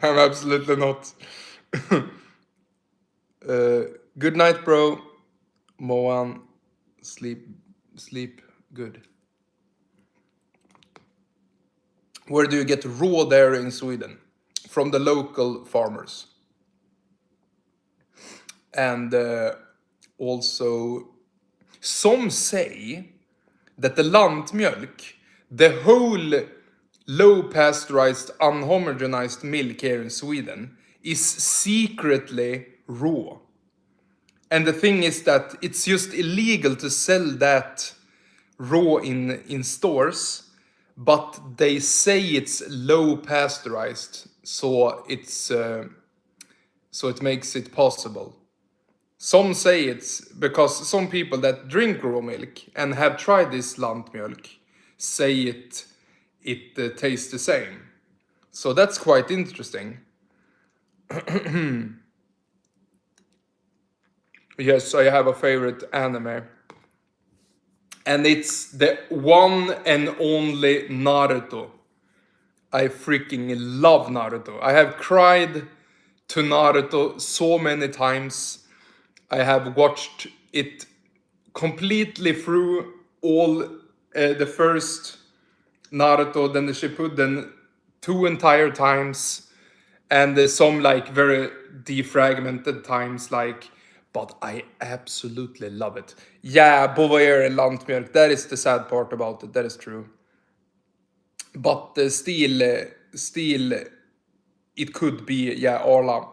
I'm absolutely not. Good night, bro. Moan, sleep good. Where do you get raw dairy in Sweden? From the local farmers. And also, some say that the lantmjölk, the whole low pasteurized unhomogenized milk here in Sweden, is secretly raw. And the thing is that it's just illegal to sell that raw in stores, but they say it's low pasteurized, so it makes it possible. Some say it's because some people that drink raw milk and have tried this lantmjölk say it tastes the same. So that's quite interesting. Yes, I have a favorite anime. And it's the one and only Naruto. I freaking love Naruto. I have cried to Naruto so many times. I have watched it completely through all the first Naruto, then the Shippuden 2 entire times, and some like very defragmented times, like, but I absolutely love it. Yeah, Bovaer and lantmjölk, that is the sad part about it, that is true. But still, it could be, yeah, Arla.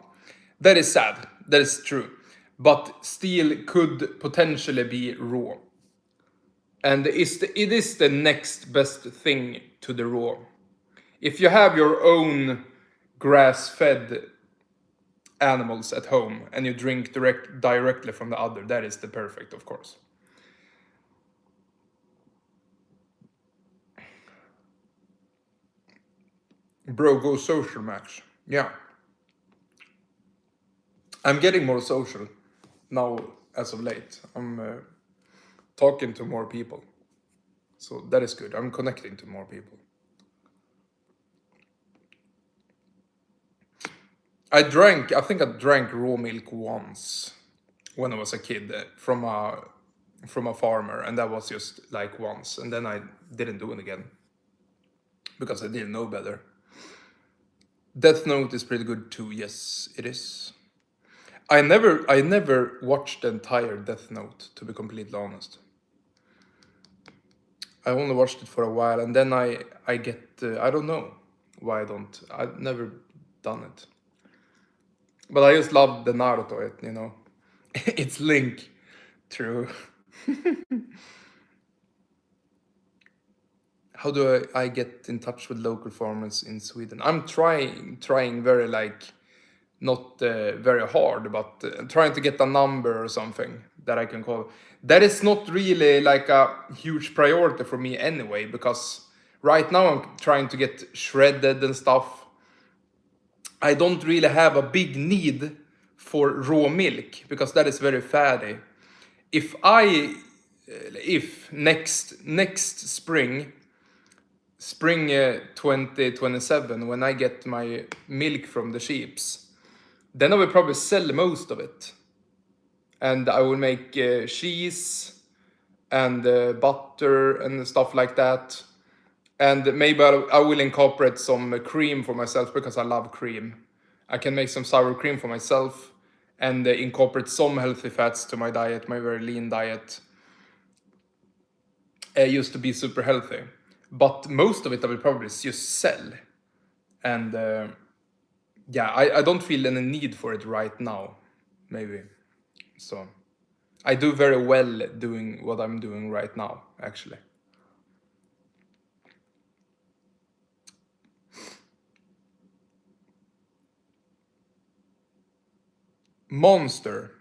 That is sad, that is true. But steel could potentially be raw. And it is the next best thing to the raw. If you have your own grass-fed animals at home and you drink directly from the udder, that is the perfect, of course. Bro, go social, Max. Yeah. I'm getting more social now as of late. I'm talking to more people. So that is good. I'm connecting to more people. I think I drank raw milk once when I was a kid from a farmer, and that was just like once, and then I didn't do it again because I didn't know better. Death Note is pretty good too. Yes, it is. I never watched the entire Death Note, to be completely honest. I only watched it for a while, and then I get I don't know why I don't. I've never done it, but I just love the Naruto. It's Link, true. How do I get in touch with local farmers in Sweden? I'm trying very like not very hard, but trying to get a number or something that I can call. That is not really like a huge priority for me anyway, because right now I'm trying to get shredded and stuff. I don't really have a big need for raw milk because that is very fatty. If I, if next spring 2027, when I get my milk from the sheeps, then I will probably sell most of it, and I will make cheese and butter and stuff like that. And maybe I will incorporate some cream for myself because I love cream. I can make some sour cream for myself and incorporate some healthy fats to my diet, my very lean diet. Used to be super healthy, but most of it I will probably just sell. And yeah, I don't feel any need for it right now, maybe. So I do very well doing what I'm doing right now, actually. Monster.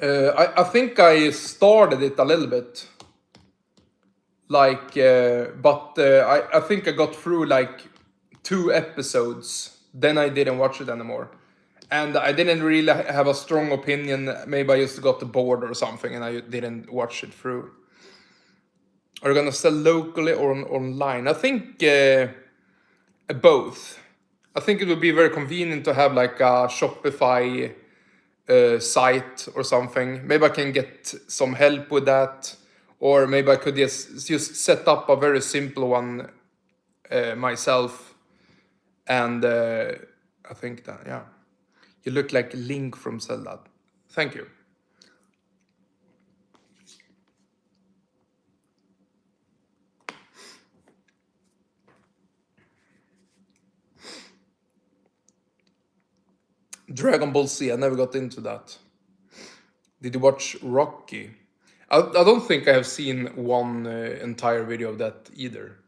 I think I started it a little bit, like, but I think I got through like 2 episodes. Then I didn't watch it anymore, and I didn't really have a strong opinion. Maybe I just got bored or something, and I didn't watch it through. Are you gonna sell locally or online? I think both. I think it would be very convenient to have like a Shopify site or something. Maybe I can get some help with that, or maybe I could just set up a very simple one myself. And I think that, yeah, you look like Link from Zelda. Thank you. Dragon Ball Z, I never got into that. Did you watch Rocky? I don't think I have seen one entire video of that either.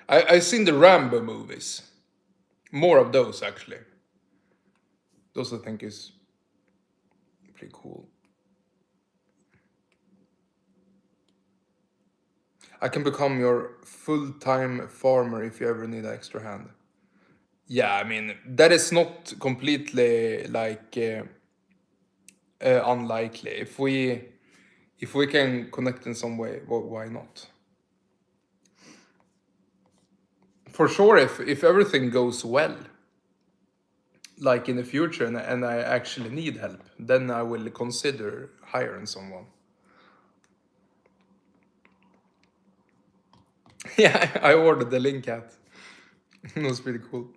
I've seen the Rambo movies. More of those, actually. Those I think is pretty cool. I can become your full-time farmer if you ever need an extra hand. Yeah, I mean, that is not completely like unlikely. If we can connect in some way, well, why not? For sure, if everything goes well, like in the future, and I actually need help, then I will consider hiring someone. Yeah, I ordered the Link hat. It was pretty cool.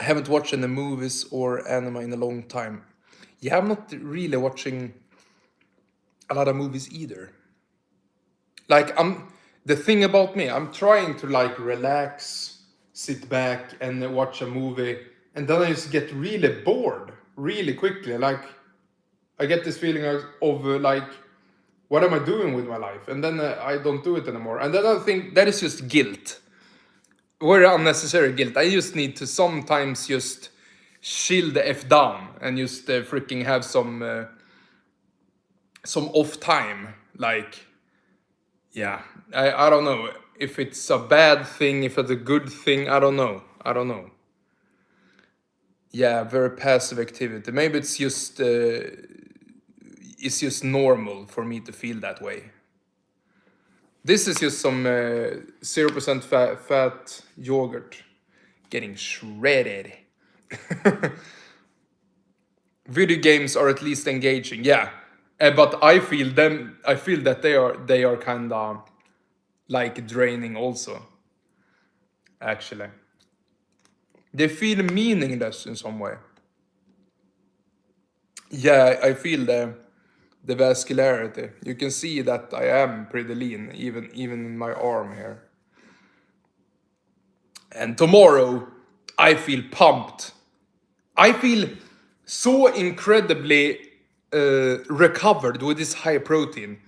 I haven't watched any movies or anime in a long time. Yeah, I'm not really watching a lot of movies either. Like, the thing about me, I'm trying to like relax, sit back and watch a movie, and then I just get really bored really quickly. Like, I get this feeling of like, what am I doing with my life? And then I don't do it anymore. And then I think that is just guilt, very unnecessary guilt. I just need to sometimes just chill the f down and just freaking have some off time. Like, yeah, I don't know if it's a bad thing, if it's a good thing. I don't know. Yeah, very passive activity. Maybe it's just normal for me to feel that way. This is just some 0% fat yogurt getting shredded. Video games are at least engaging, yeah. But I feel them. I feel that they are kind of like draining also. Actually, they feel meaningless in some way. Yeah, I feel the vascularity. You can see that I am pretty lean, even in my arm here. And tomorrow, I feel pumped. I feel so incredibly recovered with this high protein.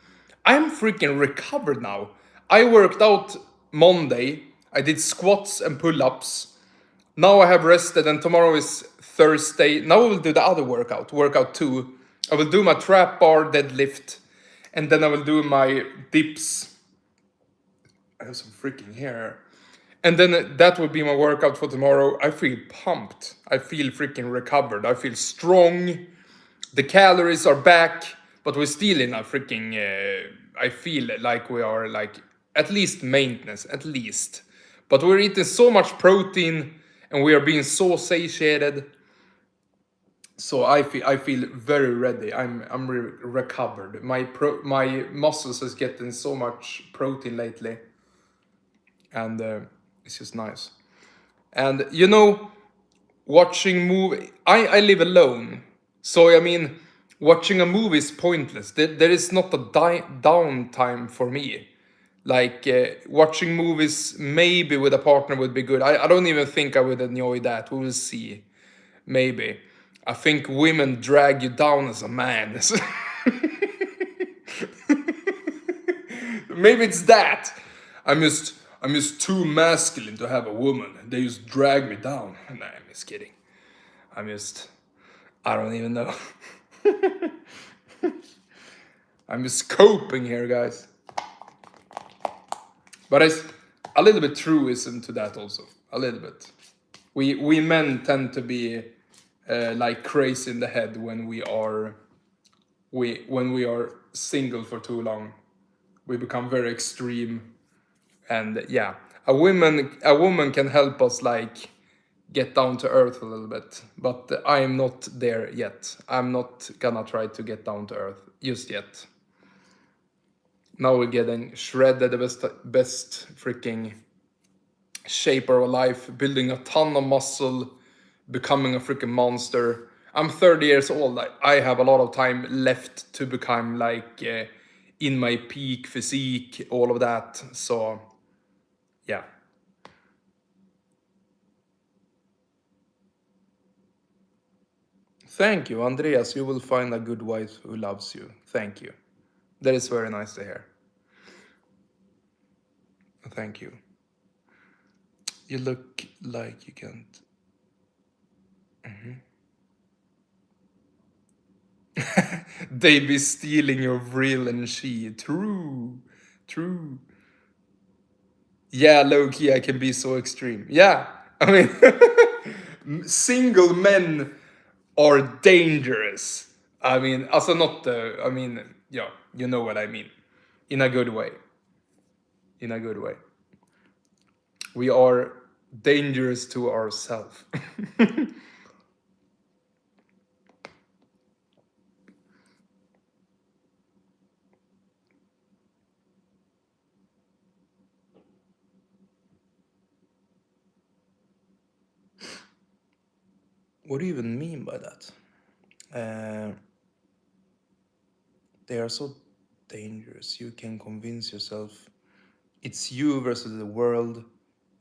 I'm freaking recovered now. I worked out Monday. I did squats and pull-ups. Now I have rested, and tomorrow is Thursday. Now I will do the other workout 2. I will do my trap bar deadlift, and then I will do my dips. I have some freaking hair. And then that will be my workout for tomorrow. I feel pumped. I feel freaking recovered. I feel strong. The calories are back, but we're still in a freaking. I feel like we are like at least maintenance, at least. But we're eating so much protein, and we are being so satiated. So I feel very ready. I'm recovered. My muscles is getting so much protein lately, and it's just nice. And you know, watching movie. I live alone, so I mean, watching a movie is pointless. There is not a downtime for me. Like watching movies maybe with a partner would be good. I don't even think I would enjoy that. We will see. Maybe. I think women drag you down as a man. Maybe it's that. I'm just too masculine to have a woman. They just drag me down. Nah, I'm just kidding. I'm just I don't even know. I'm just coping here, guys. But it's a little bit truism to that also. A little bit. We men tend to be like crazy in the head when we are single for too long. We become very extreme, and yeah, a woman can help us like get down to earth a little bit, but I am not there yet. I'm not gonna try to get down to earth just yet. Now we're getting shredded, the best freaking shape of our life, building a ton of muscle, becoming a freaking monster. I'm 30 years old. I have a lot of time left to become like in my peak physique, all of that. So, yeah. Thank you, Andreas. You will find a good wife who loves you. Thank you. That is very nice to hear. Thank you. You look like you can't. They be stealing your vril and she. True. True. Yeah, low key, I can be so extreme. Yeah. I mean, single men are dangerous. I mean, also not the. I mean, yeah, you know what I mean. In a good way. In a good way. We are dangerous to ourselves. What do you even mean by that? Uh, they are so dangerous. You can convince yourself it's you versus the world,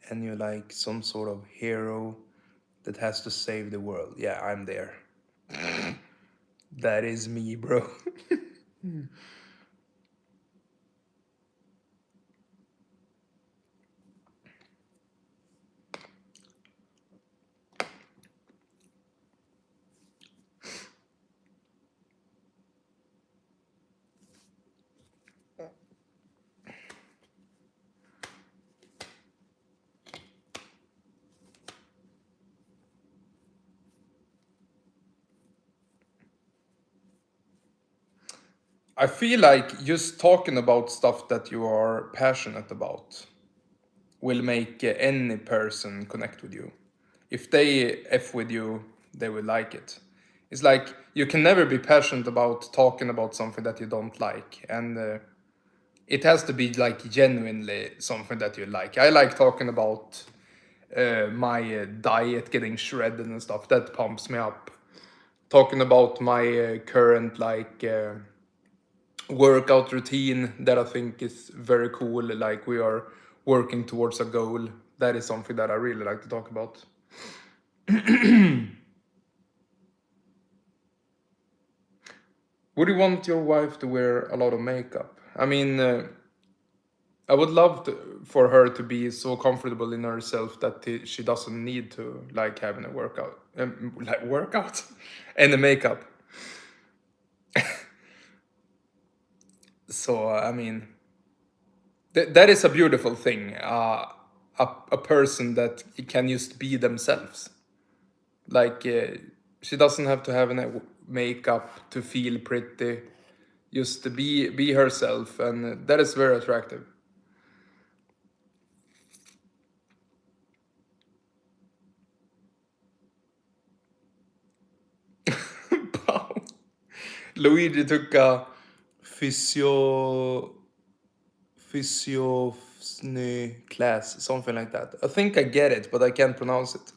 and you're like some sort of hero that has to save the world. Yeah, I'm there. That is me, bro. I feel like just talking about stuff that you are passionate about will make any person connect with you. If they F with you, they will like it. It's like you can never be passionate about talking about something that you don't like. And it has to be like genuinely something that you like. I like talking about my diet getting shredded and stuff. That pumps me up. Talking about my current like workout routine that I think is very cool. Like we are working towards a goal. That is something that I really like to talk about. Would you want your wife to wear a lot of makeup? I mean, I would love for her to be so comfortable in herself that she doesn't need to like having a workout, like workout, and the makeup. So I mean, that is a beautiful thing. A person that can just be themselves. Like she doesn't have to have any makeup to feel pretty. Just to be herself, and that is very attractive. Wow. Luigi took a physiognomy class, something like that. I think I get it, but I can't pronounce it.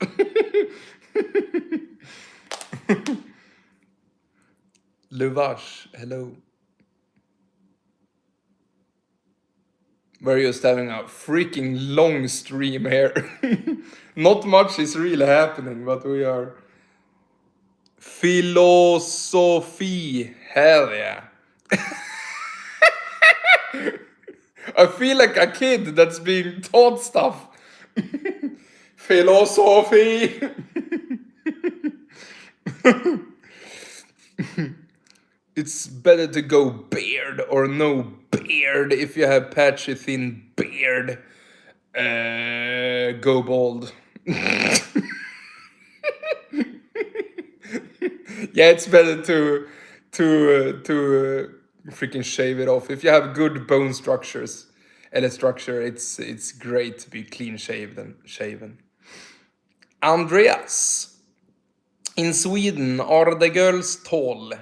Luvash, hello. We're just having a freaking long stream here. Not much is really happening, but we are. Philosophy, hell yeah. I feel like a kid that's being taught stuff. Philosophy. It's better to go beard or no beard if you have patchy thin beard. Go bald. Yeah, it's better to freaking shave it off. If you have good bone structures, and a structure, it's great to be clean shaven. Andreas, in Sweden, are the girls tall?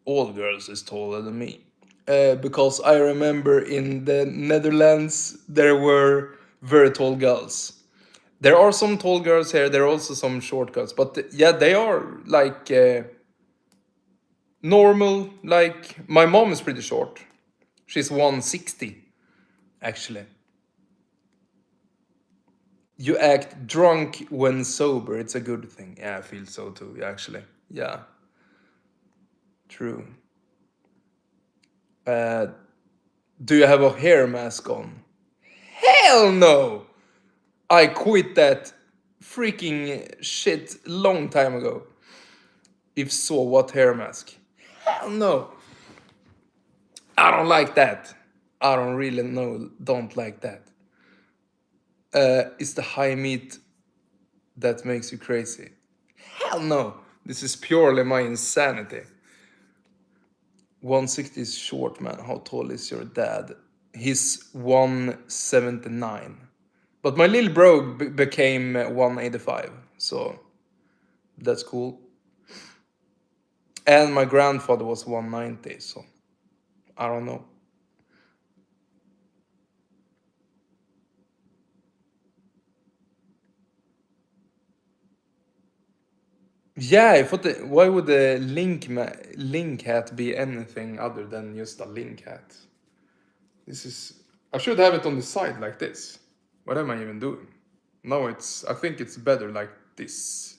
All girls is taller than me. Because I remember in the Netherlands there were very tall girls. There are some tall girls here. There are also some short girls, but yeah, they are like normal. Like my mom is pretty short. She's 160, actually. You act drunk when sober. It's a good thing. Yeah, I feel so too. Actually, yeah, true. Uh, do you have a hair mask on? Hell no! I quit that freaking shit long time ago. If so, what hair mask? Hell no! I don't like that. I don't really know. Don't like that. It's the high meat that makes you crazy. Hell no! This is purely my insanity. 160 is short, man. How tall is your dad? He's 179. But my little bro became 185, so that's cool. And my grandfather was 190, so I don't know. Yeah, why would the link hat be anything other than just a link hat? This is I should have it on the side like this. What am I even doing? No, I think it's better like this.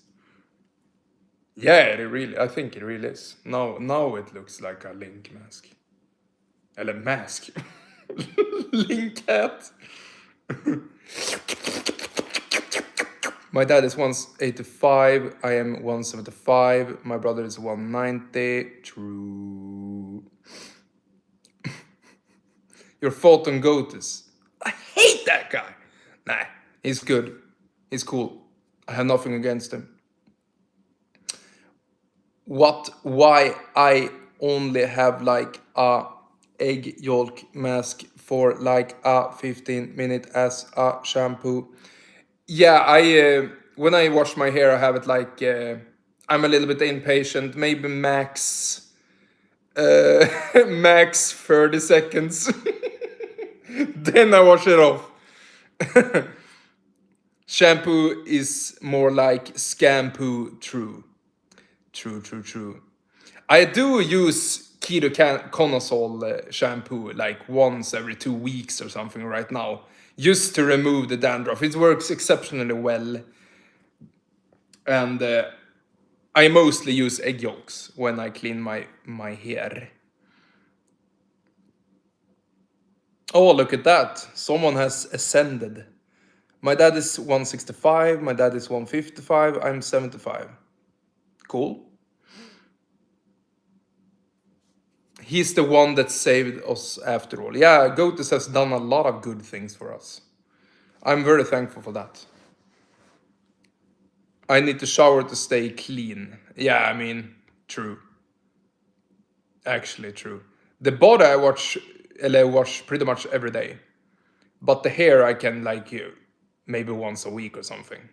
Yeah, I think it really is. Now it looks like a link mask. Eller mask. Link hat. My dad is 185. I am 175. My brother is 190. True. Your thought on Goatus. I hate that guy. Nah, he's good. He's cool. I have nothing against him. Why I only have like a egg yolk mask for like a 15 minute as a shampoo. Yeah, I when I wash my hair, I have it like I'm a little bit impatient. Maybe max max 30 seconds. Then I wash it off. Shampoo is more like scampoo. True, true, true, true. I do use ketoconazole shampoo like once every 2 weeks or something right now, just to remove the dandruff. It works exceptionally well, and I mostly use egg yolks when I clean my hair. Oh, look at that! Someone has ascended. My dad is 165. My dad is 155. I'm 75. Cool. He's the one that saved us after all. Yeah, Goatus has done a lot of good things for us. I'm very thankful for that. I need to shower to stay clean. Yeah, I mean, true. Actually, true. The body I wash pretty much every day. But the hair I can like maybe once a week or something.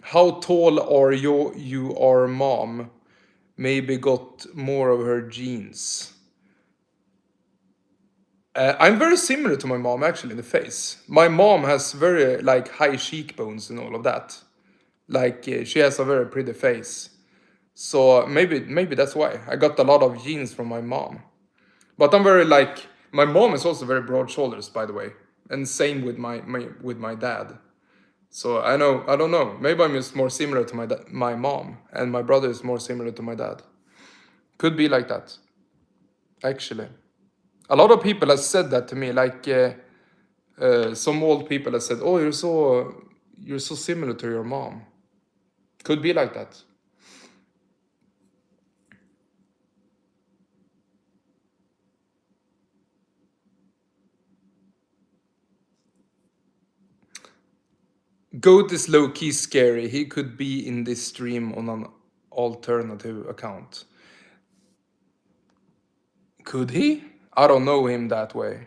How tall are you are mom? Maybe got more of her genes. I'm very similar to my mom actually in the face. My mom has very like high cheekbones and all of that. Like she has a very pretty face. So maybe that's why I got a lot of genes from my mom. But I'm very like my mom is also very broad shoulders, by the way, and same with my dad. So I don't know. Maybe I'm just more similar to my mom, and my brother is more similar to my dad. Could be like that, actually. A lot of people have said that to me. Like some old people have said, "Oh, you're so similar to your mom." Could be like that. Goat is low key scary. He could be in this stream on an alternative account. Could he? I don't know him that way.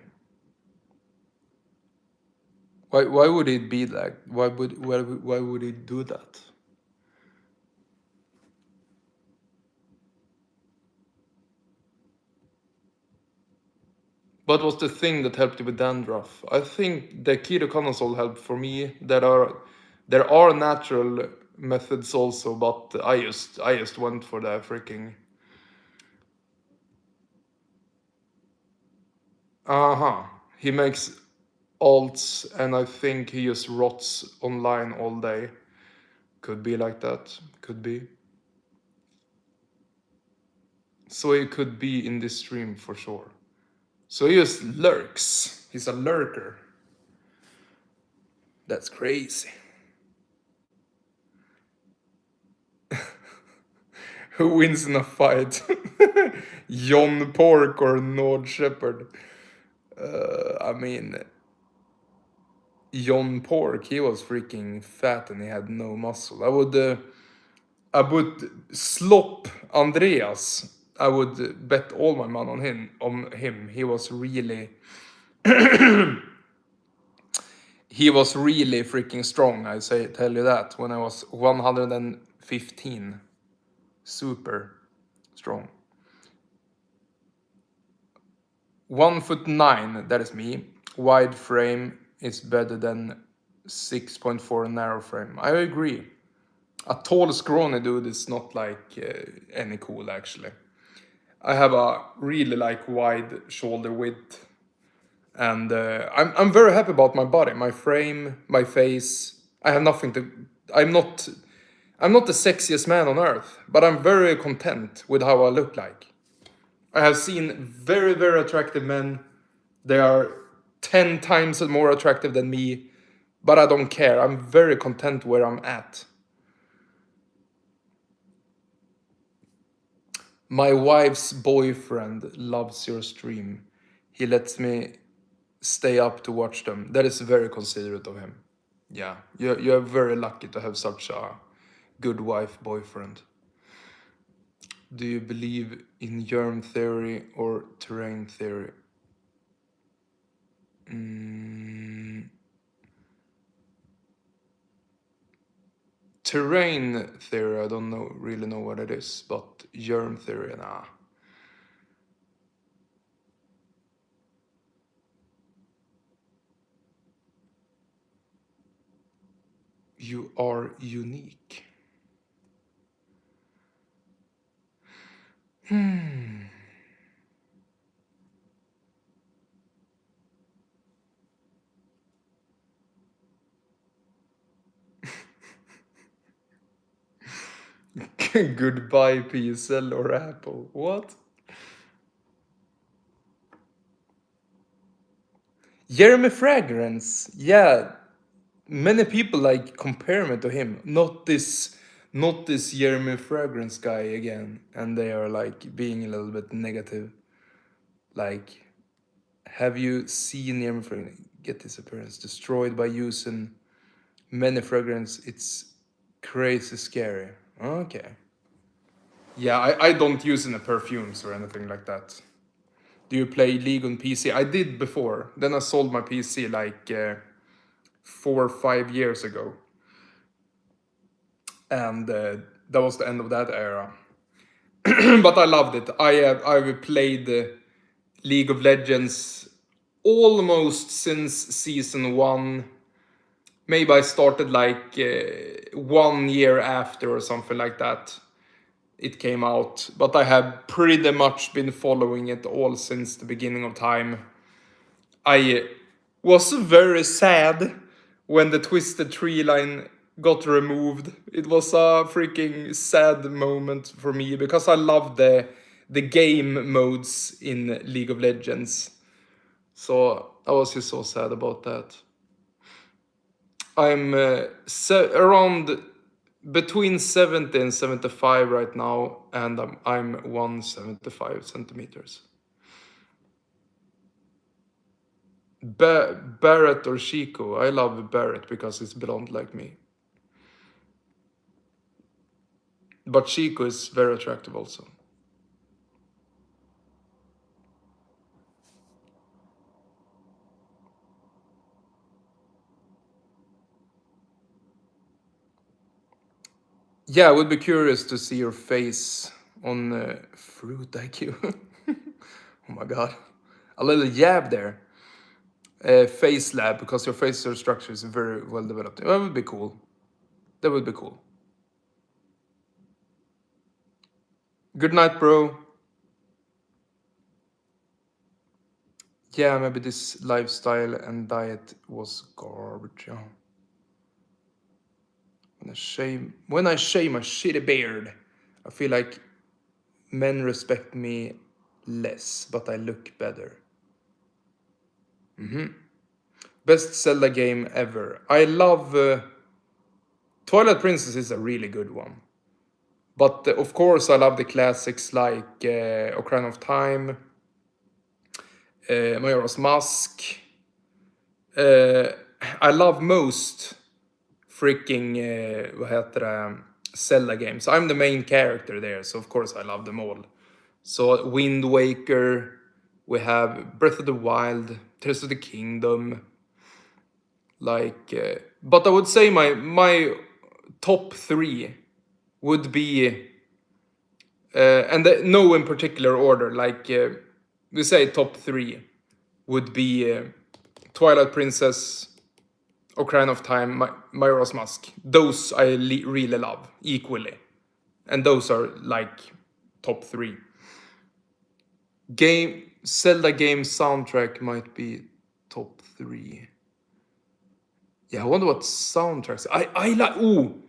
Why would it be like? Why would he do that? What was the thing that helped you with dandruff? I think the ketoconazole helped for me. There are natural methods also, but I just went for the freaking. Uh-huh. He makes alts, and I think he just rots online all day. Could be like that. Could be. So he could be in this stream for sure. So he just lurks. He's a lurker. That's crazy. Who wins in a fight? John Pork or Nord Shepherd? I mean, John Pork, he was freaking fat and he had no muscle. I would slop Andreas. I would bet all my money on him. He was really freaking strong. Tell you that when I was 115, super strong. 1'9", that is me. Wide frame is better than 6.4 narrow frame. I agree. A tall, scrawny dude is not like any cool actually. I have a really like wide shoulder width, and I'm very happy about my body, my frame, my face. I have nothing to. I'm not the sexiest man on earth, but I'm very content with how I look like. I have seen very, very attractive men. They are 10 times more attractive than me, but I don't care. I'm very content where I'm at. My wife's boyfriend loves your stream. He lets me stay up to watch them. That is very considerate of him. Yeah, you're very lucky to have such a good wife boyfriend. Do you believe in germ theory or terrain theory? Terrain theory, I don't really know what it is, but germ theory, nah. You are unique. Goodbye PSL or Apple. What? Jeremy Fragrance. Yeah, many people like compare me to him. Not this Jeremy Fragrance guy again. And they are like being a little bit negative. Like, have you seen Jeremy Fragrance get his appearance destroyed by using many fragrance? It's crazy scary. Okay. Yeah, I don't use any perfumes or anything like that. Do you play League on PC? I did before. Then I sold my PC like 4 or 5 years ago. And that was the end of that era. But I loved it. I played League of Legends almost since season 1. Maybe I started like 1 year after or something like that. It came out, but I have pretty much been following it all since the beginning of time. I was very sad when the Twisted Tree line got removed. It was a freaking sad moment for me because I love the game modes in League of Legends. So I was just so sad about that. I'm around between 70 and 75 right now, and I'm 175 centimeters. Barrett or Chico? I love Barrett because he's blonde like me. But Chico is very attractive also. Yeah, I would be curious to see your face on Fruit IQ. Oh my god. A little jab there. Face lab, because your facial structure is very well developed. That would be cool. That would be cool. Good night, bro. Yeah, maybe this lifestyle and diet was garbage. Yeah. When I shave my shitty beard, I feel like men respect me less, but I look better. Best Zelda game ever. I love Twilight Princess is a really good one. But of course, I love the classics like Ocarina of Time, Majora's Mask. I love most freaking vad heter det, Zelda games. I'm the main character there, so of course I love them all. So Wind Waker, we have Breath of the Wild, Tears of the Kingdom. Like, but I would say my top 3 would be, and no in particular order. Like we say, top 3 would be Twilight Princess, Ocarina of Time, Majora's Mask. Those I really love equally, and those are like top 3. Zelda game soundtrack might be top 3. Yeah, I wonder what soundtracks. I like. Ooh,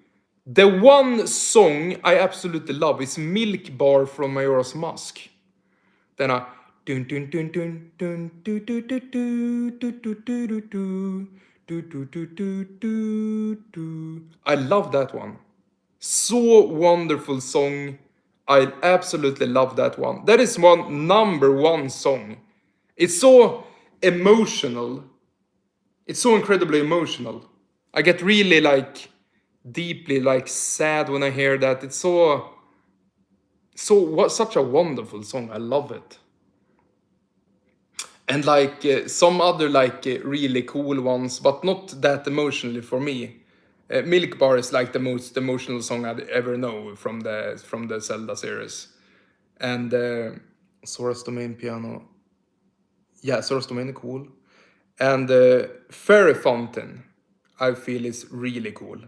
the one song I absolutely love is Milk Bar from Majora's Mask. Then I. Dun dun dun dun dun dun dun dun dun dun dun dun. I love that one. So wonderful song. I absolutely love that one. That is one #1 song. It's so emotional. It's so incredibly emotional. I get really like deeply like sad when I hear that. It's so So what? Such a wonderful song. I love it. And like some other like really cool ones, but not that emotionally for me. Milk Bar is like the most emotional song I'd ever know from the Zelda series. And Sora's Domain piano, yeah, Sora's Domain is cool. And Fairy Fountain, I feel is really cool.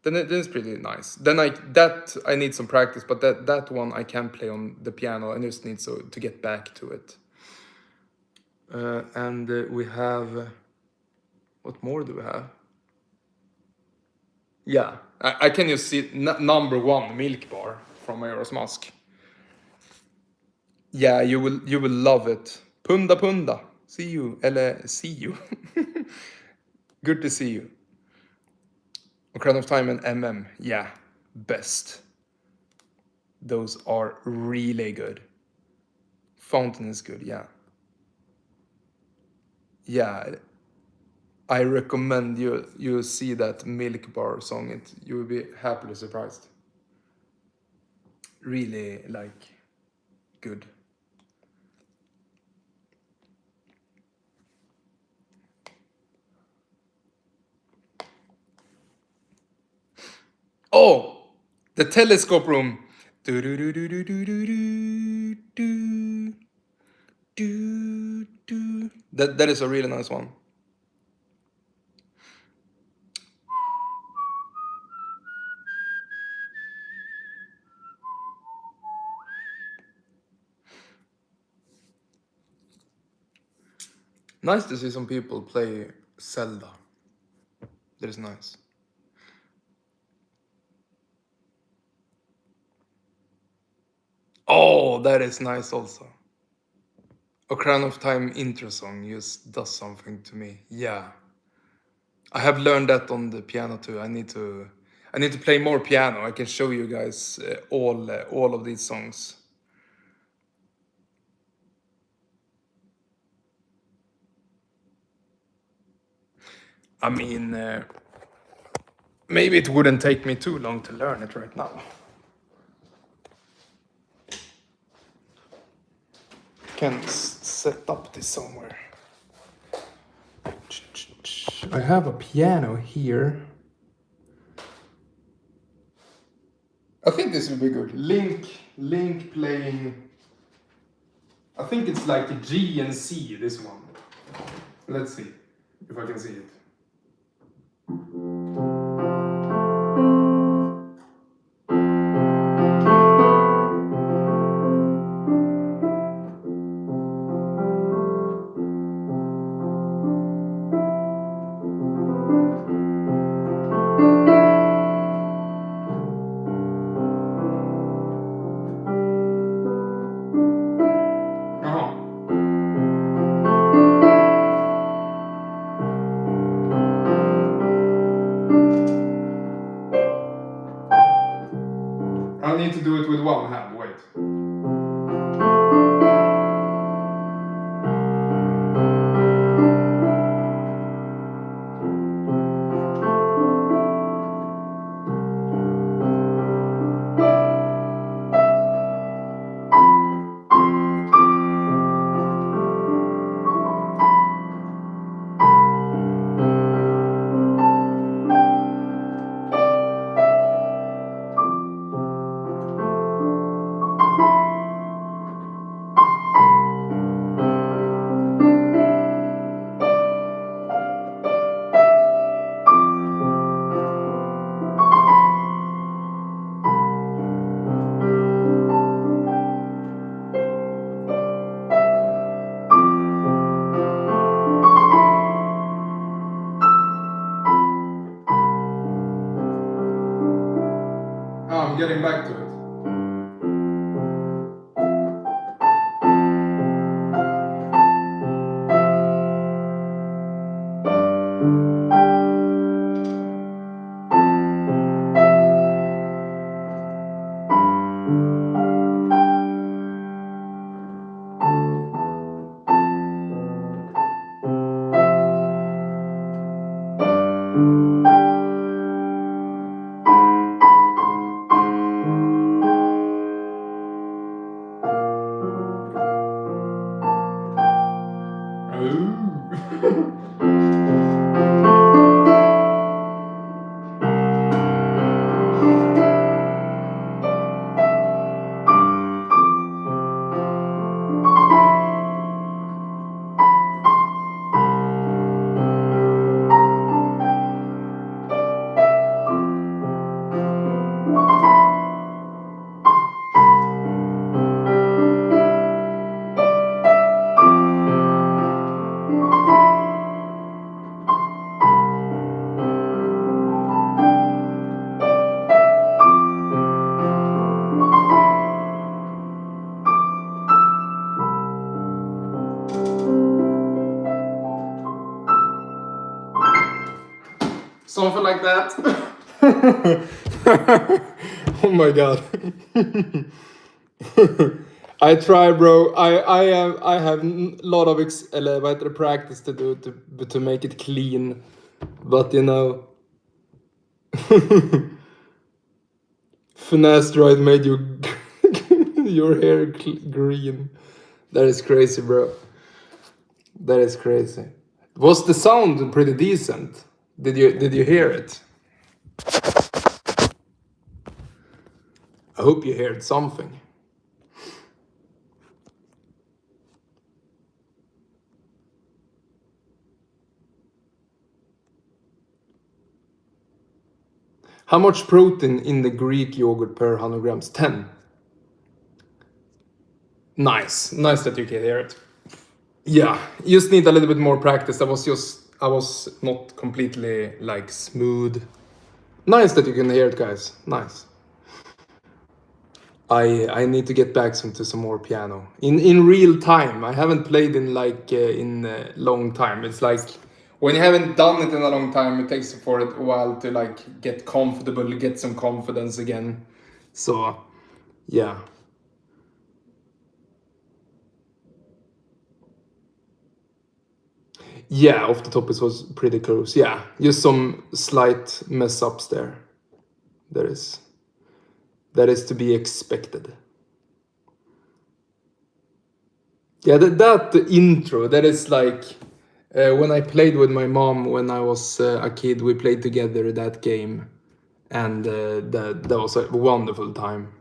Then it's pretty nice. Then I need some practice, but that one I can play on the piano. I just need to get back to it. And we have what more do we have? Yeah, I can just see number one, Milk Bar from Majora's Mask. Yeah, you will love it. Punda Punda. See you. Eller see you. Good to see you. Ocarina of Time and MM. Yeah, best. Those are really good. Fountain is good, yeah. Yeah, I recommend you see that Milk Bar song. You will be happily surprised. Really like good. Oh, the telescope room. Do do do do do do do do do do. That is a really nice one. Nice to see some people play Zelda. That is nice. Oh, that is nice also. Ocarina of Time intro song just does something to me. Yeah. I have learned that on the piano too. I need to play more piano. I can show you guys all of these songs. I mean, maybe it wouldn't take me too long to learn it right now. Can set up this somewhere. I have a piano here. I think this will be good. Link playing. I think it's like a G and C, this one. Let's see if I can see it. Uh-huh. I need to do it with one hand, wait. I'm getting back to it. Something like that. Oh my god. I try, bro. I have a lot of better practice to do to make it clean, but you know, finesse droid made your hair green. That is crazy, bro. That is crazy. Was the sound pretty decent? Did you hear it? I hope you heard something. How much protein in the Greek yogurt per 100 grams? 10. Nice. Nice that you can hear it. Yeah, you just need a little bit more practice. I was not completely like smooth. Nice that you can hear it, guys. Nice. I need to get back into some more piano in real time. I haven't played in like in a long time. It's like when you haven't done it in a long time, it takes for it a while to like get comfortable, get some confidence again. So yeah. Yeah, off the top it was pretty close. Yeah, just some slight mess ups there. That is to be expected. Yeah, that intro, that is like when I played with my mom when I was a kid. We played together that game, and that was a wonderful time.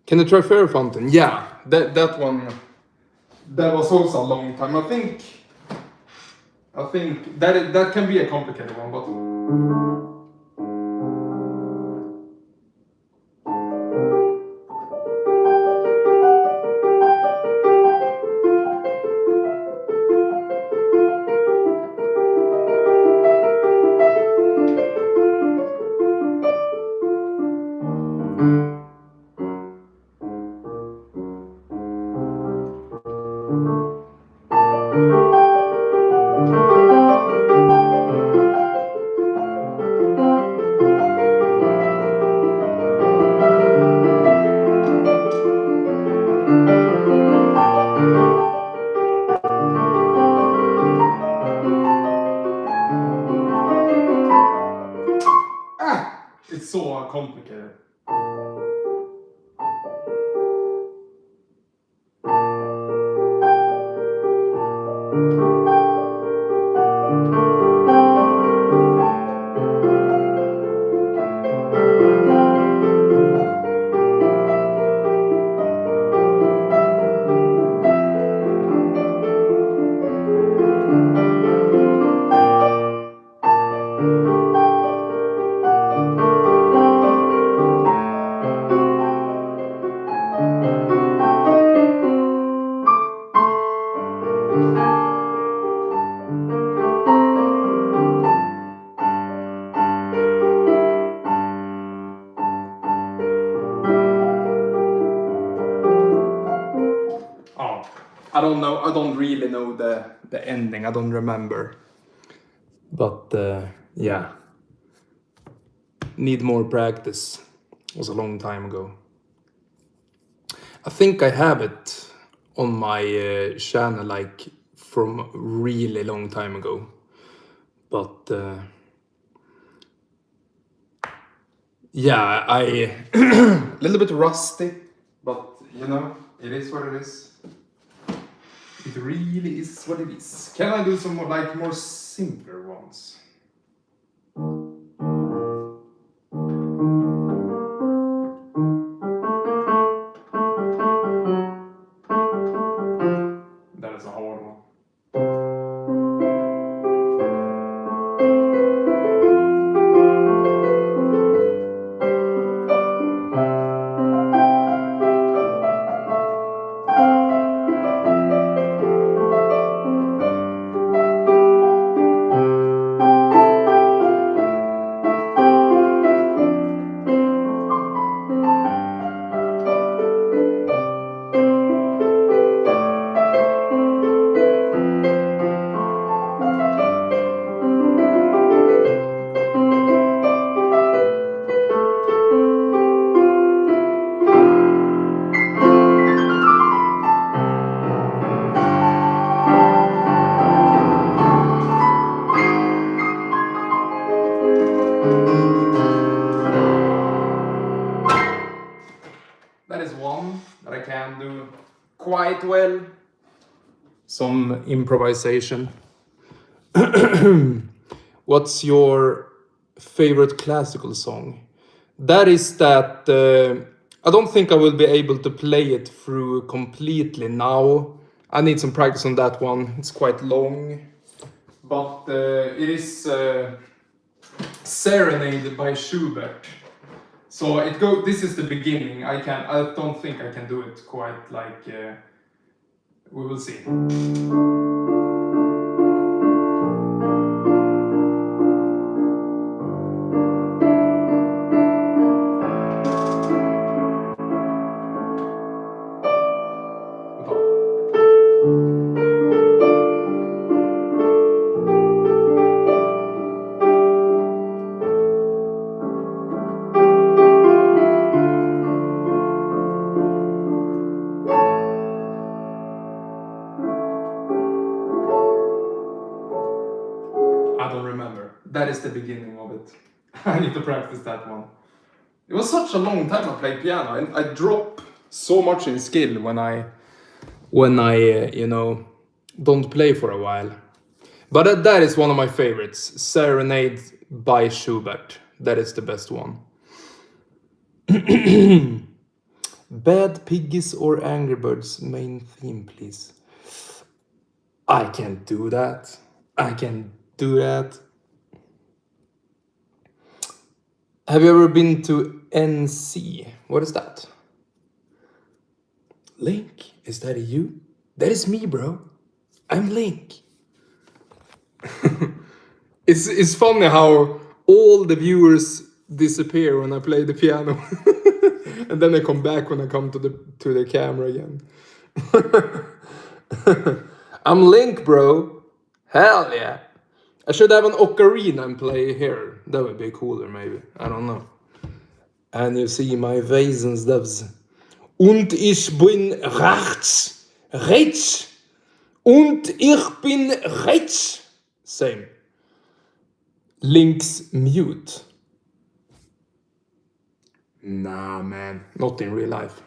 Can you try Fairy Fountain? Yeah, that one. That was also a long time. I think that can be a complicated one, but. It's so complicated. Oh, I don't know. I don't really know the ending. I don't remember. But yeah, need more practice. It was a long time ago. I think I have it on my channel like from really long time ago. But yeah, I a little bit rusty, but you know, it is what it is. It really is what it is. Can I do some more, like more simpler ones? That is a hard one. quite well. Some improvisation. What's your favorite classical song? That is that I don't think I will be able to play it through completely now. I need some practice on that one. It's quite long, but it is Serenade by Schubert. So it go. This is the beginning. I don't think I can do it quite like. We will see. I don't remember. That is the beginning of it. I need to practice that one. It was such a long time I played piano, and I drop so much in skill when I don't play for a while. But that is one of my favorites. Serenade by Schubert. That is the best one. Bad Piggies or Angry Birds main theme, please. I can't do that. I can do that. Have you ever been to NC? What is that? Link, is that you? That is me, bro. I'm Link. It's funny how all the viewers disappear when I play the piano, and then they come back when I come to the camera again. I'm Link, bro. Hell yeah. I should have an ocarina and play here. That would be cooler, maybe. I don't know. And you see my Wesens devs. Und ich bin rechts. Rechts. Und ich bin rechts. Same. Link's mute. Nah, man. Not in real life.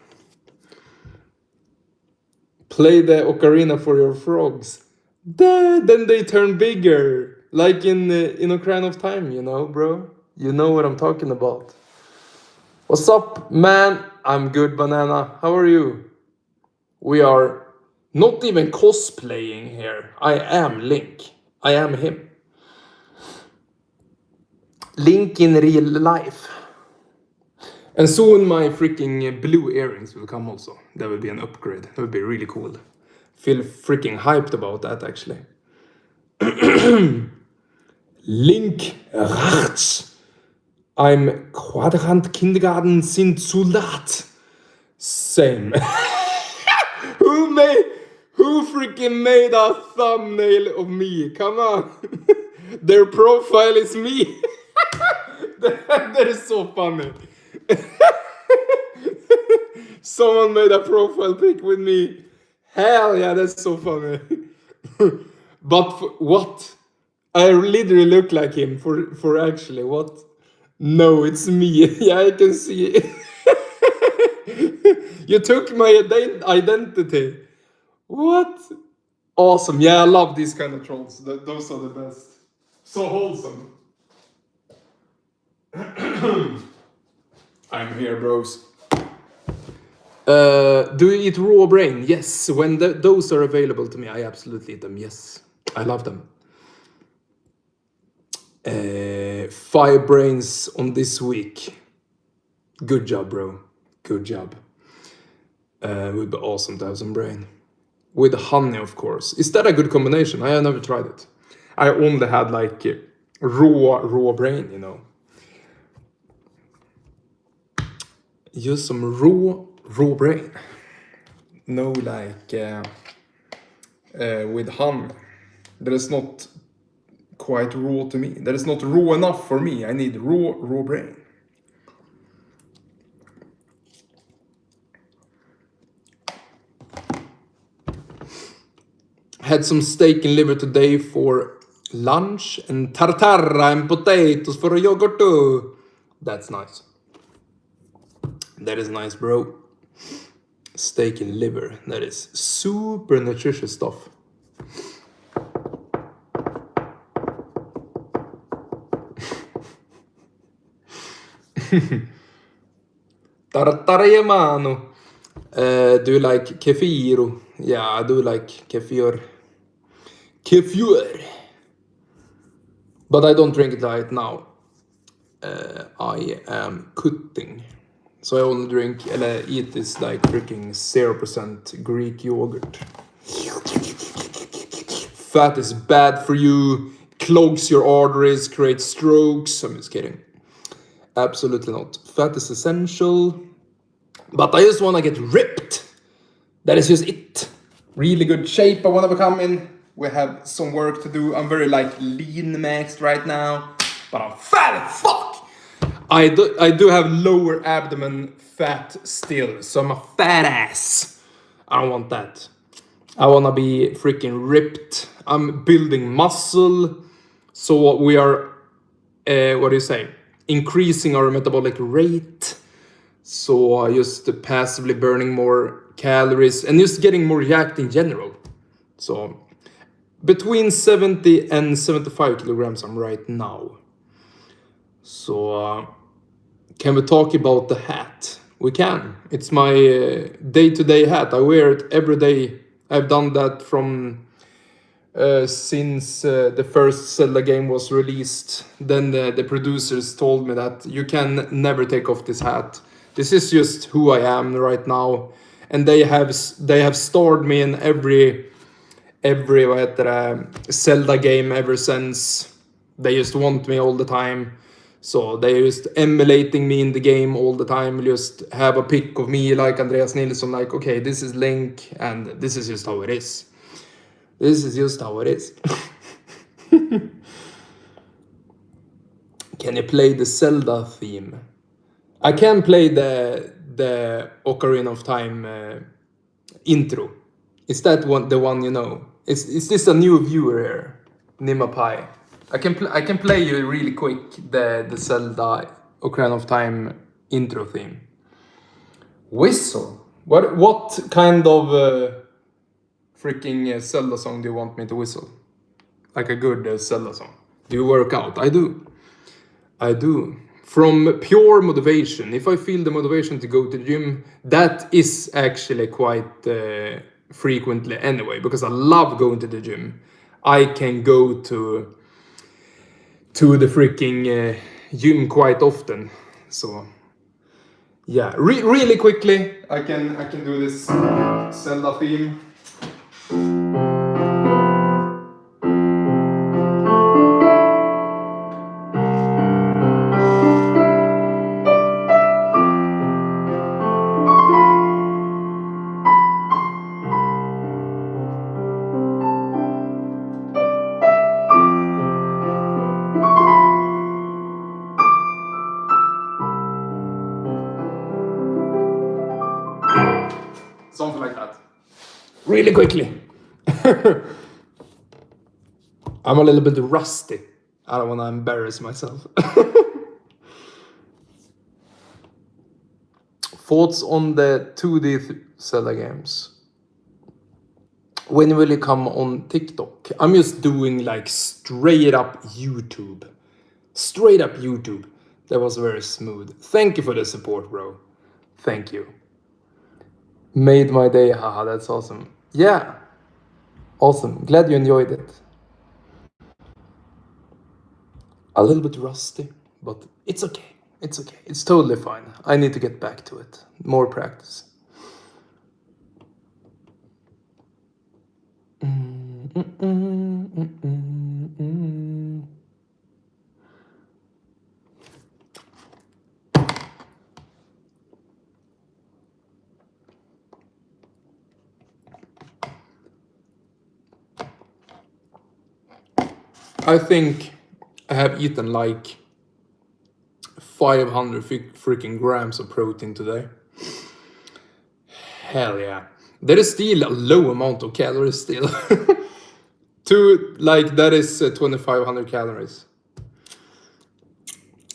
Play the ocarina for your frogs. Then they turn bigger. Like in Ocarina of Time, you know, bro? You know what I'm talking about. What's up, man? I'm good, Banana. How are you? We are not even cosplaying here. I am Link. I am him. Link in real life. And soon my freaking blue earrings will come also. That would be an upgrade. That would be really cool. Feel freaking hyped about that, actually. Link rechts. I'm Quadrant Kindergarten sind Soldat. Same. Who freaking made a thumbnail of me? Come on. Their profile is me. That is so funny. Someone made a profile pic with me. Hell yeah, that's so funny. But what? I literally look like him for actually what? No, it's me. Yeah, I can see it. You took my identity. What? Awesome. Yeah, I love these kind of trolls. Those are the best. So wholesome. I'm here, bros. Do you eat raw brain? Yes. When those are available to me, I absolutely eat them. Yes. I love them. 5 brains on this week. Good job, bro. Good job. Would be awesome to have some brain. With honey, of course. Is that a good combination? I have never tried it. I only had like raw brain, you know. Use some raw brain. No, like with honey. That is not quite raw to me. That is not raw enough for me. I need raw brain. Had some steak and liver today for lunch and tartare and potatoes for a yogurt too. That's nice. That is nice, bro. Steak and liver. That is super nutritious stuff. Tartare mano. Do you like kefir? Yeah, I do like kefir. Kefir. But I don't drink it right now. I am cutting. So I only drink, or eat this like freaking 0% Greek yogurt. Fat is bad for you, clogs your arteries, creates strokes. I'm just kidding. Absolutely not. Fat is essential. But I just want to get ripped. That is just it. Really good shape I want to become in. We have some work to do. I'm very like lean maxed right now. But I'm fat as fuck. I do have lower abdomen fat still. So I'm a fat ass. I don't want that. I want to be freaking ripped. I'm building muscle. So we are, what do you say? Increasing our metabolic rate. So just passively burning more calories and just getting more jacked in general. So between 70 and 75 kilograms I'm right now. So can we talk about the hat? We can. It's my day-to-day hat. I wear it every day. I've done that from since the first Zelda game was released. Then the producers told me that you can never take off this hat. This is just who I am right now, and they have starred me in every Zelda game ever since. They just want me all the time, so they just emulating me in the game all the time. Just have a pic of me like Andreas Nilsson, like okay, this is Link, and this is just how it is. This is just how it is. Can you play the Zelda theme? I can play the Ocarina of Time intro. Is that the one you know? Is this a new viewer here? Nimapai. I can play you really quick the Zelda Ocarina of Time intro theme. Whistle. What kind of freaking Zelda song do you want me to whistle? Like a good Zelda song. Do you work out? I do. From pure motivation, if I feel the motivation to go to the gym, that is actually quite frequently anyway, because I love going to the gym. I can go to the freaking gym quite often. So yeah, really quickly, I can do this Zelda theme. Something like that. Really quickly. I'm a little bit rusty. I don't want to embarrass myself. Thoughts on the 2D Zelda games? When will it come on TikTok? I'm just doing like straight up YouTube. Straight up YouTube. That was very smooth. Thank you for the support, bro. Thank you. Made my day, haha, that's awesome. Yeah, awesome. Glad you enjoyed it. A little bit rusty, but it's okay. It's okay. It's totally fine. I need to get back to it. More practice. I think I have eaten like 500 freaking grams of protein today. Hell yeah. There is still a low amount of calories still. That is 2500 calories.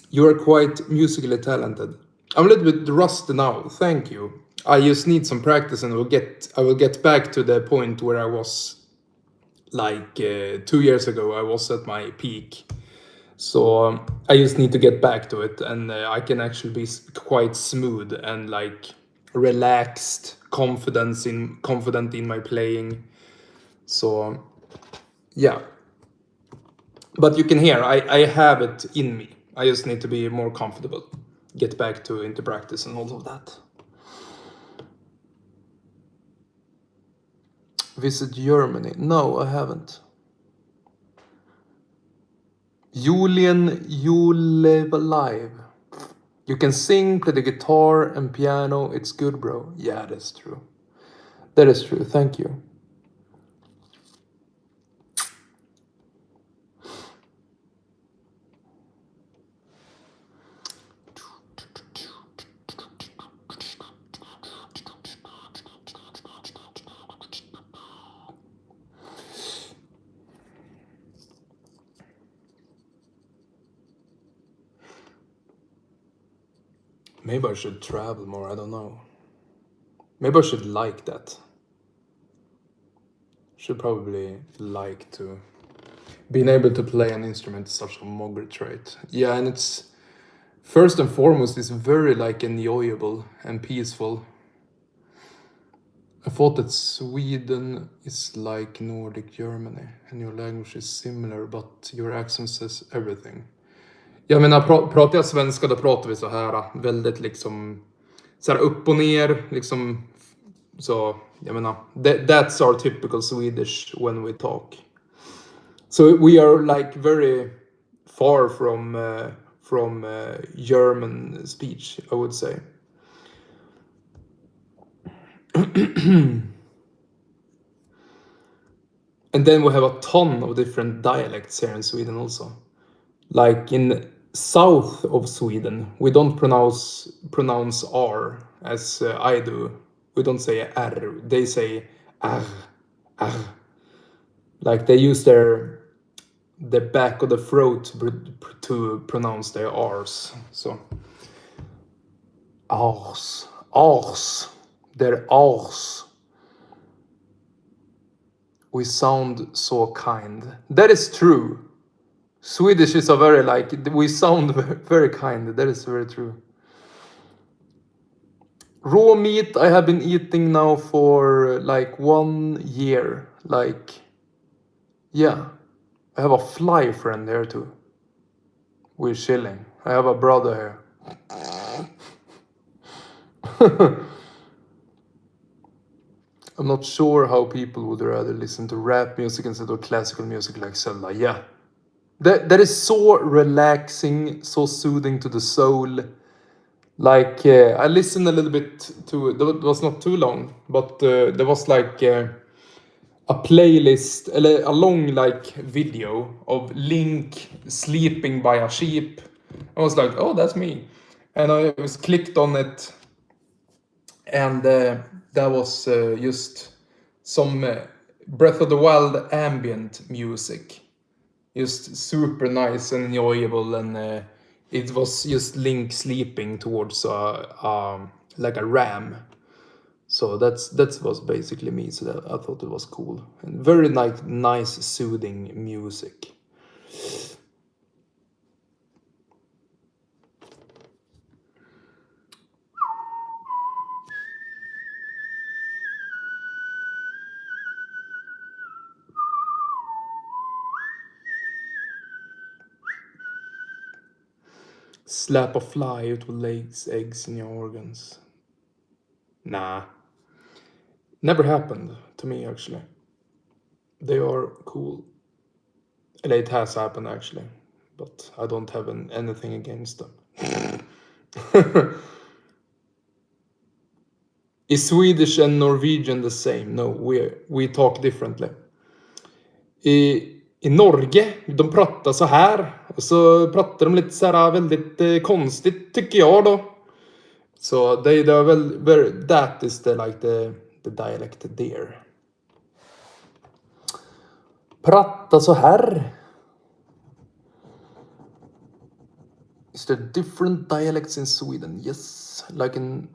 You are quite musically talented. I'm a little bit rusty now, thank you. I just need some practice, and I will get back to the point where I was like 2 years ago. I was at my peak. So I just need to get back to it, and I can actually be quite smooth and like relaxed, confident in my playing. So yeah, but you can hear I have it in me. I just need to be more comfortable, get back to into practice and all of that. Visit Germany? No, I haven't. Julian, you live alive. You can sing, play the guitar and piano. It's good, bro. Yeah, that's true. That is true. Thank you. Maybe I should travel more. I don't know. Maybe I should like that. Should probably like to. Being able to play an instrument is such a mogger trait. Yeah, and it's first and foremost, it's very like enjoyable and peaceful. I thought that Sweden is like Nordic Germany and your language is similar but your accent says everything. Jag menar, pratar jag svenska då pratar vi så här, väldigt liksom så här upp och ner, liksom så, jag menar, that's our typical Swedish when we talk. So we are like very far from German speech, I would say. And then we have a ton of different dialects here in Sweden also. Like in south of Sweden, we don't pronounce R as I do. We don't say R. They say R, R. Like they use the back of the throat to pronounce their R's. So R's, R's, their R's. We sound so kind. That is true. Swedish is a very like, we sound very kind. That is very true. Raw meat I have been eating now for like 1 year. Like, yeah. I have a fly friend here too. We're chilling. I have a brother here. I'm not sure how people would rather listen to rap music instead of classical music like Zelda. Yeah. That is so relaxing, so soothing to the soul. Like, I listened a little bit to, it was not too long, but there was like a playlist, a long like video of Link sleeping by a sheep. I was like, oh, that's me. And I was clicked on it, and that was just some Breath of the Wild ambient music. Just super nice and enjoyable, and it was just Link sleeping towards like a ram. So that was basically me. So I thought it was cool and very nice soothing music. Slap a fly, it will lay eggs in your organs. Nah. Never happened to me, actually. They are cool. And it has happened, actually. But I don't have anything against them. Is Swedish and Norwegian the same? No, we talk differently. I Norge, de pratar så här. Och så pratar de lite så här väldigt konstigt, tycker jag då. So they are very, that is the dialect there. Prata så här. Is there different dialects in Sweden? Yes, like in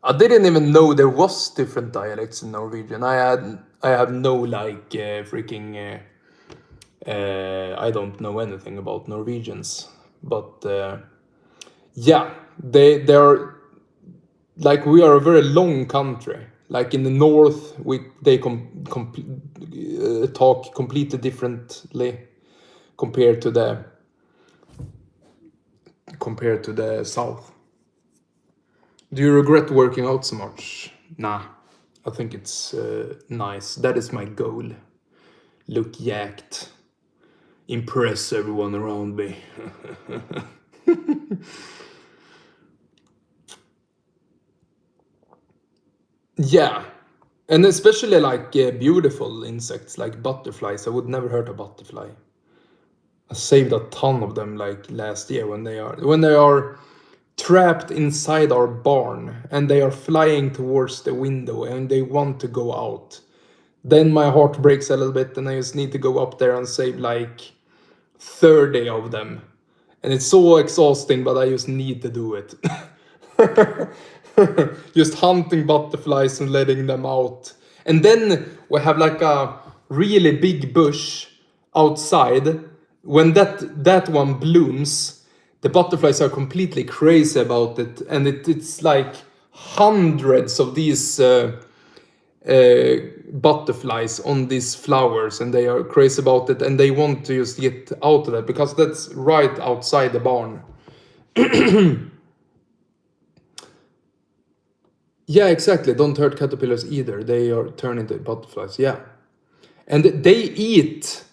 I didn't even know there was different dialects in Norwegian. I have no like freaking I don't know anything about Norwegians, but yeah, they're like we are a very long country. Like in the north, they talk completely differently compared to the south. Do you regret working out so much? Nah, I think it's nice. That is my goal. Look yacked. Impress everyone around me. Yeah, and especially like beautiful insects like butterflies. I would never hurt a butterfly. I saved a ton of them like last year when they are trapped inside our barn and they are flying towards the window and they want to go out. Then my heart breaks a little bit and I just need to go up there and save like 30 of them. And it's so exhausting, but I just need to do it. Just hunting butterflies and letting them out. And then we have like a really big bush outside. When that one blooms, the butterflies are completely crazy about it, and it's like hundreds of these butterflies on these flowers, and they are crazy about it, and they want to just get out of that because that's right outside the barn. Yeah, exactly. Don't hurt caterpillars either. They are turned into butterflies. Yeah, and they eat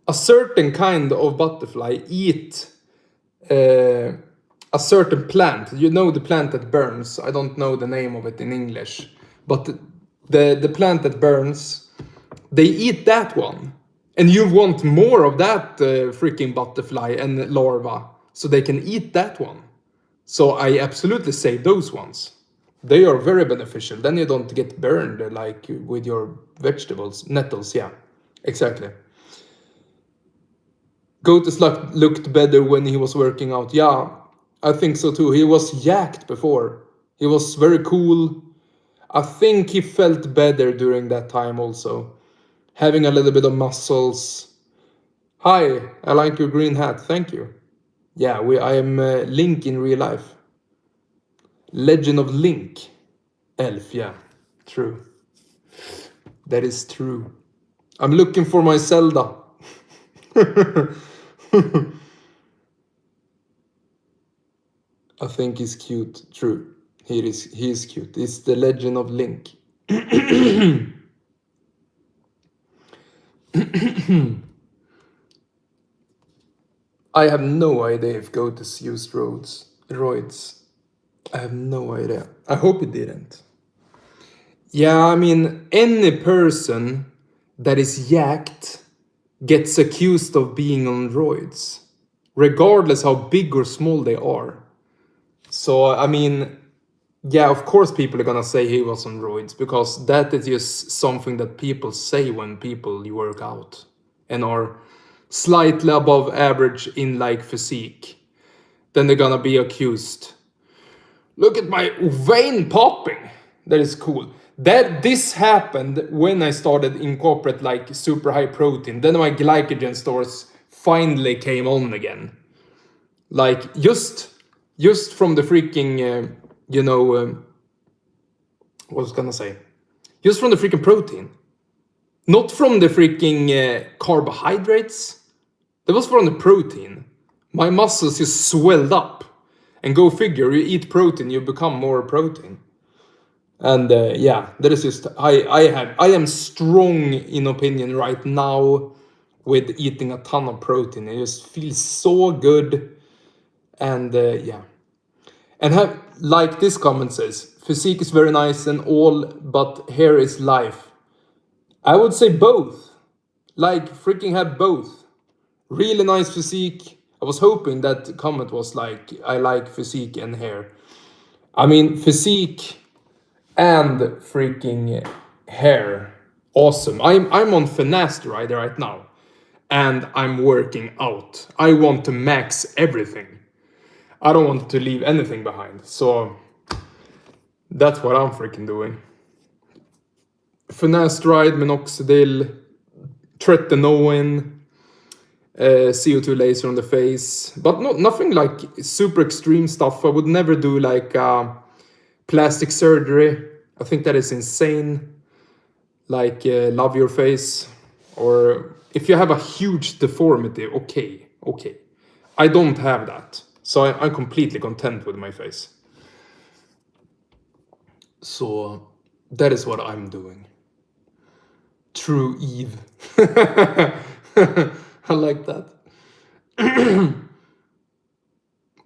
a certain kind of butterfly. Eat a certain plant. You know the plant that burns. I don't know the name of it in English, but the plant that burns, they eat that one. And you want more of that freaking butterfly and larva, so they can eat that one. So I absolutely save those ones. They are very beneficial. Then you don't get burned like with your vegetables, nettles. Yeah, exactly. Goatus looked better when he was working out. Yeah, I think so too. He was yacked before. He was very cool. I think he felt better during that time also. Having a little bit of muscles. Hi, I like your green hat. Thank you. Yeah, I am Link in real life. Legend of Link. Elf, yeah. True. That is true. I'm looking for my Zelda. I think he's cute. True. He is cute. It's the Legend of Link. I have no idea if Goatus used roids. I have no idea. I hope he didn't. Yeah, I mean, any person that is yacked gets accused of being on roids, regardless how big or small they are. So, I mean, yeah, of course people are gonna say he was on roids, because that is just something that people say when people work out and are slightly above average in like physique. Then they're gonna be accused. Look at my vein popping. That is cool. This happened when I started incorporate like super high protein. Then my glycogen stores finally came on again. Like just from the freaking what was I gonna say? Just from the freaking protein, not from the freaking carbohydrates. That was from the protein. My muscles just swelled up. And go figure, you eat protein, you become more protein. And yeah, that is just I am strong in opinion right now with eating a ton of protein. It just feels so good. And yeah. And have like this comment says, physique is very nice and all, but hair is life. I would say both. Like freaking have both. Really nice physique. I was hoping that comment was like, I like physique and hair. I mean, physique and freaking hair. Awesome. I'm on Finasteride right now. And I'm working out. I want to max everything. I don't want to leave anything behind. So That's what I'm freaking doing. Finasteride, minoxidil, tretinoin, CO2 laser on the face, but nothing like super extreme stuff. I would never do like plastic surgery. I think that is insane. Like love your face, or if you have a huge deformity, okay. I don't have that, so I'm completely content with my face. So that is what I'm doing. True Eve. I like that.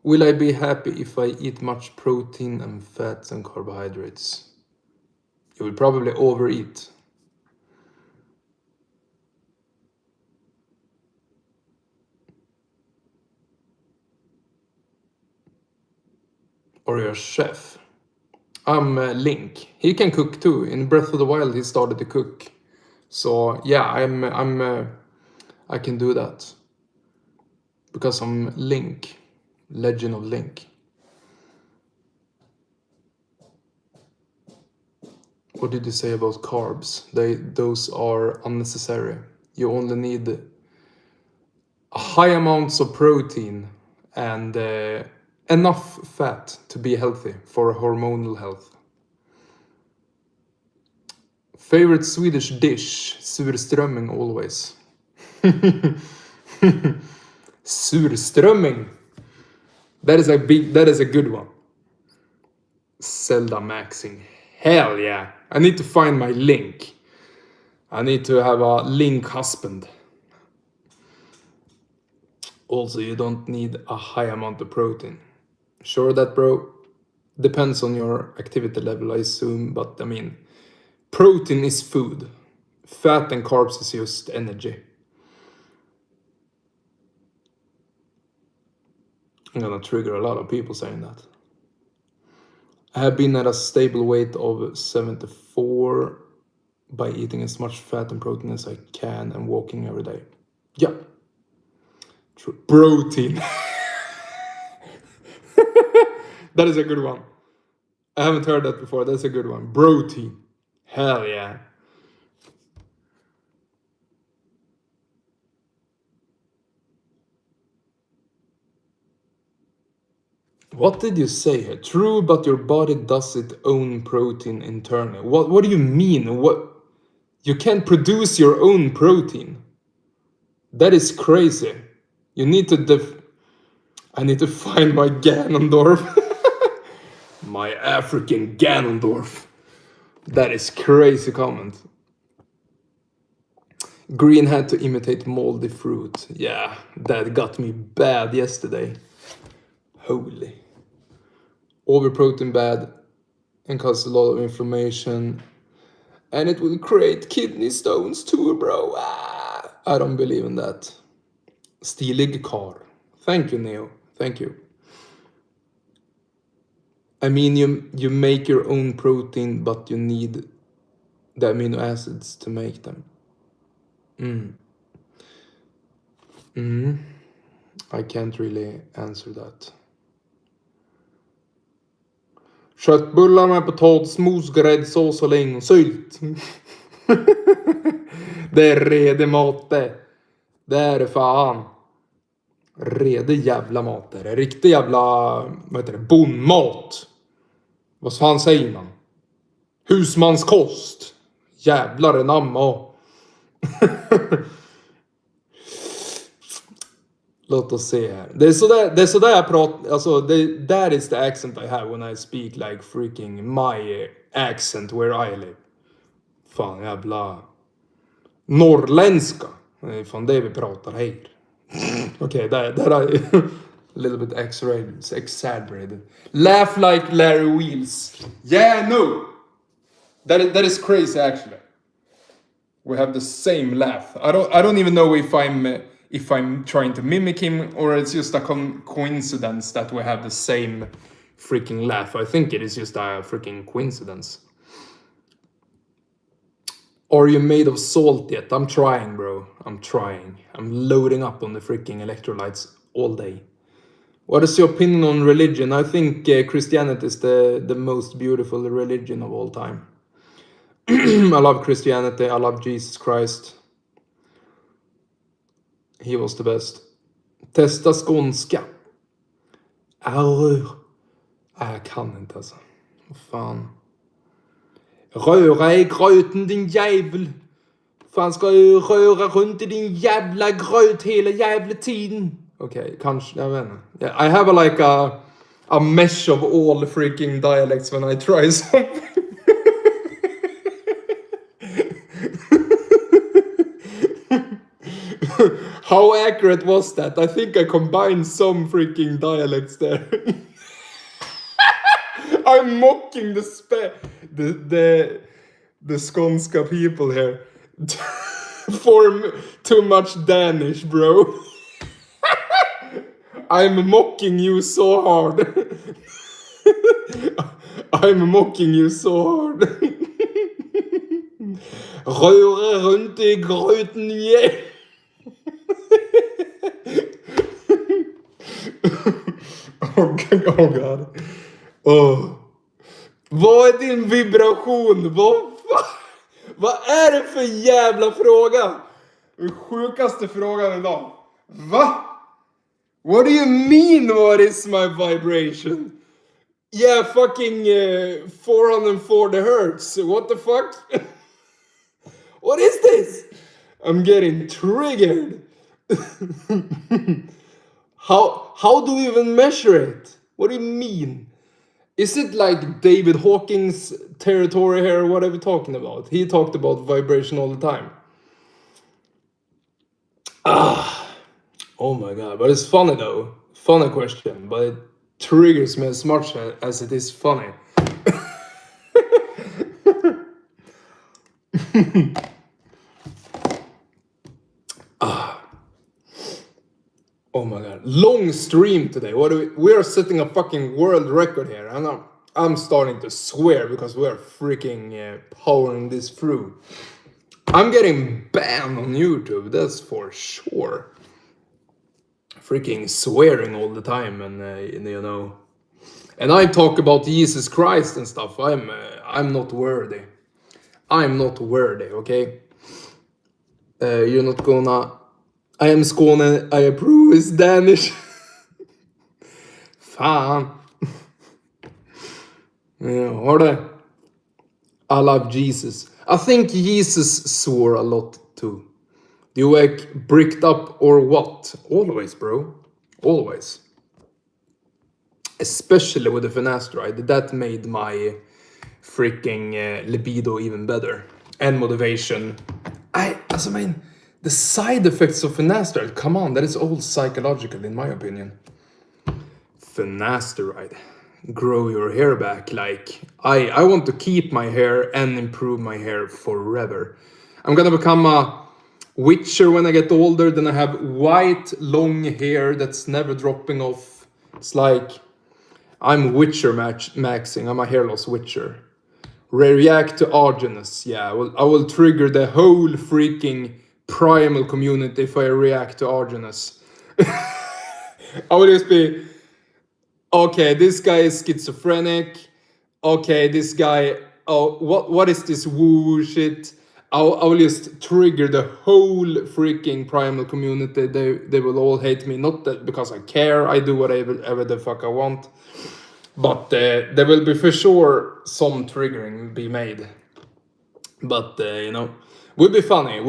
Will I be happy if I eat much protein and fats and carbohydrates? You will probably overeat. Or you're a chef. I'm Link. He can cook too. In Breath of the Wild, he started to cook. So yeah, I can do that because I'm Link, Legend of Link. What did you say about carbs? Those are unnecessary. You only need high amounts of protein and enough fat to be healthy for hormonal health. Favorite Swedish dish? Surströmming always. Surströmming. That is a good one. Zelda maxing. Hell yeah. I need to find my Link. I need to have a Link husband. Also, you don't need a high amount of protein. Sure that, bro? Depends on your activity level, I assume, but I mean, protein is food. Fat and carbs is just energy. I'm gonna trigger a lot of people saying that. I have been at a stable weight of 74 by eating as much fat and protein as I can and walking every day. Yeah. True. Protein. That is a good one. I haven't heard that before. That's a good one. Protein. Hell yeah. What did you say here? True, but your body does its own protein internally. What do you mean? What? You can't produce your own protein. That is crazy. You need to I need to find my Ganondorf. My African Ganondorf. That is crazy comment. Green had to imitate moldy fruit. Yeah, that got me bad yesterday. Holy. Overprotein bad and causes a lot of inflammation. And it will create kidney stones too, bro. I don't believe in that. Stilig car. Thank you, Neo. Thank you. I mean, you make your own protein, but you need the amino acids to make them. I can't really answer that. Köttbullar med potatismos, gräddsås och lingonsylt. Det är redig mat det. Det är det fan. Redig jävla mat det är. Riktig jävla, vad heter det, bondmat. Vad fan säger man? Husmanskost. Jävlar enamma. Låt oss se här. Det är sådär jag pratar. Alltså, that is the accent I have when I speak like freaking my accent where I live. Fan jävla norrländska. Det är fan det vi pratar här. Okay, that I a little bit exaggerated. Laugh like Larry Wheels. Yeah, no. That is crazy actually. We have the same laugh. I don't even know if I'm trying to mimic him or it's just a coincidence that we have the same freaking laugh. I think it is just a freaking coincidence. Are you made of salt yet? I'm trying, bro. I'm trying. I'm loading up on the freaking electrolytes all day. What is your opinion on religion? I think Christianity is the most beautiful religion of all time. I love Christianity. I love Jesus Christ. He was the best. Testa skånska. Jag kan inte alltså. Vad fan. Röra i gröten din jävel. Fan ska jag röra runt i din jävla gröt hela jävla tiden. Okej, kanske, jag vet inte. Yeah, I have like a mesh of all the freaking dialects when I try something. How accurate was that? I think I combined some freaking dialects there. I'm mocking the Skånska people here for too much Danish, bro. I'm mocking you so hard. I'm mocking you so hard. Röra runt i gröten igen. Oh god. Vad är din vibration? Vad är det för jävla fråga? Den sjukaste frågan idag. Va? What do you mean what is my vibration? Yeah, fucking 440 hertz. What the fuck? What is this? I'm getting triggered. How do we even measure it? What do you mean? Is it like David Hawking's territory here? What are we talking about? He talked about vibration all the time. Oh my god, but it's funny though. Funny question, but it triggers me as much as it is funny. Oh my god, long stream today. We are setting a fucking world record here, and I'm starting to swear because we're freaking powering this through. I'm getting banned on YouTube, that's for sure. Freaking swearing all the time, and you know, and I talk about Jesus Christ and stuff. I'm not worthy. I'm not worthy. Okay, you're not gonna. I am Skåne, I approve is Danish. Fan. Har det? I love Jesus. I think Jesus swore a lot too. Do you like bricked up or what? Always, bro. Always. Especially with the finasteride. That made my freaking libido even better. And motivation. I mean, the side effects of finasteride, come on, that is all psychological in my opinion. Finasteride. Grow your hair back. Like, I want to keep my hair and improve my hair forever. I'm gonna become a witcher when I get older, then I have white long hair that's never dropping off. It's like, I'm witcher maxing, I'm a hair loss witcher. React to Argenis, yeah, I will trigger the whole freaking primal community if I react to Argenis. I will just be, okay, this guy is schizophrenic. Okay, this guy, oh, what is this woo shit? I will just trigger the whole freaking primal community. They will all hate me, not that because I care. I do whatever the fuck I want. But there will be for sure some triggering be made. But you know, would be funny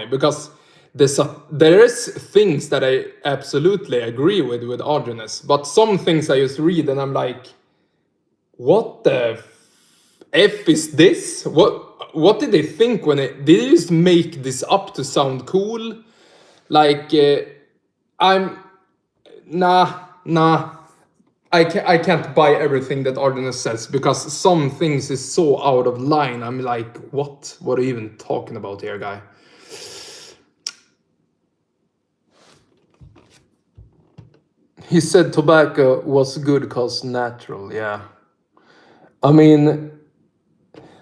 because there is things that I absolutely agree with Argenis, but some things I just read and I'm like, what the F is this? What did they think when did they just make this up to sound cool? Like nah. I can't buy everything that Argenis says because some things is so out of line. I'm like, what? What are you even talking about here, guy? He said tobacco was good cause natural, yeah. I mean,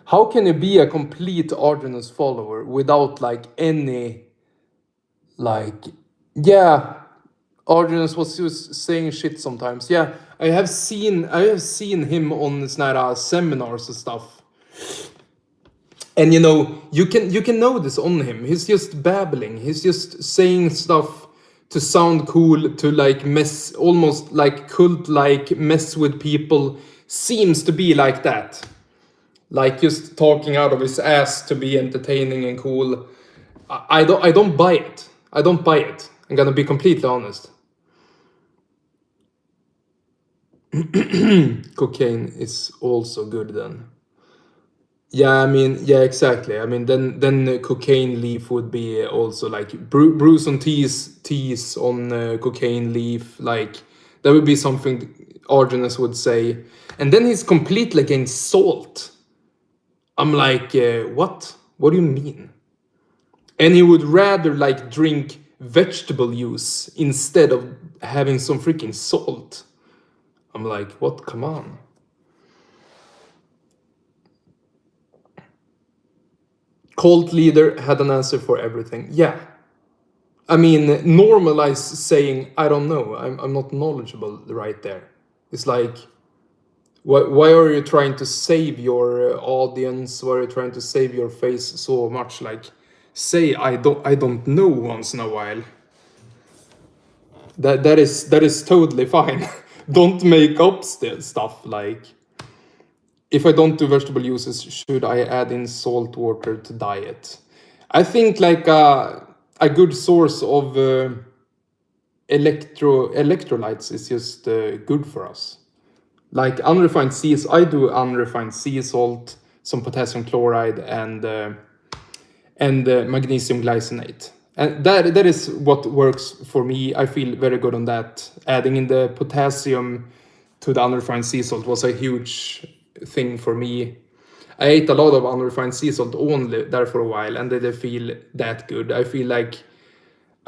how can you be a complete Argenis follower without like any, like, yeah, Arjunus was just saying shit sometimes. Yeah, I have seen him on seminars and stuff. And you can know this on him. He's just babbling. He's just saying stuff to sound cool, to like mess, almost like cult, like mess with people. Seems to be like that. Like just talking out of his ass to be entertaining and cool. I don't buy it. I don't buy it. I'm gonna be completely honest. Cocaine is also good then. Yeah, I mean, yeah, exactly. I mean, then cocaine leaf would be also like brew some teas on cocaine leaf. Like that would be something Arjunus would say. And then he's completely against salt. I'm like, what? What do you mean? And he would rather like drink vegetable juice instead of having some freaking salt. I'm like, what? Come on. Cult leader had an answer for everything. Yeah. I mean, normalize saying, I don't know, I'm not knowledgeable right there. It's like, why are you trying to save your audience? Why are you trying to save your face so much? Like, say, I don't know once in a while. That is totally fine. Don't make up stuff like, if I don't do vegetable uses, should I add in salt water to diet? I think like a good source of electrolytes is just good for us. Like unrefined I do unrefined sea salt, some potassium chloride, and magnesium glycinate. And that is what works for me. I feel very good on that. Adding in the potassium to the unrefined sea salt was a huge thing for me. I ate a lot of unrefined sea salt only there for a while, and they didn't feel that good. I feel like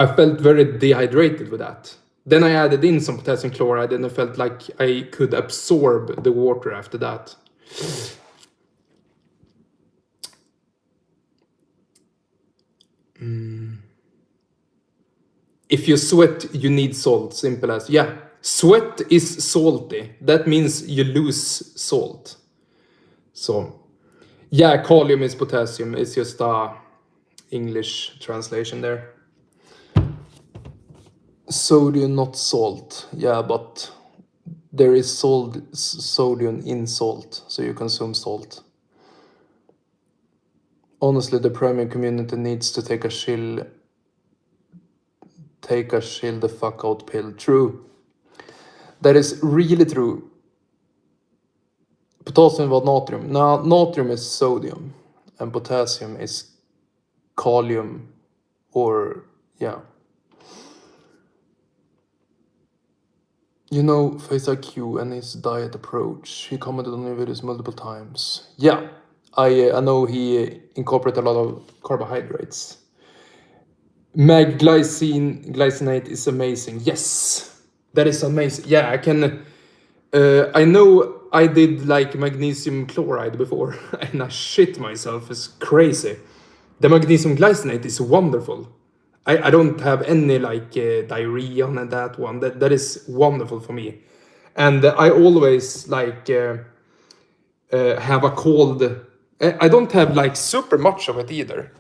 I felt very dehydrated with that. Then I added in some potassium chloride, and I felt like I could absorb the water after that. If you sweat, you need salt. Simple as. Yeah, sweat is salty. That means you lose salt. So, yeah, kalium is potassium. It's just a English translation there. Sodium, not salt. Yeah, but there is sodium in salt, so you consume salt. Honestly, the premium community needs to take a chill the fuck out pill. True. That is really true. Potassium was natrium. No, natrium is sodium, and potassium is kalium, or yeah. You know Face IQ and his diet approach. He commented on your videos multiple times. Yeah, I know he incorporated a lot of carbohydrates. Glycinate is amazing. Yes, that is amazing. Yeah, I can. I know I did like magnesium chloride before, and I shit myself. It's crazy. The magnesium glycinate is wonderful. I don't have any like diarrhea on that one. That is wonderful for me, and I always like have a cold. I don't have like super much of it either.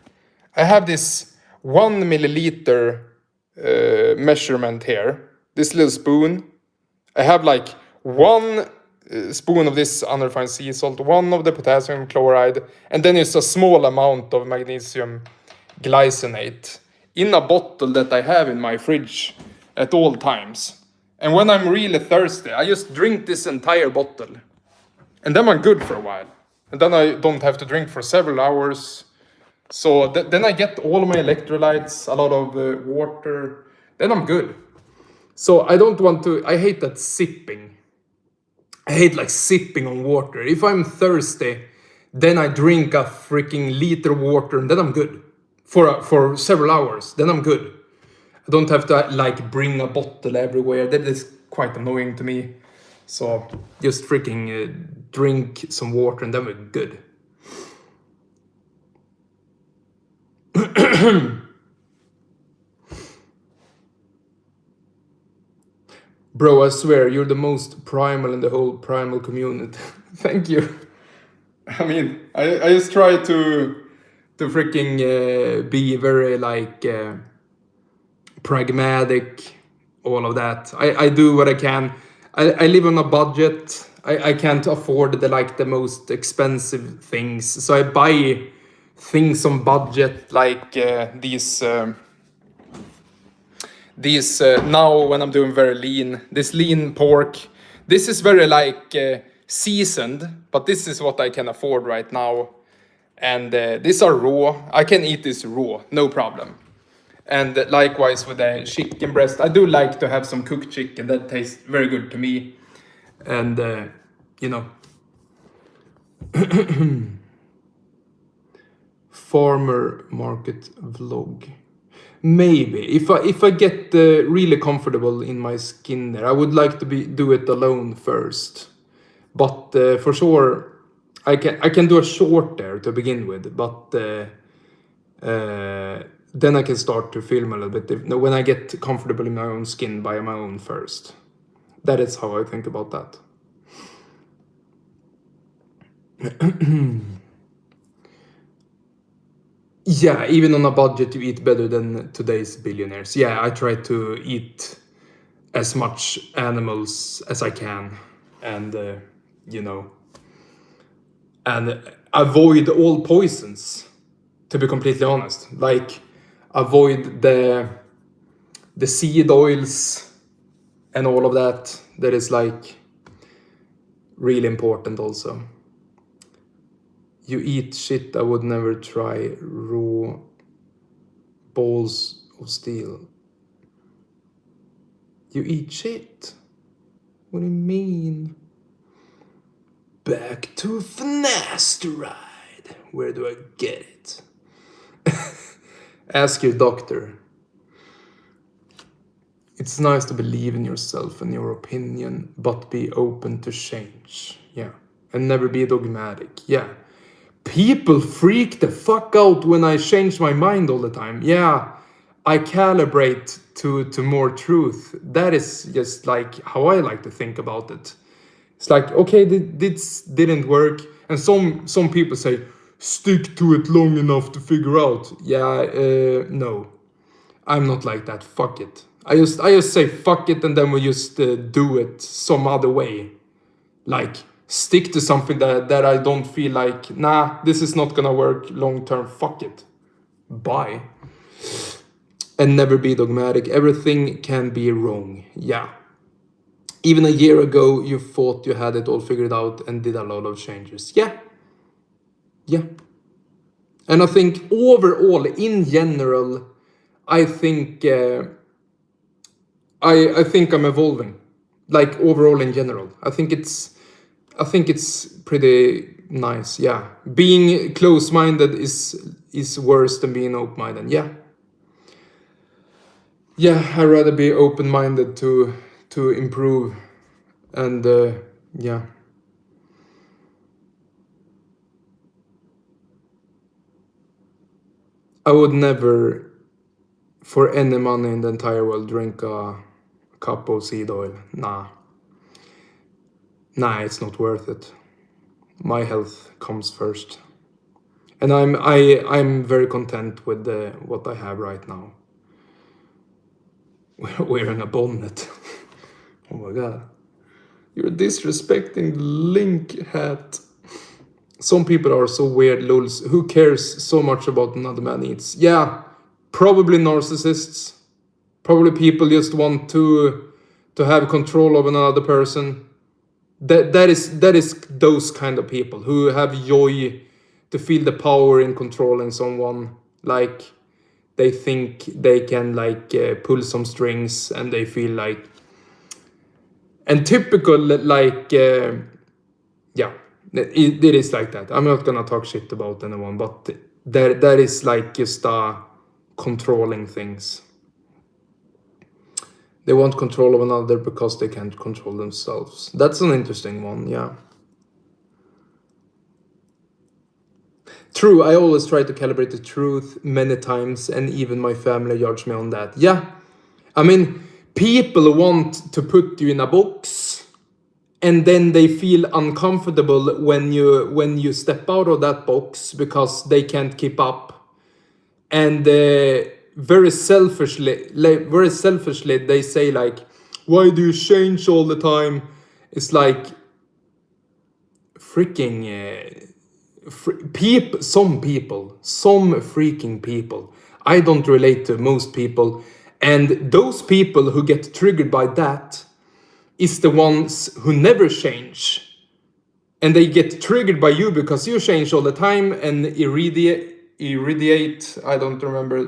I have this 1 milliliter measurement here. This little spoon. I have like one spoon of this unrefined sea salt, one of the potassium chloride, and then it's a small amount of magnesium glycinate in a bottle that I have in my fridge at all times. And when I'm really thirsty, I just drink this entire bottle. And then I'm good for a while. And then I don't have to drink for several hours. So then I get all my electrolytes, a lot of water. Then I'm good. So I don't want to, I hate that sipping. I hate like sipping on water. If I'm thirsty, then I drink a freaking liter of water and then I'm good. For several hours, then I'm good. I don't have to like bring a bottle everywhere. That is quite annoying to me. So just freaking drink some water and then we're good. Bro, I swear, you're the most primal in the whole primal community. Thank you. I mean, I just try to freaking be very like pragmatic, all of that. I do what I can. I live on a budget. I can't afford the most expensive things, so I buy things on budget like these now when I'm doing very lean, this lean pork. This is very like seasoned, but this is what I can afford right now. And these are raw. I can eat this raw, no problem. And likewise with the chicken breast, I do like to have some cooked chicken. That tastes very good to me. And you know, farmer market vlog. Maybe if I get really comfortable in my skin there, I would like to do it alone first. But for sure, I can do a short there to begin with. But then I can start to film a little bit when I get comfortable in my own skin by my own first. That is how I think about that. Yeah, even on a budget, you eat better than today's billionaires. Yeah, I try to eat as much animals as I can, and you know, and avoid all poisons. To be completely honest, like avoid the seed oils and all of that. That is like really important also. You eat shit I would never try. Raw balls of steel. You eat shit? What do you mean? Back to finasteride. Where do I get it? Ask your doctor. It's nice to believe in yourself and your opinion, but be open to change. Yeah. And never be dogmatic. Yeah. People freak the fuck out when I change my mind all the time. Yeah, I calibrate to more truth. That is just like how I like to think about it. It's like, okay, this didn't work. And some people say, stick to it long enough to figure out. Yeah, no. I'm not like that. Fuck it. I just say fuck it, and then we just do it some other way. Like, stick to something that I don't feel like, nah, this is not gonna work long term. Fuck it. Bye. And never be dogmatic. Everything can be wrong. Yeah. Even a year ago, you thought you had it all figured out and did a lot of changes. Yeah. Yeah. And I think overall, in general, I think I think I'm evolving. Like overall in general. I think it's pretty nice. Yeah. Being close-minded is worse than being open-minded. Yeah. Yeah, I'd rather be open-minded to improve. And yeah. I would never, for any money in the entire world, drink a cup of seed oil. Nah, it's not worth it. My health comes first, and I'm very content with what I have right now. Wearing a bonnet. Oh my god, you're disrespecting the Link hat. Some people are so weird, lols. Who cares so much about another man eats? Yeah, probably narcissists. Probably people just want to have control of another person. That is those kind of people who have joy to feel the power in controlling someone. Like they think they can like pull some strings, and they feel like. And typical like yeah. It is like that. I'm not gonna talk shit about anyone, but that is like just controlling things. They want control of another because they can't control themselves. That's an interesting one, yeah. True, I always try to calibrate the truth many times, and even my family judge me on that. Yeah, I mean, people want to put you in a box, and then they feel uncomfortable when you step out of that box because they can't keep up. And very selfishly they say like, why do you change all the time? It's like freaking some freaking people. I don't relate to most people, and those people who get triggered by that is the ones who never change, and they get triggered by you because you change all the time and irradiate. I don't remember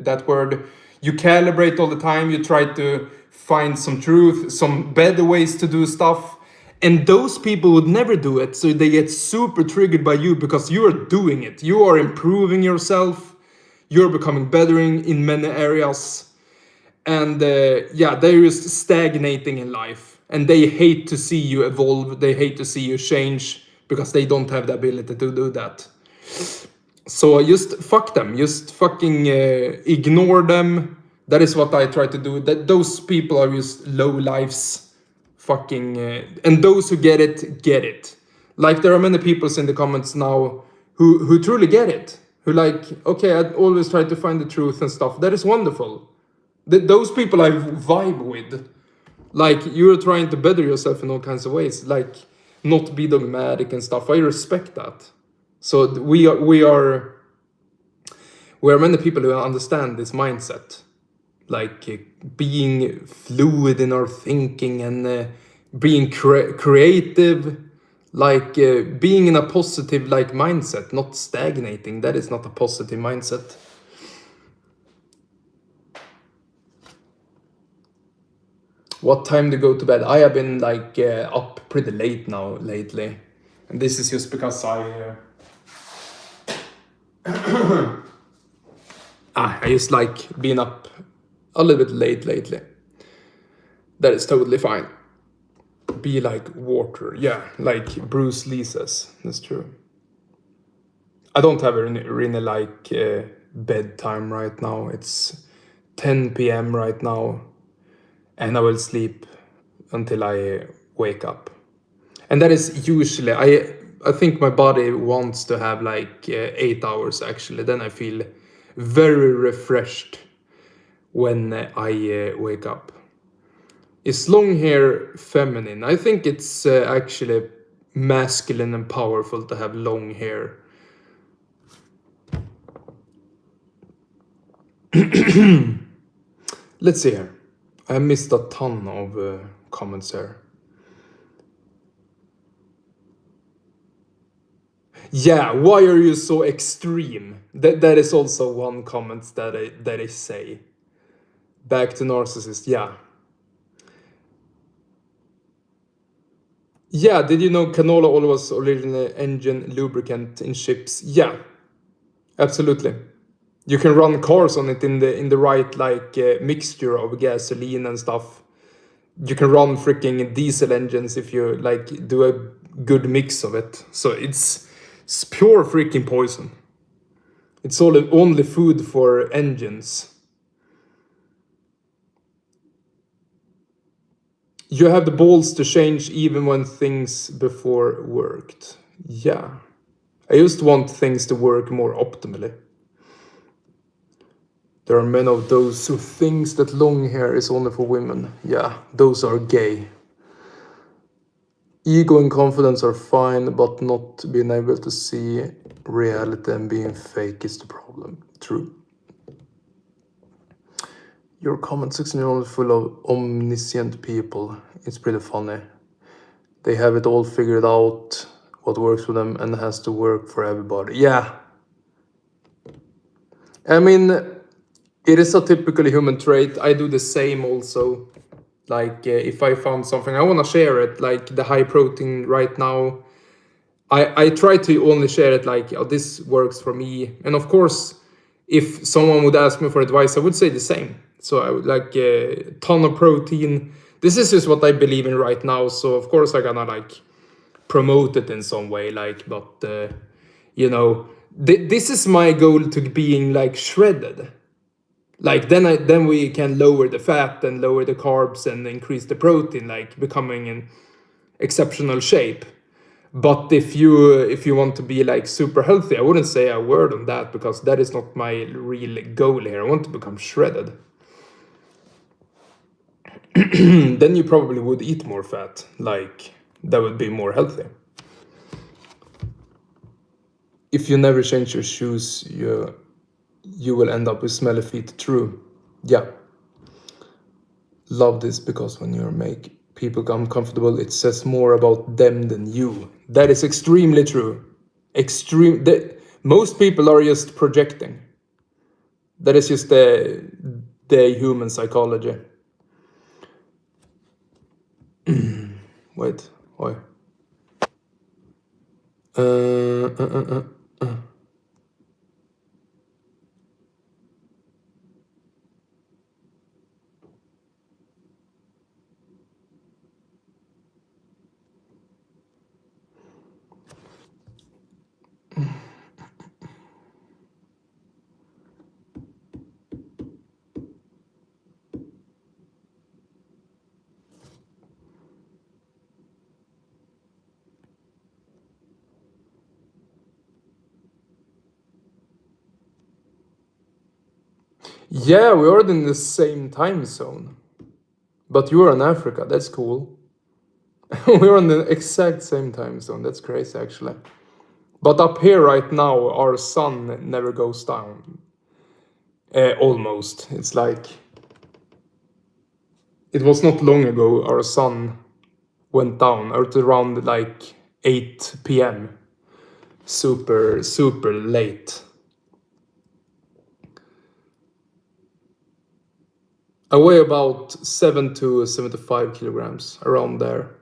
that word. You calibrate all the time. You try to find some truth, some better ways to do stuff. And those people would never do it, so they get super triggered by you because you are doing it. You are improving yourself. You're becoming better in many areas. And yeah, they're just stagnating in life. And they hate to see you evolve. They hate to see you change because they don't have the ability to do that. So just fuck them. Just fucking ignore them. That is what I try to do. That those people are just low lives. Fucking and those who get it. Like there are many people in the comments now who truly get it. Who like, okay, I always try to find the truth and stuff. That is wonderful. Those people I vibe with. Like you're trying to better yourself in all kinds of ways. Like not be dogmatic and stuff. I respect that. So we are many people who understand this mindset. Like being fluid in our thinking and being creative, like being in a positive like mindset, not stagnating. That is not a positive mindset. What time to go to bed? I have been like up pretty late now lately, and this is just because I just like being up a little bit late lately. That is totally fine. Be like water. Yeah, like Bruce Lee says. That's true. I don't have a really like bedtime right now. It's 10 p.m. right now. And I will sleep until I wake up. And that is usually, I think my body wants to have like 8 hours actually. Then I feel very refreshed when I wake up. Is long hair feminine? I think it's actually masculine and powerful to have long hair. Let's see here. I missed a ton of comments here. Yeah, why are you so extreme? That is also one comment that I say. Back to narcissist, yeah. Yeah, did you know canola oil was originally engine lubricant in ships? Yeah, absolutely. You can run cars on it in the right like mixture of gasoline and stuff. You can run freaking diesel engines if you like do a good mix of it. So it's pure freaking poison. It's only food for engines. You have the balls to change even when things before worked. Yeah. I just want things to work more optimally. There are many of those who thinks that long hair is only for women. Yeah, those are gay. Ego and confidence are fine, but not being able to see reality and being fake is the problem. True. Your comment section is full of omniscient people. It's pretty funny. They have it all figured out, what works for them, and has to work for everybody. Yeah. I mean, it is a typically human trait. I do the same also. Like if I found something, I want to share it. Like the high protein right now, I try to only share it like, oh, this works for me. And of course, if someone would ask me for advice, I would say the same. So I would like a ton of protein. This is just what I believe in right now. So of course I'm gonna like promote it in some way. Like, but you know, this is my goal to being like shredded. Like then we can lower the fat and lower the carbs and increase the protein, like becoming in exceptional shape. But if you want to be like super healthy, I wouldn't say a word on that, because that is not my real goal here. I want to become shredded. Then you probably would eat more fat, like that would be more healthy. If you never change your shoes, you will end up with smelly feet. True. Yeah. Love this, because when you make people uncomfortable, it says more about them than you. That is extremely true. Most people are just projecting. That is just the human psychology. Wait, why? Uh, uh, uh, uh. Yeah, we are in the same time zone. But you are in Africa, that's cool. We're on the exact same time zone, that's crazy actually. But up here right now, our sun never goes down. Almost. It's like, it was not long ago our sun went down at around like 8 p.m. Super, super late. I weigh about 7 to 75 kilograms, around there.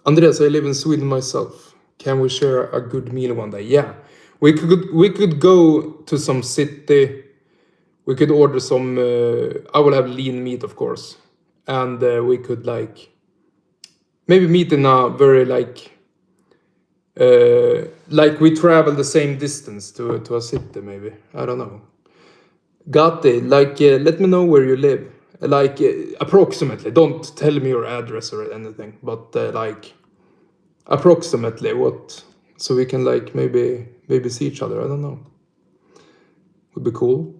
Andreas, I live in Sweden myself. Can we share a good meal one day? Yeah, we could go to some city. We could order some. I will have lean meat, of course, and we could like maybe meet in a very like we travel the same distance to a city. Maybe, I don't know. Got it. Like, let me know where you live. Like, approximately. Don't tell me your address or anything, but like, approximately what, so we can like maybe see each other. I don't know. Would be cool.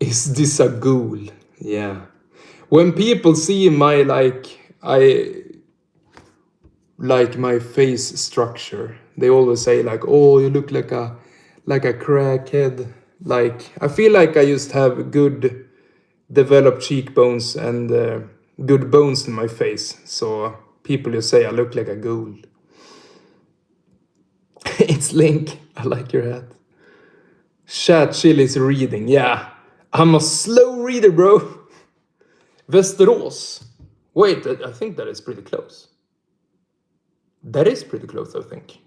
Is this a ghoul? Yeah. When people see my like my face structure, they always say like, "Oh, you look like a crackhead." Like, I feel like I just have good developed cheekbones and good bones in my face, so people just say I look like a ghoul. It's Link. I like your hat. Chat Chili's reading. Yeah, I'm a slow reader, bro. Västerås. Wait, I think that is pretty close. That is pretty close, I think.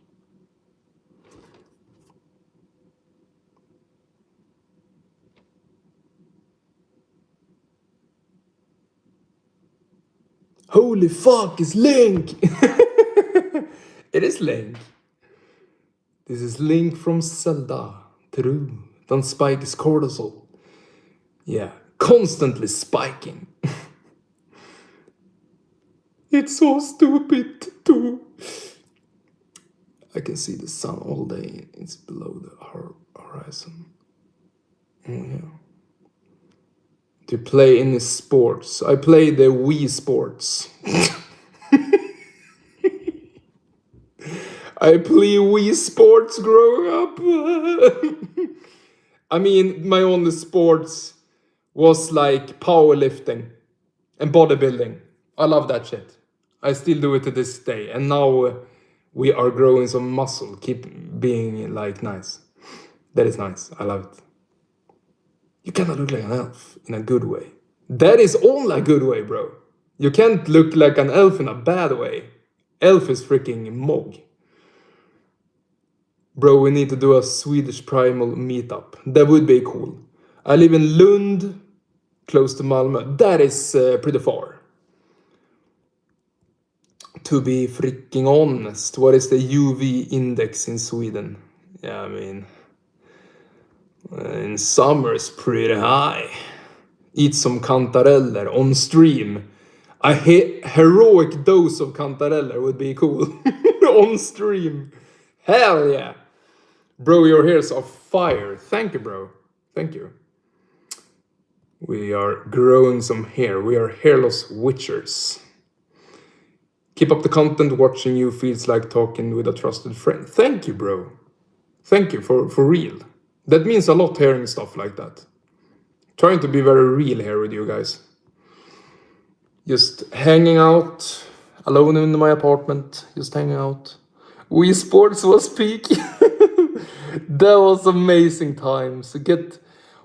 Holy fuck, it's Link! It is Link. This is Link from Zelda. True. Don't spike his cortisol. Yeah, constantly spiking. It's so stupid too. I can see the sun all day. It's below the horizon. Oh yeah. Do you play any sports? I play the Wii Sports. I play Wii Sports growing up. I mean, my only sports was like powerlifting and bodybuilding. I love that shit. I still do it to this day. And now we are growing some muscle. Keep being like nice. That is nice. I love it. You cannot look like an elf in a good way. That is only a good way, bro. You can't look like an elf in a bad way. Elf is freaking Mog. Bro, we need to do a Swedish primal meetup. That would be cool. I live in Lund. close to Malmö. That is pretty far. To be freaking honest, what is the UV index in Sweden? Yeah, I mean, in summer it's pretty high. Eat some kantareller on stream. A heroic dose of kantareller would be cool. On stream. Hell yeah. Bro, your hairs are fire. Thank you, bro. Thank you. We are growing some hair. We are hairless witchers. Keep up the content. Watching you feels like talking with a trusted friend. Thank you, bro. Thank you for real. That means a lot hearing stuff like that. Trying to be very real here with you guys. Just hanging out alone in my apartment. Just hanging out. Wii Sports was peak. That was amazing times.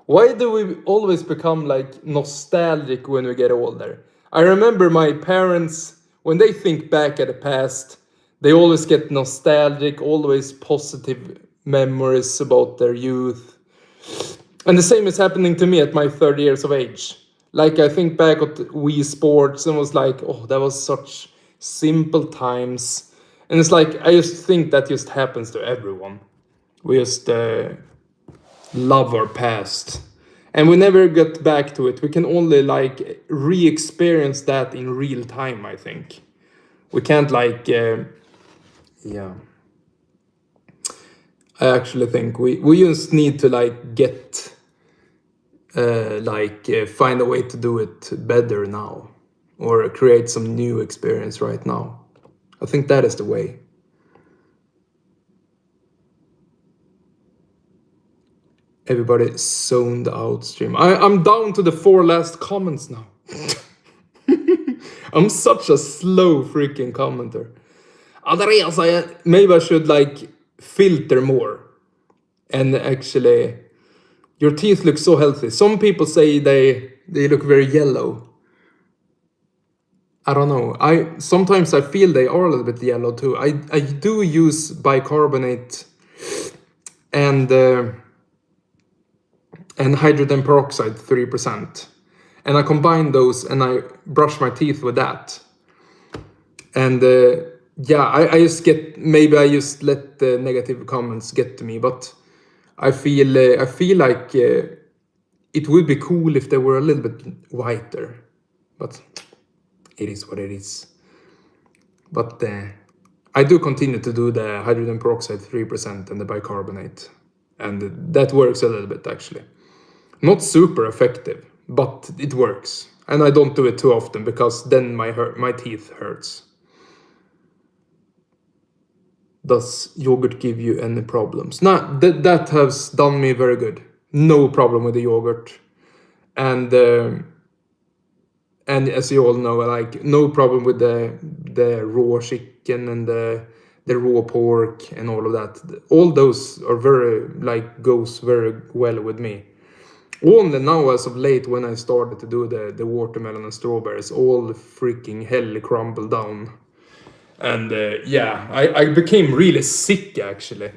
Why do we always become like nostalgic when we get older? I remember my parents, when they think back at the past, they always get nostalgic, always positive memories about their youth. And the same is happening to me at my 30 years of age. Like I think back at Wii Sports and was like, oh, that was such simple times. And it's like, I just think that just happens to everyone. We just love our past. And we never get back to it. We can only like re-experience that in real time, I think. We can't like, yeah. I actually think we just need to like get, find a way to do it better now. Or create some new experience right now. I think that is the way. Everybody zoned out stream. I'm down to the 4 last comments now. I'm such a slow freaking commenter. Andreas, maybe I should like filter more. And actually, your teeth look so healthy. Some people say they look very yellow. I don't know. Sometimes I feel they are a little bit yellow too. I do use bicarbonate and hydrogen peroxide 3%. And I combine those and I brush my teeth with that. And yeah, I just get, maybe I just let the negative comments get to me, but I feel like it would be cool if they were a little bit whiter, but it is what it is. But I do continue to do the hydrogen peroxide 3% and the bicarbonate, and that works a little bit actually. Not super effective, but it works. And I don't do it too often because then my teeth hurts. Does yogurt give you any problems? No, that has done me very good. No problem with the yogurt. And as you all know, like no problem with the raw chicken and the raw pork and all of that. All those are goes very well with me. Only now, as of late, when I started to do the watermelon and strawberries, all freaking hell crumbled down. And yeah, I became really sick actually.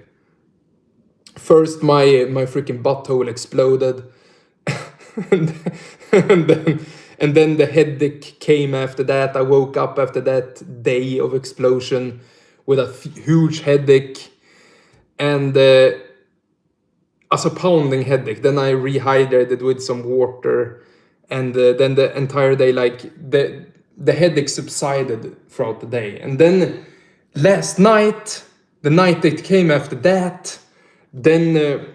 First, my freaking butthole exploded, and then the headache came after that. I woke up after that day of explosion with a huge headache, and as a pounding headache. Then I rehydrated with some water, and then the entire day, like the headache subsided throughout the day. And then last night, the night that came after that, then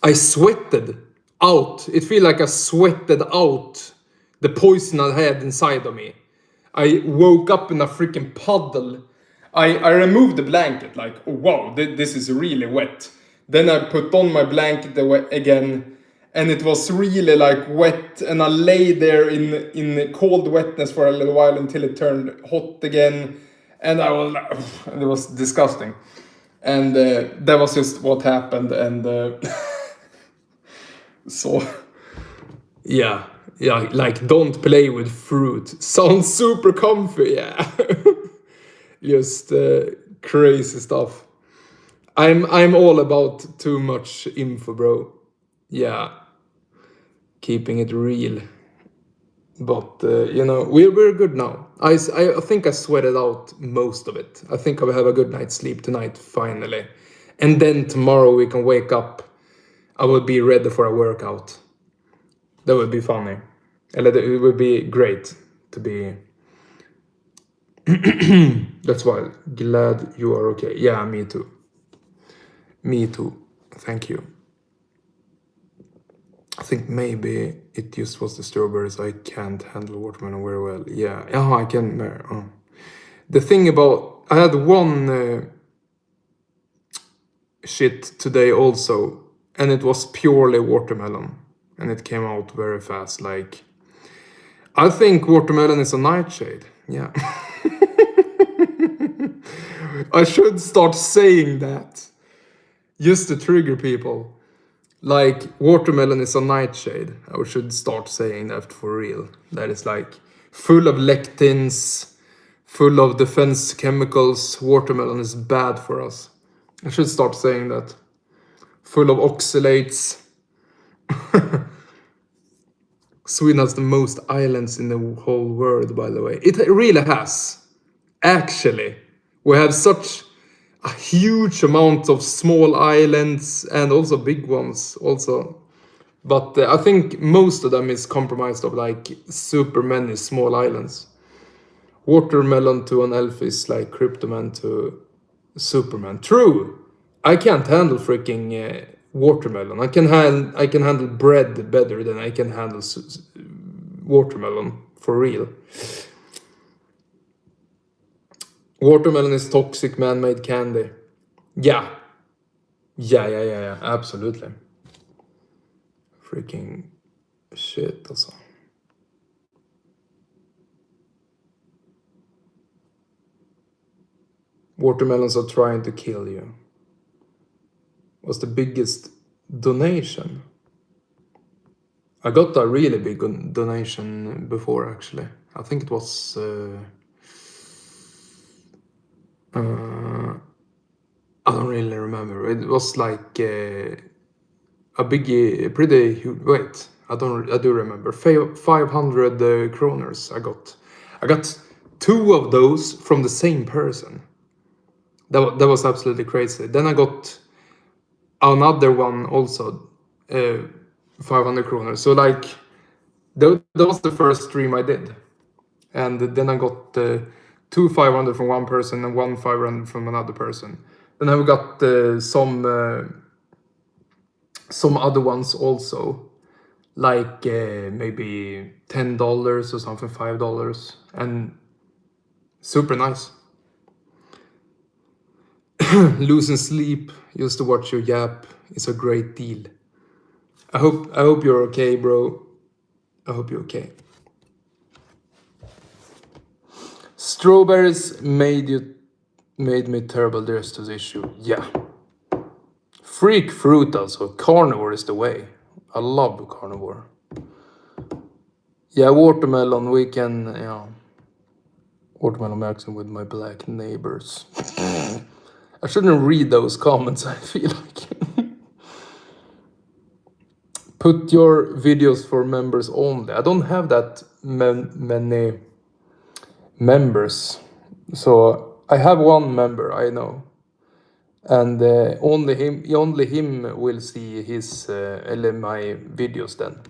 I sweated out. It felt like I sweated out the poison I had inside of me. I woke up in a freaking puddle. I removed the blanket, like, oh wow, this is really wet. Then I put on my blanket again, and it was really like wet, and I lay there in cold wetness for a little while until it turned hot again, and I was like, it was disgusting. And that was just what happened, and so yeah, like don't play with fruit. Sounds super comfy, yeah. Just crazy stuff. I'm all about too much info, bro. Yeah. keeping it real. But you know, we're good now. I think I sweated out most of it. I think I will have a good night's sleep tonight finally, and then tomorrow we can wake up. I will be ready for a workout. That would be funny. It would be great to be. That's why. Glad you are okay. Yeah, me too. Me too. Thank you. I think maybe it just was the strawberries. I can't handle watermelon very well. Yeah, I can. The thing about I had one shit today also, and it was purely watermelon, and it came out very fast. Like, I think watermelon is a nightshade. Yeah. I should start saying that just to trigger people. Like, watermelon is a nightshade. I should start saying that for real. That is like full of lectins, full of defense chemicals. Watermelon is bad for us. I should start saying that. Full of oxalates. Sweden has the most islands in the whole world, by the way. It really has. Actually, we have such a huge amount of small islands and also big ones also. But I think most of them is comprised of like super many small islands. Watermelon to an elf is like Kryptoman to Superman. True. I can't handle freaking watermelon. I can handle bread better than I can handle watermelon, for real. Watermelon is toxic man-made candy. Yeah. Yeah. Absolutely. Freaking shit also. Watermelons are trying to kill you. Was the biggest donation? I got a really big donation before, actually. I think it was I don't really remember. It was like a pretty huge. Wait, I do remember. 500 kroners I got. I got 2 of those from the same person. That was absolutely crazy. Then I got another one also, 500 kronor. So like, that was the first stream I did, and then I got 2 500 from one person and 1 500 from another person. Then I got some other ones also, like maybe $10 or something, $5, and super nice. Losing sleep just to watch your yap is a great deal. I hope you're okay, bro. I hope you're okay. Strawberries made me terrible the rest of the issue. Yeah. Freak fruit also. Carnivore is the way. I love carnivore. Yeah, watermelon, we can, watermelon mixing with my black neighbors. I shouldn't read those comments, I feel like. Put your videos for members only. I don't have that many members. So I have one member, I know. And only him will see his my videos then.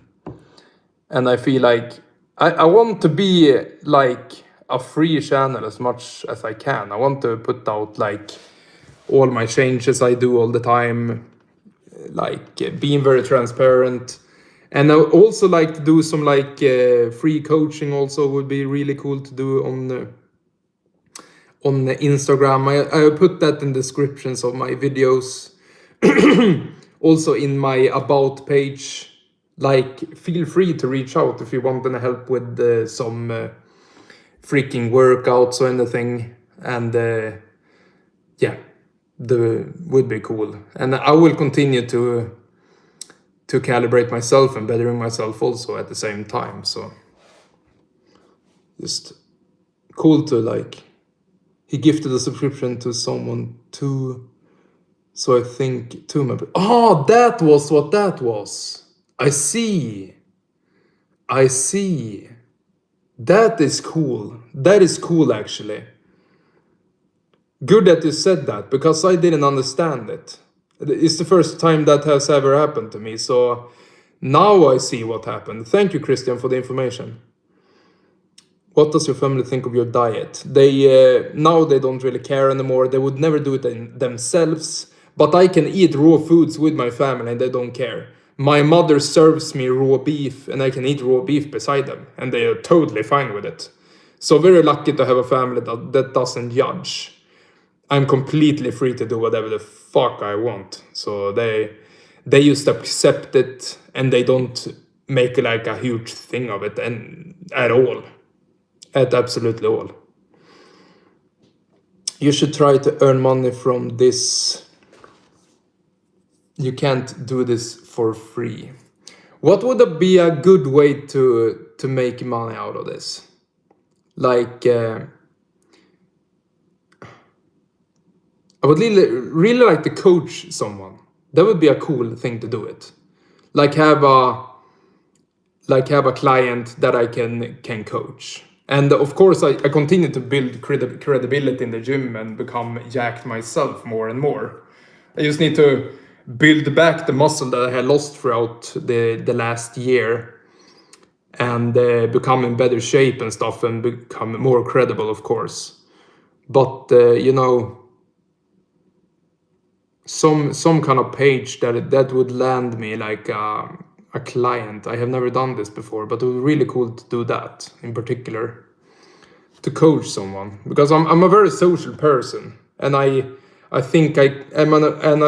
And I feel like I want to be like a free channel as much as I can. I want to put out like all my changes I do all the time, like being very transparent. And I also like to do some like free coaching also would be really cool to do on Instagram. I put that in descriptions of my videos. Also in my about page. Like, feel free to reach out if you want any help with some freaking workouts or anything. And yeah, would be cool. And I will continue to calibrate myself and bettering myself also at the same time. So just cool to like, he gifted a subscription to someone too. So I think 2 members. Oh, that was what that was. I see. I see. That is cool. That is cool, actually. Good that you said that, because I didn't understand it. It's the first time that has ever happened to me, so now I see what happened. Thank you, Christian, for the information. What does your family think of your diet? They now they don't really care anymore. They would never do it themselves. But I can eat raw foods with my family and they don't care. My mother serves me raw beef and I can eat raw beef beside them and they are totally fine with it. So very lucky to have a family that doesn't judge. I'm completely free to do whatever the fuck I want. So they just accept it and they don't make like a huge thing of it and at all. At absolutely all. You should try to earn money from this. You can't do this for free. What would be a good way to make money out of this? Like, I would really like to coach someone. That would be a cool thing to do it. Like have a client that I can coach. And of course, I continue to build credibility in the gym and become jacked myself more and more. I just need to build back the muscle that I had lost throughout the last year and become in better shape and stuff and become more credible, of course. But, you know, some kind of page that would land me like a client. I have never done this before, but it would be really cool to do that in particular, to coach someone, because I'm a very social person and I think I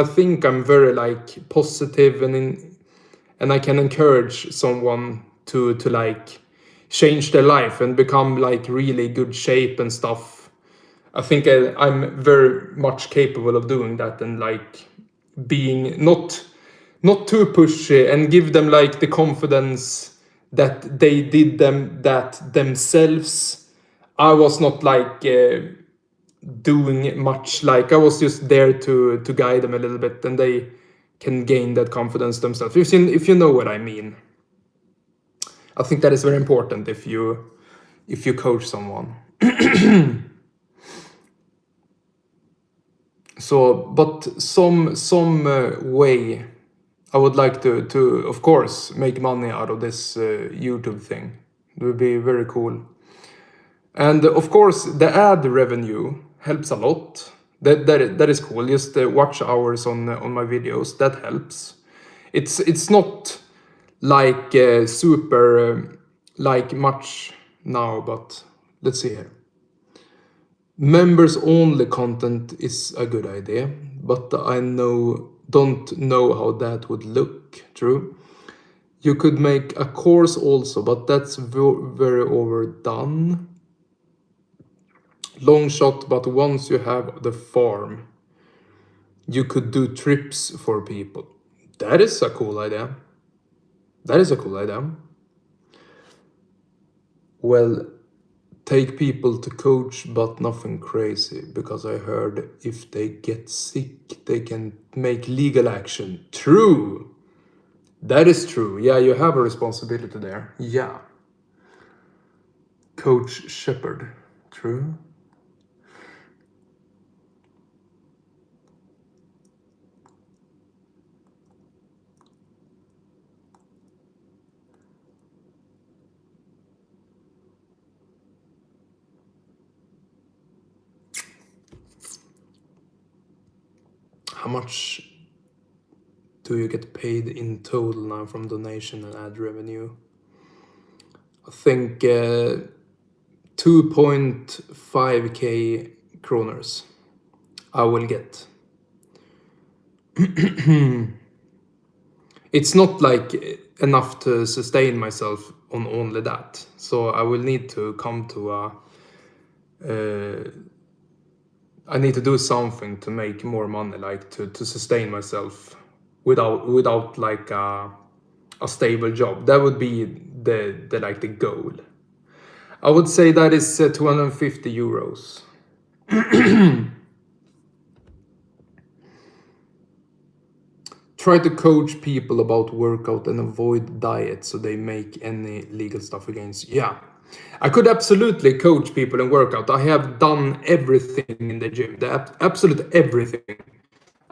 think I'm very like positive and I can encourage someone to like change their life and become like really good shape and stuff. I think I'm very much capable of doing that and like being not too pushy and give them like the confidence that they did that themselves. I was not like doing much, like I was just there to guide them a little bit and they can gain that confidence themselves, if you know what I mean. I think that is very important if you coach someone. So, but some way I would like to of course make money out of this YouTube thing. It would be very cool. And of course the ad revenue helps a lot. That is cool. Just watch hours on my videos, that helps. It's not like super like much now, but let's see here. Members only content is a good idea, but I don't know how that would look. True. You could make a course also, but that's very overdone. Long shot, but once you have the farm, you could do trips for people. That is a cool idea. That is a cool idea. Well, take people to coach, but nothing crazy, because I heard if they get sick, they can make legal action. True. That is true. Yeah, you have a responsibility there. Yeah. Coach Shepherd. True. How much do you get paid in total now from donation and ad revenue? I think 2.5k kroners I will get. It's not like enough to sustain myself on only that. So I will need to come to a I need to do something to make more money, like to sustain myself without like a stable job. That would be the like the goal. I would say that is 250 euros. Try to coach people about workout and avoid diet so they make any legal stuff against. Yeah, I could absolutely coach people in workout. I have done everything in the gym, absolute everything.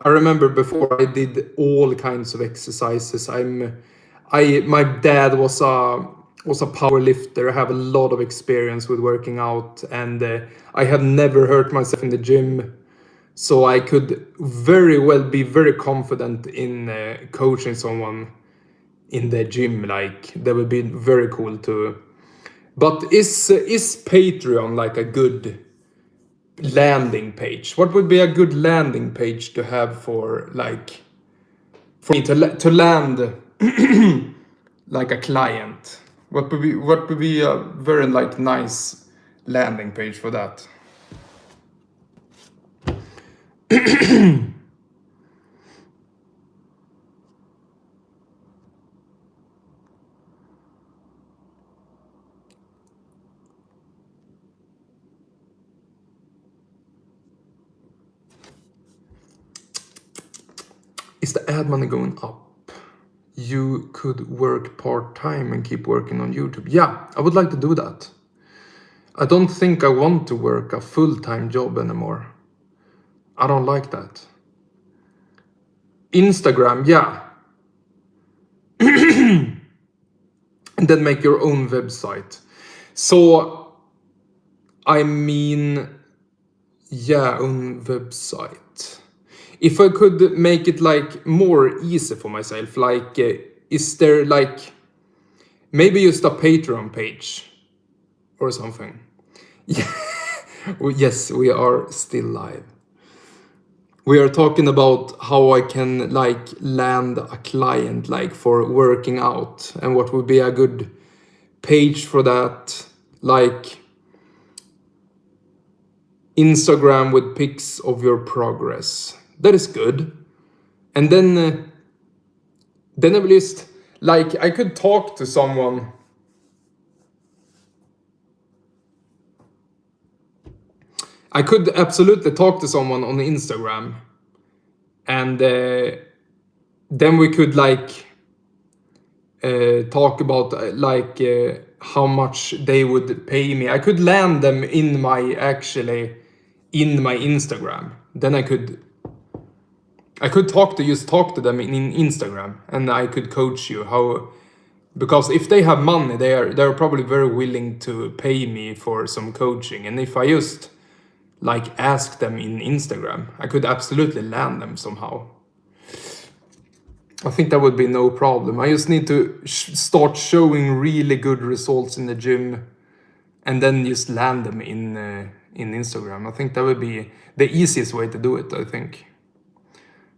I remember before I did all kinds of exercises. My dad was a power lifter. I have a lot of experience with working out, and I have never hurt myself in the gym. So I could very well be very confident in coaching someone in the gym. Like that would be very cool to. But is Patreon like a good landing page? What would be a good landing page to have for like for me to land like a client? What would be a very like nice landing page for that? Is the ad money going up? You could work part-time and keep working on YouTube. Yeah, I would like to do that. I don't think I want to work a full-time job anymore. I don't like that. Instagram, yeah. And then make your own website. So, I mean, yeah, own website. If I could make it like more easy for myself, like, is there like, maybe just a Patreon page or something. Yeah. Yes, we are still live. We are talking about how I can like land a client like for working out and what would be a good page for that, like Instagram with pics of your progress. That is good. And then I will just like I could talk to someone. I could absolutely talk to someone on Instagram, and then we could like talk about how much they would pay me. I could land them in my Instagram. Then I could talk to them in Instagram, and I could coach you how, because if they have money, they're probably very willing to pay me for some coaching. And if I just like ask them in Instagram, I could absolutely land them somehow. I think that would be no problem. I just need to start showing really good results in the gym, and then just land them in Instagram. I think that would be the easiest way to do it, I think.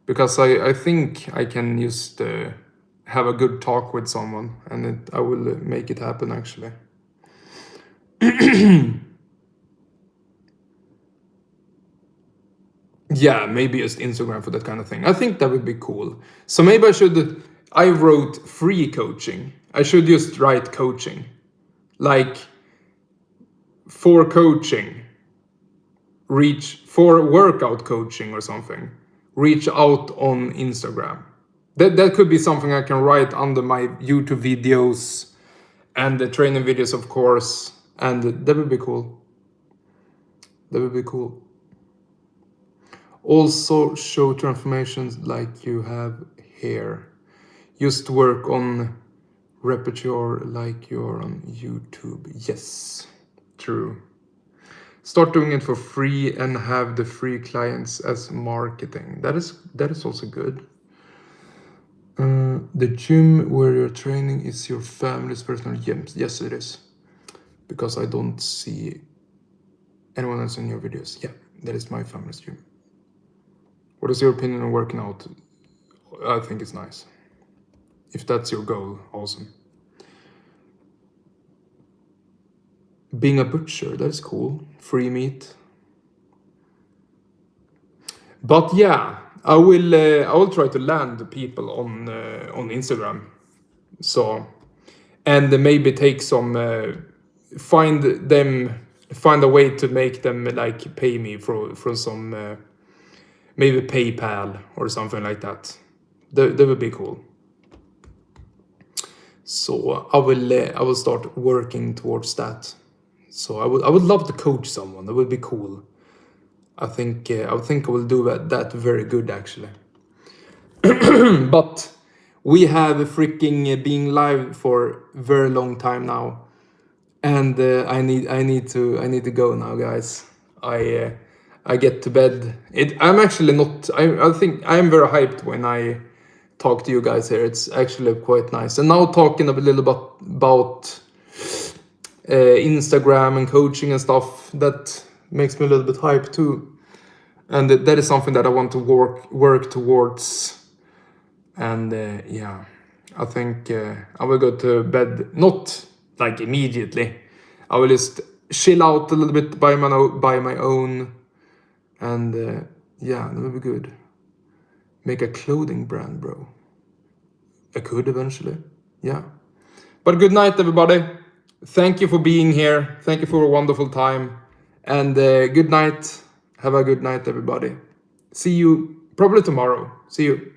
Because I think I can just have a good talk with someone, and I will make it happen actually. Yeah, maybe just Instagram for that kind of thing. I think that would be cool. So maybe I wrote free coaching. I should just write coaching. Like, for coaching, for workout coaching or something, reach out on Instagram. That could be something I can write under my YouTube videos and the training videos, of course. And that would be cool. That would be cool. Also show transformations like you have here. Just work on repertoire like you're on YouTube. Yes, true. Start doing it for free and have the free clients as marketing. That is also good. The gym where you're training is your family's personal gym. Yes, it is. Because I don't see anyone else in your videos. Yeah, that is my family's gym. What is your opinion on working out? I think it's nice. If that's your goal, awesome. Being a butcher, that's cool. Free meat. But yeah, I will try to land people on Instagram. So, and maybe take some find a way to make them like pay me for some maybe PayPal or something like that. That would be cool. So I will start working towards that. So I would love to coach someone. That would be cool. I think I will do that very good actually. But we have freaking being live for very long time now, and I need to go now, guys. I get to bed. I'm actually not. I think I am very hyped when I talk to you guys here. It's actually quite nice. And now talking a little bit about Instagram and coaching and stuff, that makes me a little bit hyped too. And that is something that I want to work towards. And yeah, I think I will go to bed, not like immediately. I will just chill out a little bit by my own. And yeah, that will be good. Make a clothing brand, bro. I could eventually. Yeah. But good night, everybody. Thank you for being here. Thank you for a wonderful time. And good night. Have a good night, everybody. See you probably tomorrow. See you.